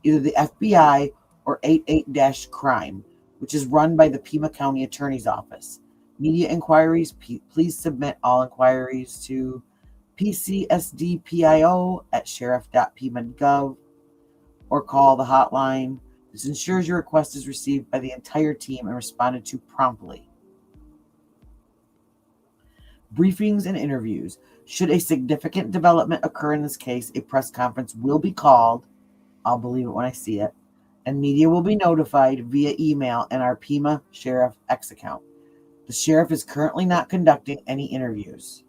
either the FBI or 88-Crime, which is run by the Pima County Attorney's Office. Media inquiries, please submit all inquiries to pcsdpio@sheriff.pima.gov or call the hotline. This ensures your request is received by the entire team and responded to promptly. Briefings and interviews. Should a significant development occur in this case, a press conference will be called. I'll believe it when I see it. And media will be notified via email and our Pima Sheriff X account. The sheriff is currently not conducting any interviews.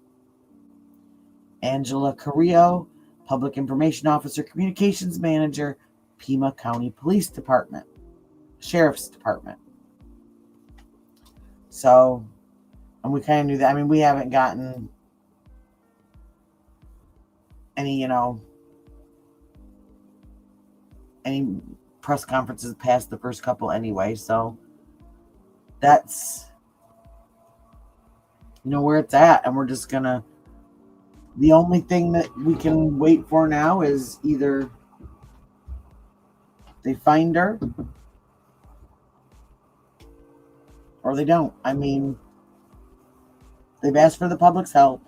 Angela Carrillo, Public Information Officer, Communications Manager, Pima County Police Department, Sheriff's Department. So, and we kind of knew that. I mean, we haven't gotten any, any press conferences past the first couple anyway. So that's, where it's at. And we're just gonna, the only thing that we can wait for now is either they find her or they don't. I mean, they've asked for the public's help.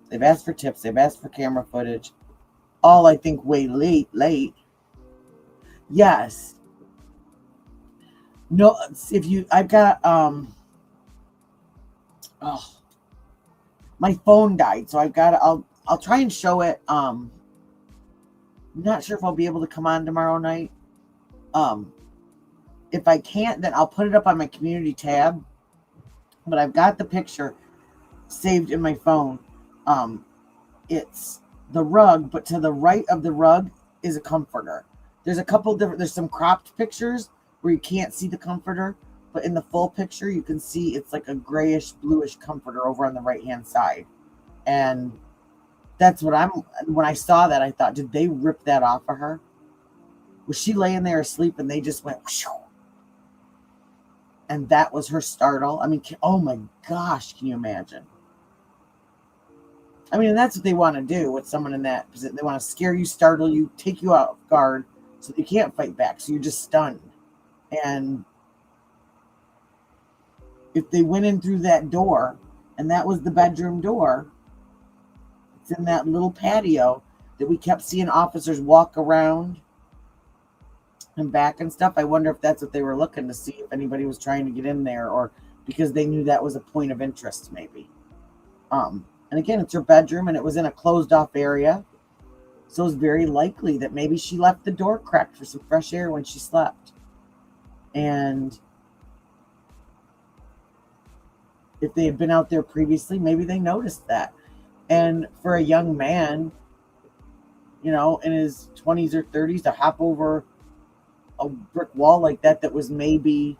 They've asked for tips. They've asked for camera footage. All, I think, way late. Yes. No, I've got, my phone died, so I'll try and show it. I'm not sure if I'll be able to come on tomorrow night. If I can't, then I'll put it up on my community tab. But I've got the picture saved in my phone. It's the rug, but to the right of the rug is a comforter. There's some cropped pictures where you can't see the comforter, but in the full picture, you can see it's like a grayish, bluish comforter over on the right-hand side. And that's what when I saw that, I thought, did they rip that off of her? Was she laying there asleep and they just went, whoosh, and that was her startle? I mean, oh my gosh, can you imagine? I mean, and that's what they want to do with someone in that position. They want to scare you, startle you, take you out of guard so that you can't fight back, so you're just stunned. And if they went in through that door, and that was the bedroom door, it's in that little patio that we kept seeing officers walk around and back and stuff. I wonder if that's what they were looking to see, if anybody was trying to get in there, or because they knew that was a point of interest, maybe. And again, it's her bedroom, and it was in a closed off area. So it's very likely that maybe she left the door cracked for some fresh air when she slept. And if they had been out there previously, maybe they noticed that. And for a young man, in his 20s or 30s, to hop over a brick wall like that was maybe,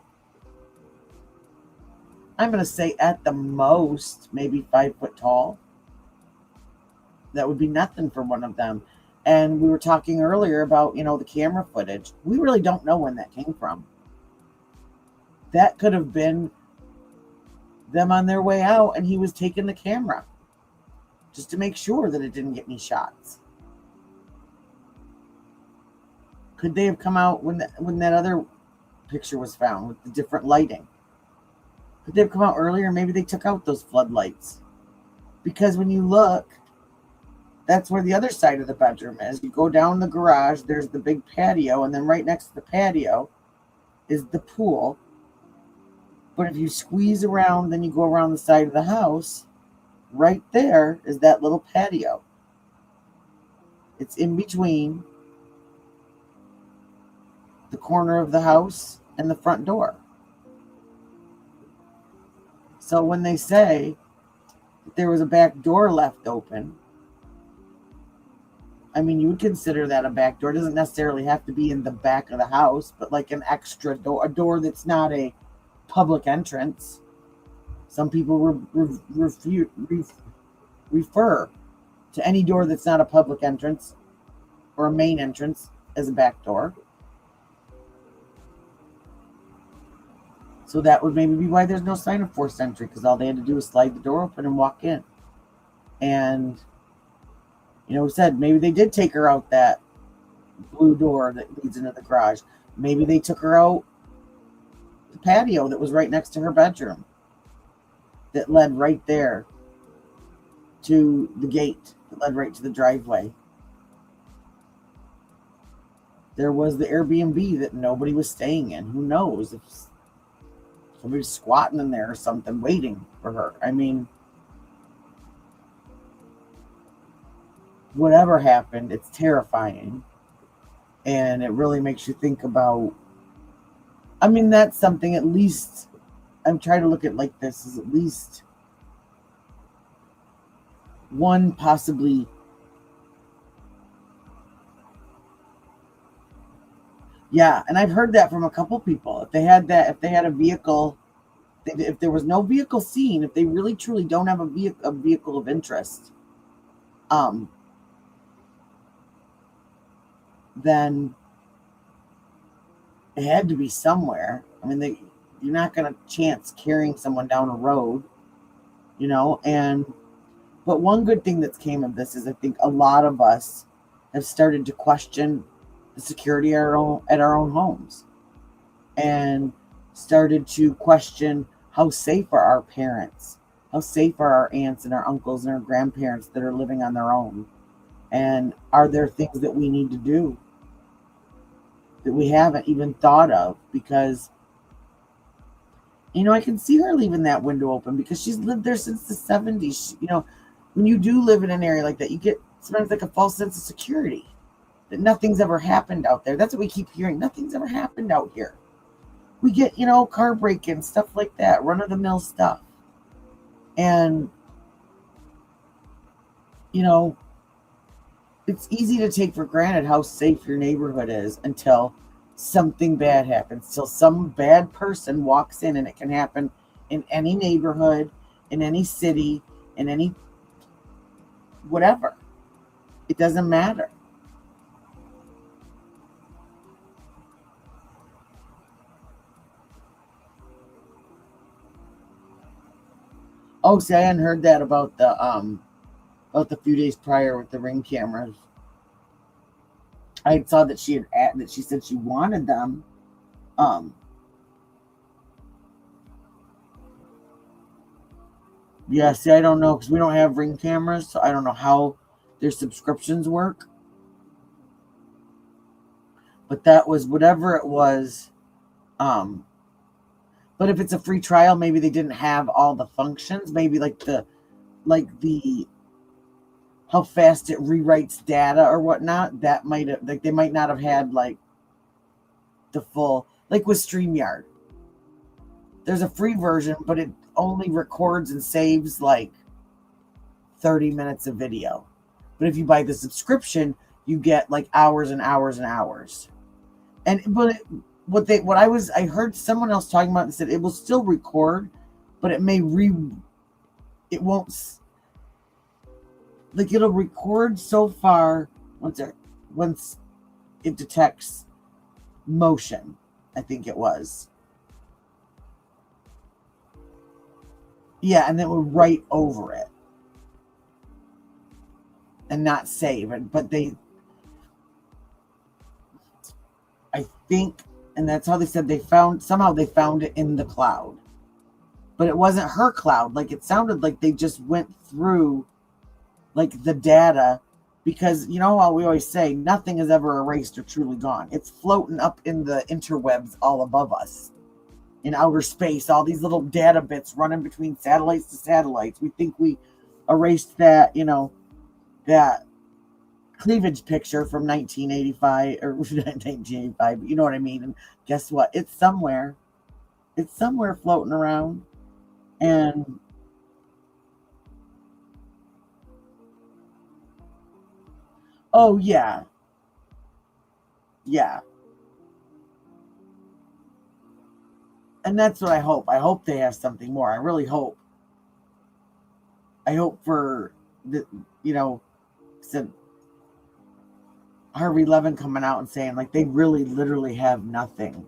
I'm going to say at the most, maybe 5 foot tall. That would be nothing for one of them. And we were talking earlier about, the camera footage. We really don't know when that came from. That could have been them on their way out, and he was taking the camera just to make sure that it didn't get any shots. Could they have come out when that other picture was found with the different lighting? Could they have come out earlier? Maybe they took out those floodlights. Because when you look, that's where the other side of the bedroom is. You go down the garage, there's the big patio, and then right next to the patio is the pool. But if you squeeze around, then you go around the side of the house, right there is that little patio. It's in between the corner of the house and the front door. So when they say that there was a back door left open, I mean, you would consider that a back door. It doesn't necessarily have to be in the back of the house, but like an extra door, a door that's not a public entrance. Some people refer to any door that's not a public entrance or a main entrance as a back door. So that would maybe be why there's no sign of forced entry, because all they had to do was slide the door open and walk in. And you know, we said maybe they did take her out that blue door that leads into the garage. Maybe they took her out the patio that was right next to her bedroom that led right there to the gate that led right to the driveway. There was the Airbnb that nobody was staying in. Who knows if somebody's squatting in there or something waiting for her. I mean, whatever happened, it's terrifying. And it really makes you think about, I mean, that's something, at least I'm trying to look at like this, is at least one possibly yeah. And I've heard that from a couple people. If they had a vehicle, if there was no vehicle seen, if they really truly don't have a vehicle of interest, then it had to be somewhere. I mean, you're not going to chance carrying someone down a road, you know. But one good thing that's came of this is I think a lot of us have started to question the security at our own homes, and started to question how safe are our parents, how safe are our aunts and our uncles and our grandparents that are living on their own, and are there things that we need to do that we haven't even thought of? Because, you know, I can see her leaving that window open because she's lived there since the 70s. You know, when you do live in an area like that, you get sometimes like a false sense of security that nothing's ever happened out there. That's what we keep hearing. Nothing's ever happened out here. We get, you know, car break-ins, stuff like that, run-of-the-mill stuff. And, you know, it's easy to take for granted how safe your neighborhood is until something bad happens, till some bad person walks in. And it can happen in any neighborhood, in any city, in any whatever. It doesn't matter. Oh, see, I hadn't heard that about the few days prior with the Ring cameras. I saw that she said she wanted them. Yeah, see, I don't know, because we don't have Ring cameras, so I don't know how their subscriptions work. But that was whatever it was. But if it's a free trial, maybe they didn't have all the functions. Maybe like the how fast it rewrites data or whatnot. That might have, like, they might not have had like the full, like with StreamYard. There's a free version, but it only records and saves like 30 minutes of video. But if you buy the subscription, you get like hours and hours and hours. I heard someone else talking about it, said it will still record, but it won't, like, it'll record so far once it detects motion, I think it was. Yeah, and then it will write over it and not save it. But I think, and that's how they said they found it in the cloud. But it wasn't her cloud. Like, it sounded like they just went through like the data, because you know how we always say nothing is ever erased or truly gone. It's floating up in the interwebs all above us in outer space, all these little data bits running between satellites to satellites. We think we erased that, you know, that cleavage picture from 1985 or 1985, but you know what I mean. And guess what? It's somewhere floating around. And oh yeah. Yeah. And that's what I hope. I hope they have something more. I really hope. I hope for the, said Harvey Levin coming out and saying like they really literally have nothing.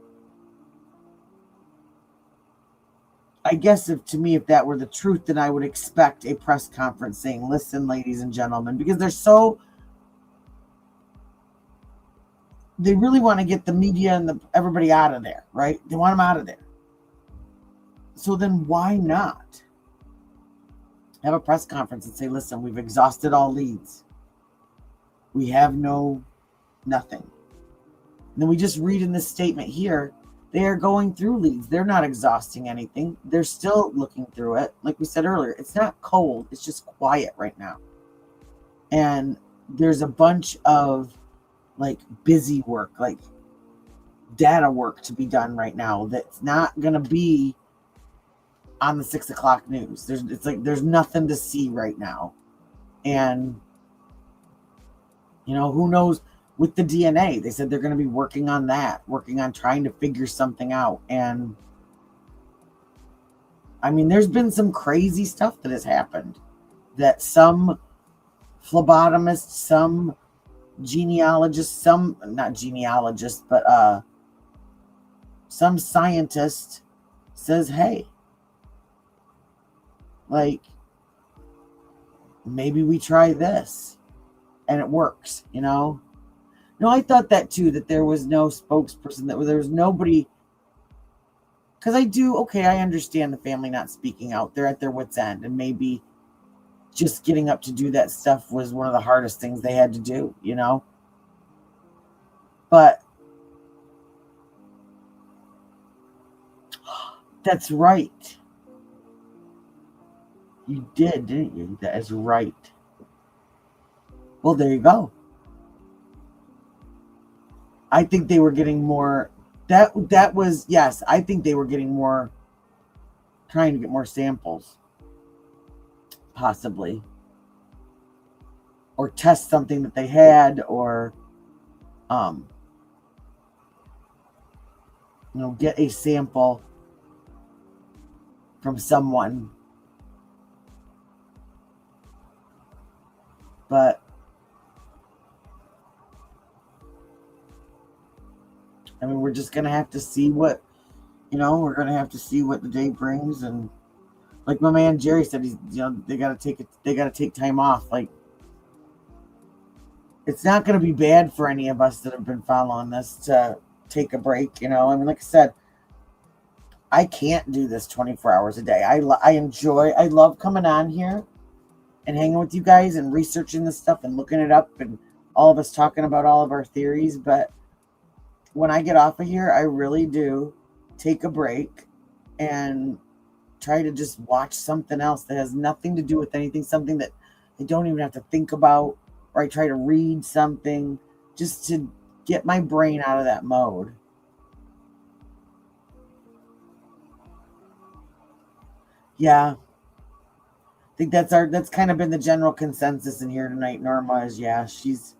I guess if that were the truth, then I would expect a press conference saying, listen, ladies and gentlemen, because they really want to get the media and everybody out of there, right? They want them out of there. So then why not have a press conference and say, listen, we've exhausted all leads. We have nothing. And then we just read in this statement here, they are going through leads. They're not exhausting anything. They're still looking through it. Like we said earlier, it's not cold. It's just quiet right now. And there's a bunch of like busy work, like data work to be done right now that's not going to be on the 6 o'clock news. There's nothing to see right now. And, who knows with the DNA, they said they're going to be working on trying to figure something out. And I mean, there's been some crazy stuff that has happened that some phlebotomist, some genealogist, not genealogist, but some scientist says, hey, like, maybe we try this and it works, No, I thought that too, that there was no spokesperson, that there was nobody. Because I understand the family not speaking out. They're at their wits' end, and maybe just getting up to do that stuff was one of the hardest things they had to do, But that's right. You did, didn't you? That is right. Well, there you go. I think they were getting more. That was, yes, I think they were getting more, trying to get more samples, possibly, or test something that they had, or get a sample from someone. But I mean, we're just going to have to see what, we're going to have to see what the day brings. And like my man Jerry said, they got to take time off. Like, it's not going to be bad for any of us that have been following this to take a break. I mean, like I said, I can't do this 24 hours a day. I love coming on here and hanging with you guys and researching this stuff and looking it up and all of us talking about all of our theories. But when I get off of here, I really do take a break and try to just watch something else that has nothing to do with anything, something that I don't even have to think about, or I try to read something just to get my brain out of that mode. Yeah. I think that's kind of been the general consensus in here tonight, Norma, is yeah, she's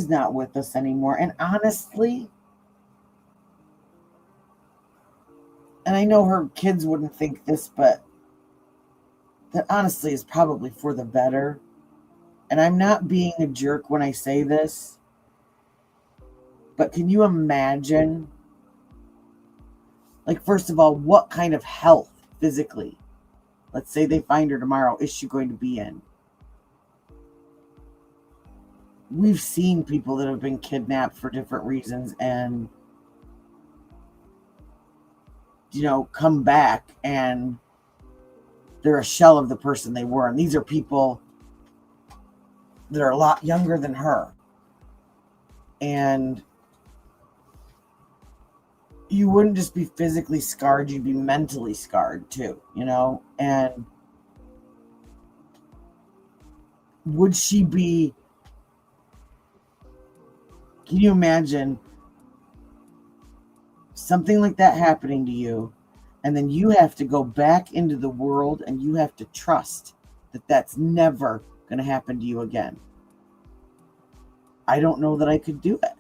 not with us anymore. And honestly, and I know her kids wouldn't think this, but that honestly is probably for the better. And I'm not being a jerk when I say this, but can you imagine, like, first of all, what kind of health physically, let's say they find her tomorrow, is she going to be in? We've seen people that have been kidnapped for different reasons and, come back and they're a shell of the person they were. And these are people that are a lot younger than her. And you wouldn't just be physically scarred, you'd be mentally scarred too, And would she be... Can you imagine something like that happening to you And then you have to go back into the world and you have to trust that that's never going to happen to you again. I don't know that I could do it.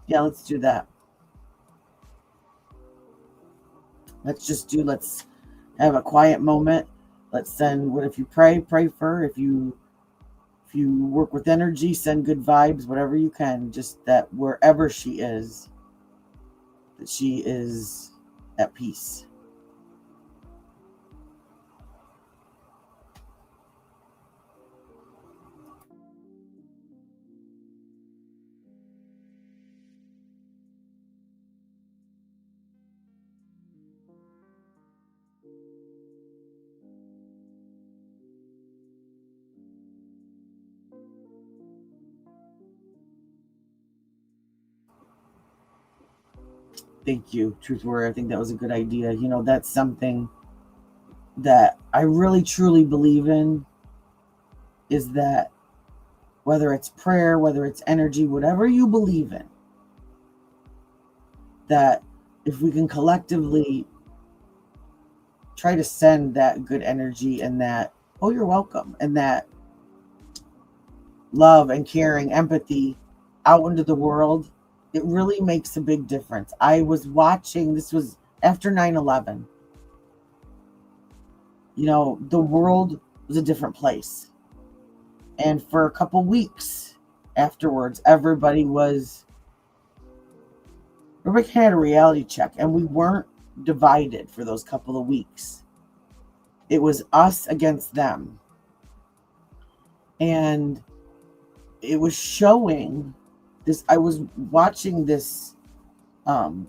Yeah, let's do that. Let's have a quiet moment. Let's send, what if you pray for her. If you work with energy, send good vibes, whatever you can, just that wherever she is, that she is at peace. Thank you, Truth Warrior. I think that was a good idea. You know, that's something that I really truly believe in, is that whether it's prayer, whether it's energy, whatever you believe in, that if we can collectively try to send that good energy and that, oh, you're welcome, and that love and caring, empathy out into the world, it really makes a big difference. I was watching, this was after 9/11. You know, the world was a different place. And for a couple weeks afterwards, everybody had a reality check, and we weren't divided for those couple of weeks. It was us against them. And it was showing this, I was watching this, it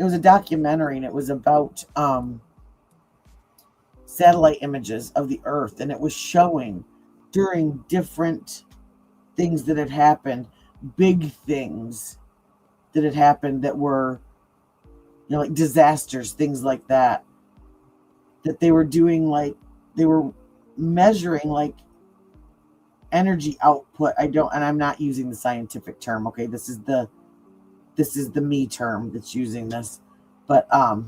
was a documentary, and it was about satellite images of the earth, and it was showing during different things that had happened, big things that had happened that were, you know, like disasters, things like that, that they were doing, like they were measuring like energy output. I'm not using the scientific term. Okay, this is the me term that's using this. But I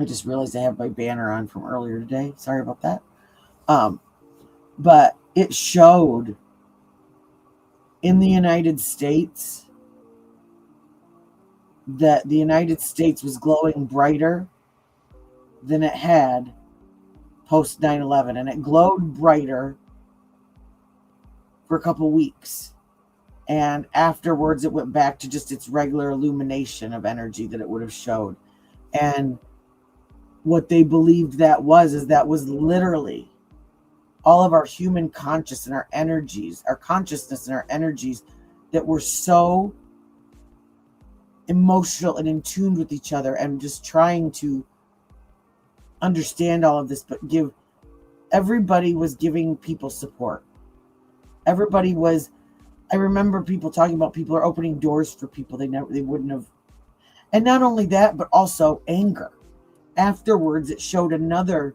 just realized I have my banner on from earlier today. Sorry about that. But it showed in the United States that the United States was glowing brighter than it had post 9/11, and it glowed brighter for a couple weeks, and afterwards it went back to just its regular illumination of energy that it would have showed. And what they believed that was literally all of our human conscious and our energies, our consciousness and our energies that were so emotional and in tune with each other, and just trying to understand all of this, but everybody was giving people support. Everybody was, I remember people talking about people are opening doors for people they wouldn't have. And not only that, but also anger. Afterwards, it showed another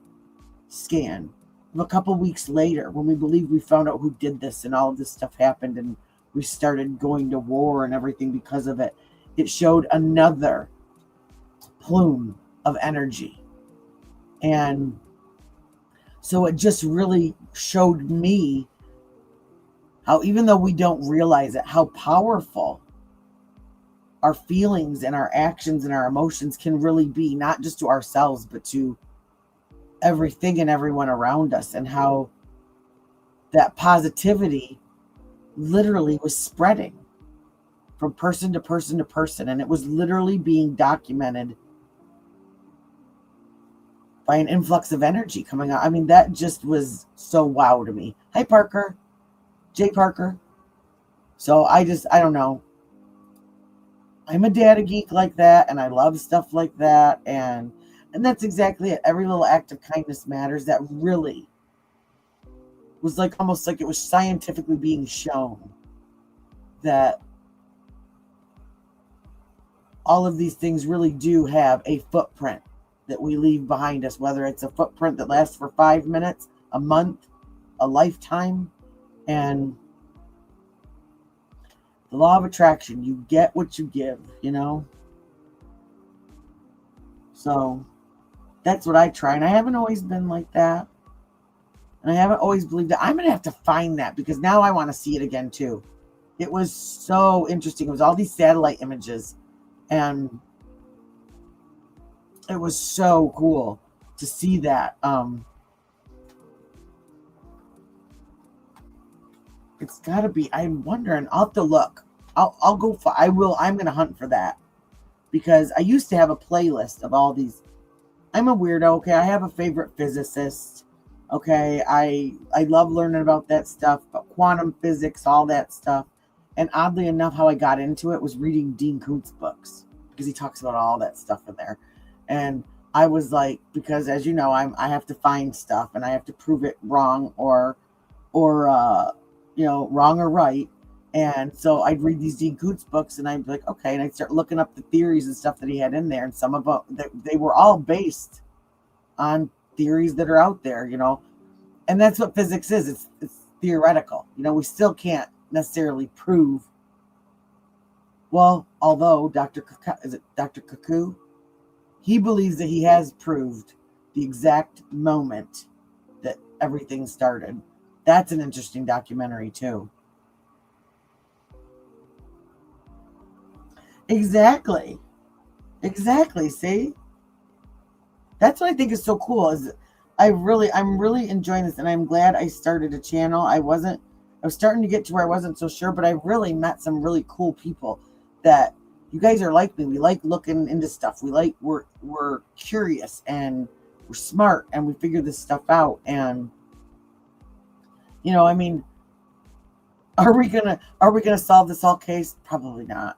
scan of a couple weeks later, when we believed we found out who did this, and all of this stuff happened, and we started going to war and everything because of it. It showed another plume of energy. And so it just really showed me how, even though we don't realize it, how powerful our feelings and our actions and our emotions can really be, not just to ourselves, but to everything and everyone around us, and how that positivity literally was spreading from person to person to person, and it was literally being documented by an influx of energy coming out. I mean, that just was so wow to me. Hi, Parker. Jay Parker. So I don't know. I'm a data geek like that, and I love stuff like that, and that's exactly it. Every little act of kindness matters. That really was like almost like it was scientifically being shown that all of these things really do have a footprint that we leave behind us, whether it's a footprint that lasts for 5 minutes, a month, a lifetime. And the law of attraction, you get what you give, you know? So that's what I try. And I haven't always been like that. And I haven't always believed that. I'm going to have to find that because now I want to see it again too. It was so interesting. It was all these satellite images. And it was so cool to see that. It's got to be. I'm wondering. I'll have to look. I'll go for. I will. I'm going to hunt for that because I used to have a playlist of all these. I'm a weirdo. Okay, I have a favorite physicist. Okay, I love learning about that stuff, but quantum physics, all that stuff. And oddly enough, how I got into it was reading Dean Koontz books because he talks about all that stuff in there. And I was like, because as you know, I have to find stuff and I have to prove it wrong or wrong or right. And so I'd read these Dean Koontz books and I'd be like, okay. And I'd start looking up the theories and stuff that he had in there. And some of them, they were all based on theories that are out there, and that's what physics is. It's theoretical. We still can't necessarily prove. Well, although Dr. Cuckoo? He believes that he has proved the exact moment that everything started. That's an interesting documentary too. Exactly. See? That's what I think is so cool is I'm really enjoying this and I'm glad I started a channel. I was starting to get to where I wasn't so sure, but I really met some really cool people that you guys are like me. We like looking into stuff. We're curious and we're smart and we figure this stuff out. And are we gonna solve this whole case? Probably not.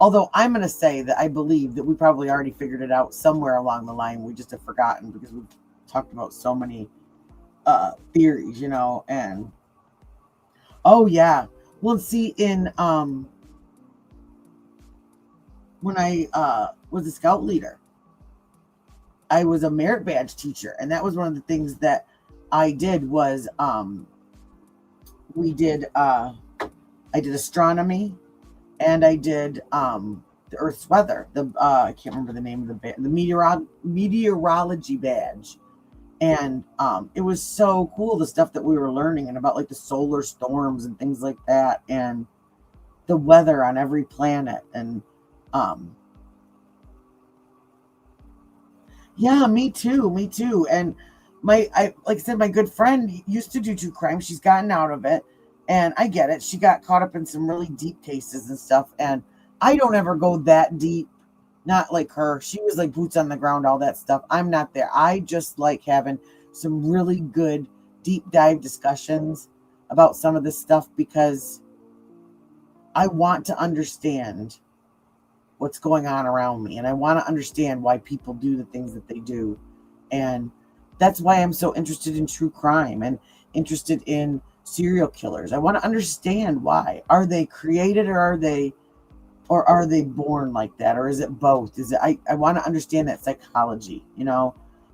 Although I'm going to say that I believe that we probably already figured it out somewhere along the line. We just have forgotten because we've talked about so many theories, and oh yeah. Well, see, in when I was a scout leader, I was a merit badge teacher, and that was one of the things that I did was I did astronomy. And I did the Earth's weather. I can't remember the name of the badge, the meteorology badge. And it was so cool, the stuff that we were learning and about like the solar storms and things like that, and the weather on every planet. And yeah, me too. And like I said, my good friend used to do true crime. She's gotten out of it. And I get it. She got caught up in some really deep cases and stuff. And I don't ever go that deep. Not like her. She was like boots on the ground, all that stuff. I'm not there. I just like having some really good deep dive discussions about some of this stuff because I want to understand what's going on around me. And I want to understand why people do the things that they do. And that's why I'm so interested in true crime and interested in serial killers. I want to understand why. Are they created or are they born like that? Or is it both? I want to understand that psychology. I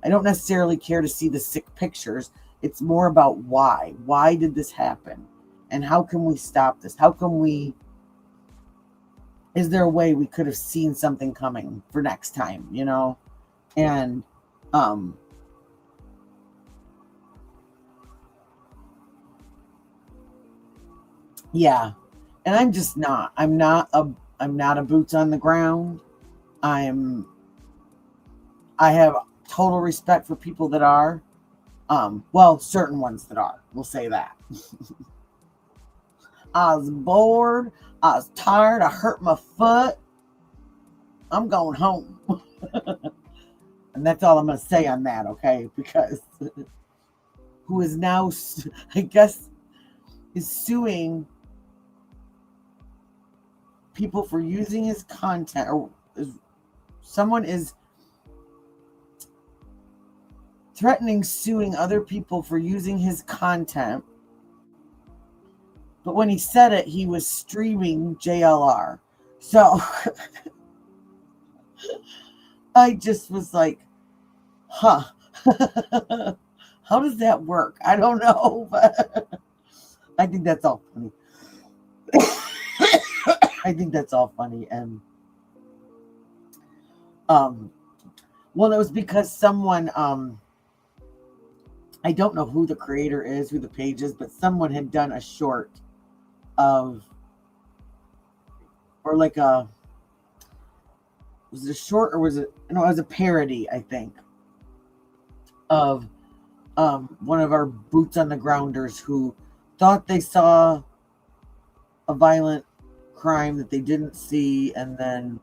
don't necessarily care to see the sick pictures. It's more about why. Why did this happen? And how can we stop this? Is there a way we could have seen something coming for next time? And yeah. And I'm just not. I'm not a boots on the ground. I have total respect for people that are. Well, certain ones that are. We'll say that. I was bored. I was tired. I hurt my foot. I'm going home. And that's all I'm going to say on that, okay? Because who is now, I guess, is suing people for using his content, or someone is threatening suing other people for using his content. But when he said it, he was streaming JLR. So I just was like, huh. How does that work? I don't know, but I think that's all funny. I think that's all funny. And Well, it was because someone, I don't know who the creator is, who the page is, but someone had done a short of, or like was it a short or was it, no, it was a parody, I think, of one of our boots on the grounders who thought they saw a violent crime that they didn't see, and then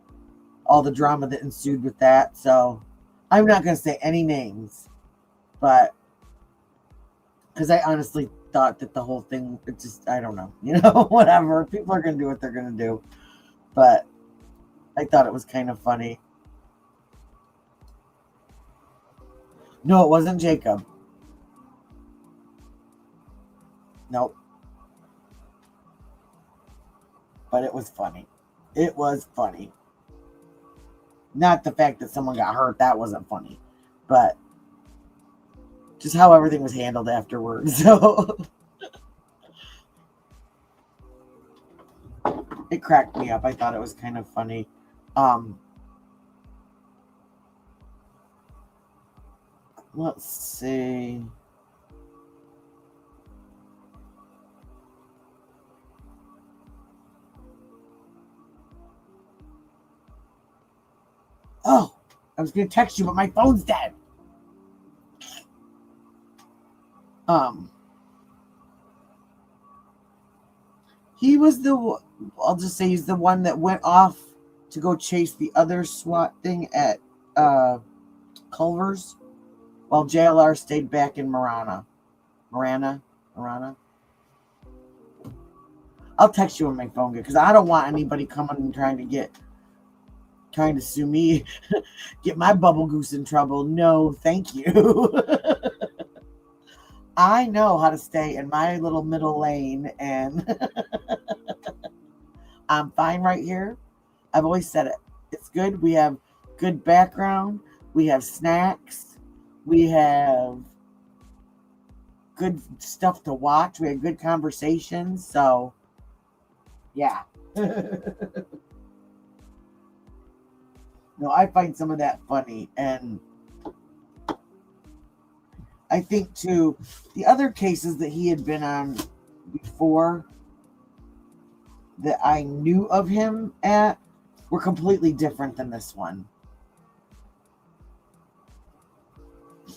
all the drama that ensued with that. So I'm not going to say any names, but because I honestly thought that the whole thing, it just, I don't know, whatever. People are going to do what they're going to do. But I thought it was kind of funny. No, it wasn't Jacob. Nope. But it was funny. It was funny. Not the fact that someone got hurt, that wasn't funny. But just how everything was handled afterwards. So it cracked me up. I thought it was kind of funny. Let's see. Oh, I was going to text you, but my phone's dead. He was I'll just say he's the one that went off to go chase the other SWAT thing at Culver's, while JLR stayed back in Marana. I'll text you when my phone gets, because I don't want anybody coming and trying to sue me, get my bubble goose in trouble. No, thank you. I know how to stay in my little middle lane, and I'm fine right here. I've always said it. It's good. We have good background. We have snacks. We have good stuff to watch. We have good conversations. So, yeah. No, I find some of that funny. And I think, too, the other cases that he had been on before that I knew of him at were completely different than this one.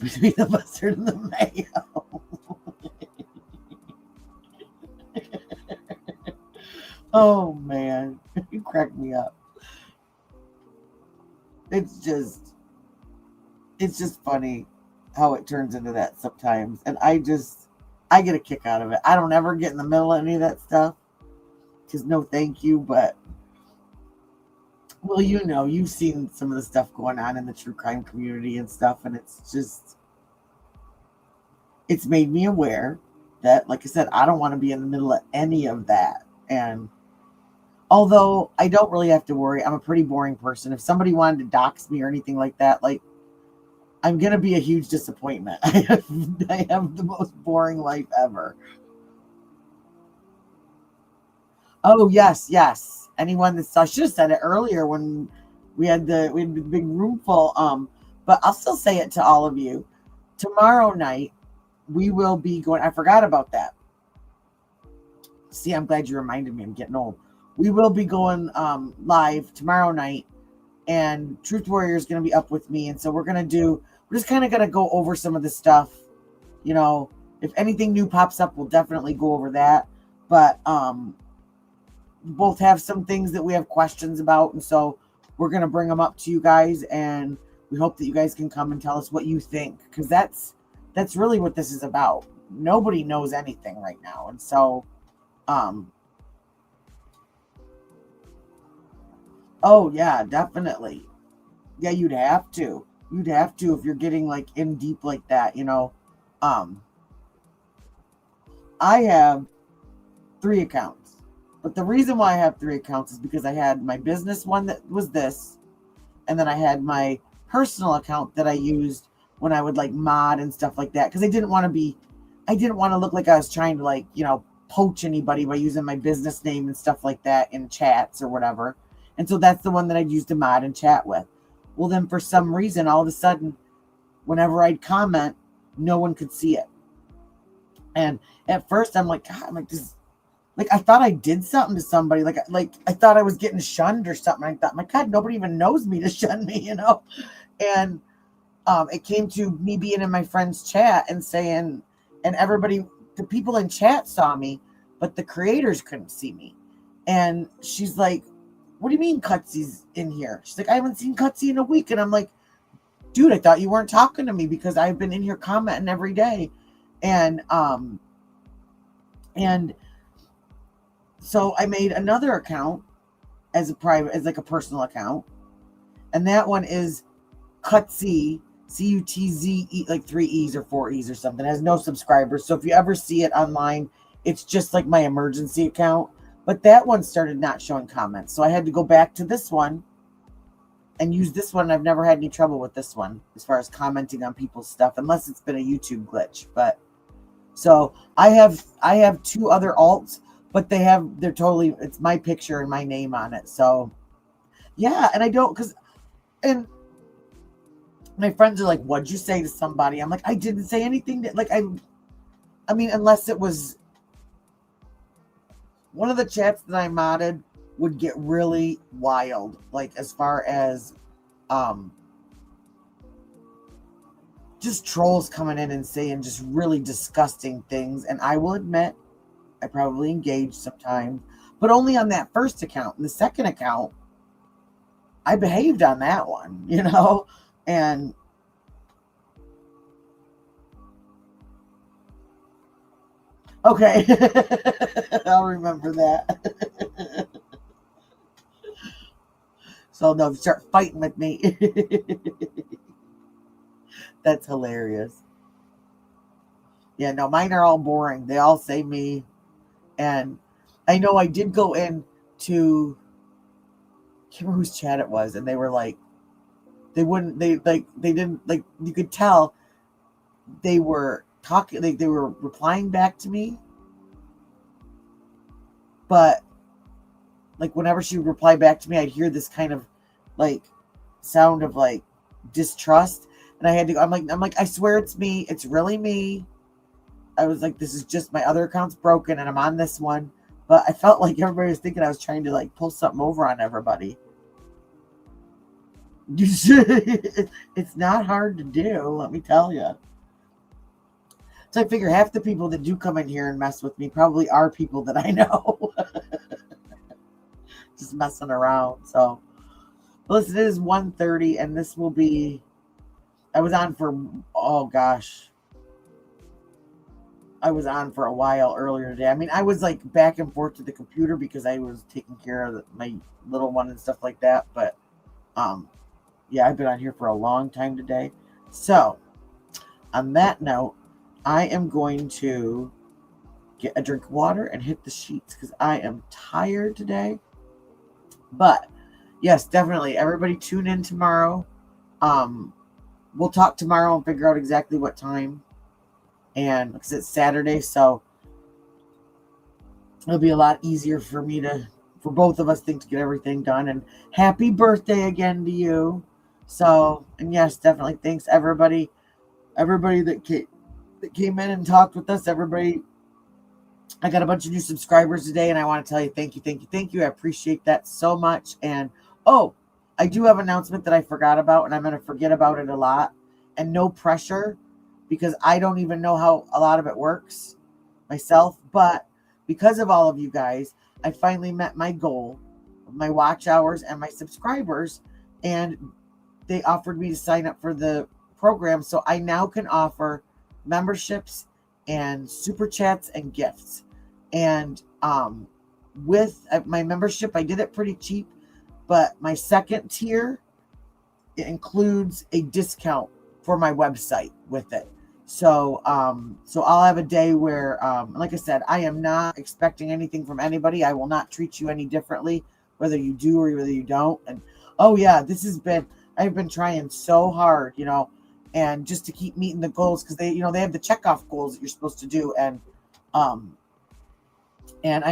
Between the mustard and the mayo. Oh, man. You cracked me up. It's just funny how it turns into that sometimes. And I get a kick out of it. I don't ever get in the middle of any of that stuff, because no thank you. But, well, you've seen some of the stuff going on in the true crime community and stuff. And it's made me aware that, like I said, I don't want to be in the middle of any of that. And although I don't really have to worry, I'm a pretty boring person. If somebody wanted to dox me or anything like that, like, I'm going to be a huge disappointment. I have the most boring life ever. Oh, yes. Anyone that saw, I should have said it earlier when we had the big room full. But I'll still say it to all of you. Tomorrow night, we will be going, I forgot about that. See, I'm glad you reminded me. I'm getting old. We will be going live tomorrow night, and Truth Warrior is going to be up with me. And so we're just kind of going to go over some of the stuff. If anything new pops up, we'll definitely go over that. But we both have some things that we have questions about. And so we're going to bring them up to you guys. And we hope that you guys can come and tell us what you think. Because that's really what this is about. Nobody knows anything right now. And so, oh, yeah, definitely. Yeah, you'd have to. If you're getting like in deep like that, I have 3 accounts. But the reason why I have 3 accounts is because I had my business one that was this, and then I had my personal account that I used when I would like mod and stuff like that, because I didn't want to look like I was trying to poach anybody by using my business name and stuff like that in chats or whatever. And so that's the one that I'd use to mod and chat with. Well, then for some reason, all of a sudden, whenever I'd comment, no one could see it. And at first I'm like, God, I'm like, this, like, I thought I did something to somebody. Like I thought I was getting shunned or something. I thought, my God, nobody even knows me to shun me, you know? And it came to me being in my friend's chat and saying, and everybody, the people in chat saw me, but the creators couldn't see me. And she's like, what do you mean Cutsy's in here? She's like, I haven't seen Cutsy in a week. And I'm like, dude, I thought you weren't talking to me because I've been in here commenting every day. And so I made another account as a private, as like a personal account. And that one is Cutsy, C-U-T-Z-E, like 3 E's or 4 E's or something. It has no subscribers. So if you ever see it online, it's just like my emergency account. But that one started not showing comments. So I had to go back to this one and use this one. I've never had any trouble with this one as far as commenting on people's stuff, unless it's been a YouTube glitch. But so I have 2 other alts, but they're totally, it's my picture and my name on it. So yeah, and I don't, and my friends are like, what'd you say to somebody? I'm like, I didn't say anything that, like, I mean, unless it was one of the chats that I modded would get really wild, like as far as just trolls coming in and saying just really disgusting things. And I will admit, I probably engaged sometimes, but only on that first account. And the second account, I behaved on that one, you know? And okay, I'll remember that. So no, start fighting with me. That's hilarious. Yeah, no, mine are all boring. They all say me. And I know I did go in to, I can't remember whose chat it was, and they were like, they didn't, like, you could tell they were talking, they were replying back to me, but like whenever she would reply back to me, I'd hear this kind of like sound of like distrust, and I had to go, I'm like, I swear it's me, it's really me. I was like, this is just my other account's broken and I'm on this one. But I felt like everybody was thinking I was trying to like pull something over on everybody. It's not hard to do, let me tell you. So I figure half the people that do come in here and mess with me probably are people that I know. Just messing around. So listen, it is 1:30 and this will be, I was on for, oh gosh, I was on for a while earlier today. I mean, I was like back and forth to the computer because I was taking care of my little one and stuff like that. But yeah, I've been on here for a long time today. So on that note, I am going to get a drink of water and hit the sheets because I am tired today. But yes, definitely everybody tune in tomorrow. We'll talk tomorrow and figure out exactly what time. And because it's Saturday, so it'll be a lot easier for me for both of us, to get everything done. And happy birthday again to you. So, and yes, definitely thanks everybody that came in and talked with us. Everybody, I got a bunch of new subscribers today, and I want to tell you thank you. I appreciate that so much. And oh, I do have an announcement that I forgot about, and I'm going to forget about it a lot. And no pressure, because I don't even know how a lot of it works myself. But because of all of you guys, I finally met my goal, my watch hours and my subscribers, and they offered me to sign up for the program. So I now can offer memberships and super chats and gifts. And with my membership, I did it pretty cheap, but my second tier, it includes a discount for my website with it. So so I'll have a day where, like I said, I am not expecting anything from anybody. I will not treat you any differently, whether you do or whether you don't. And oh yeah, I've been trying so hard, you know, and just to keep meeting the goals, because they have the checkoff goals that you're supposed to do. And I'm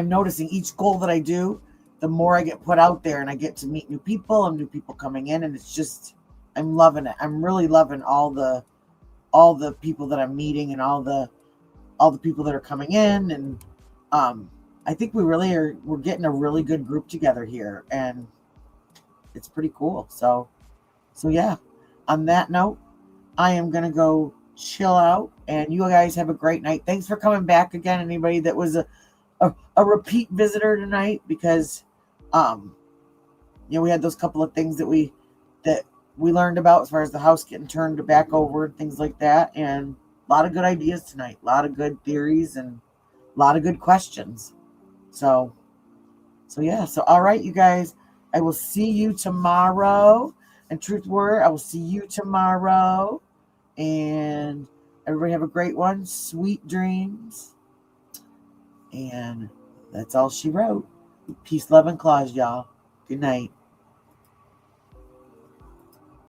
noticing each goal that I do, the more I get put out there and I get to meet new people and new people coming in. And it's just, loving it. I'm really loving all the people that I'm meeting and all the people that are coming in, and I think we're getting a really good group together here, and it's pretty cool. So yeah. On that note, I am gonna go chill out, and you guys have a great night. Thanks for coming back again. Anybody that was a repeat visitor tonight, because we had those couple of things that we learned about as far as the house getting turned back over and things like that, and a lot of good ideas tonight, a lot of good theories, and a lot of good questions. So yeah. So all right, you guys, I will see you tomorrow. And truth word, I will see you tomorrow. And everybody have a great one. Sweet dreams. And that's all she wrote. Peace, love, and claws, y'all. Good night.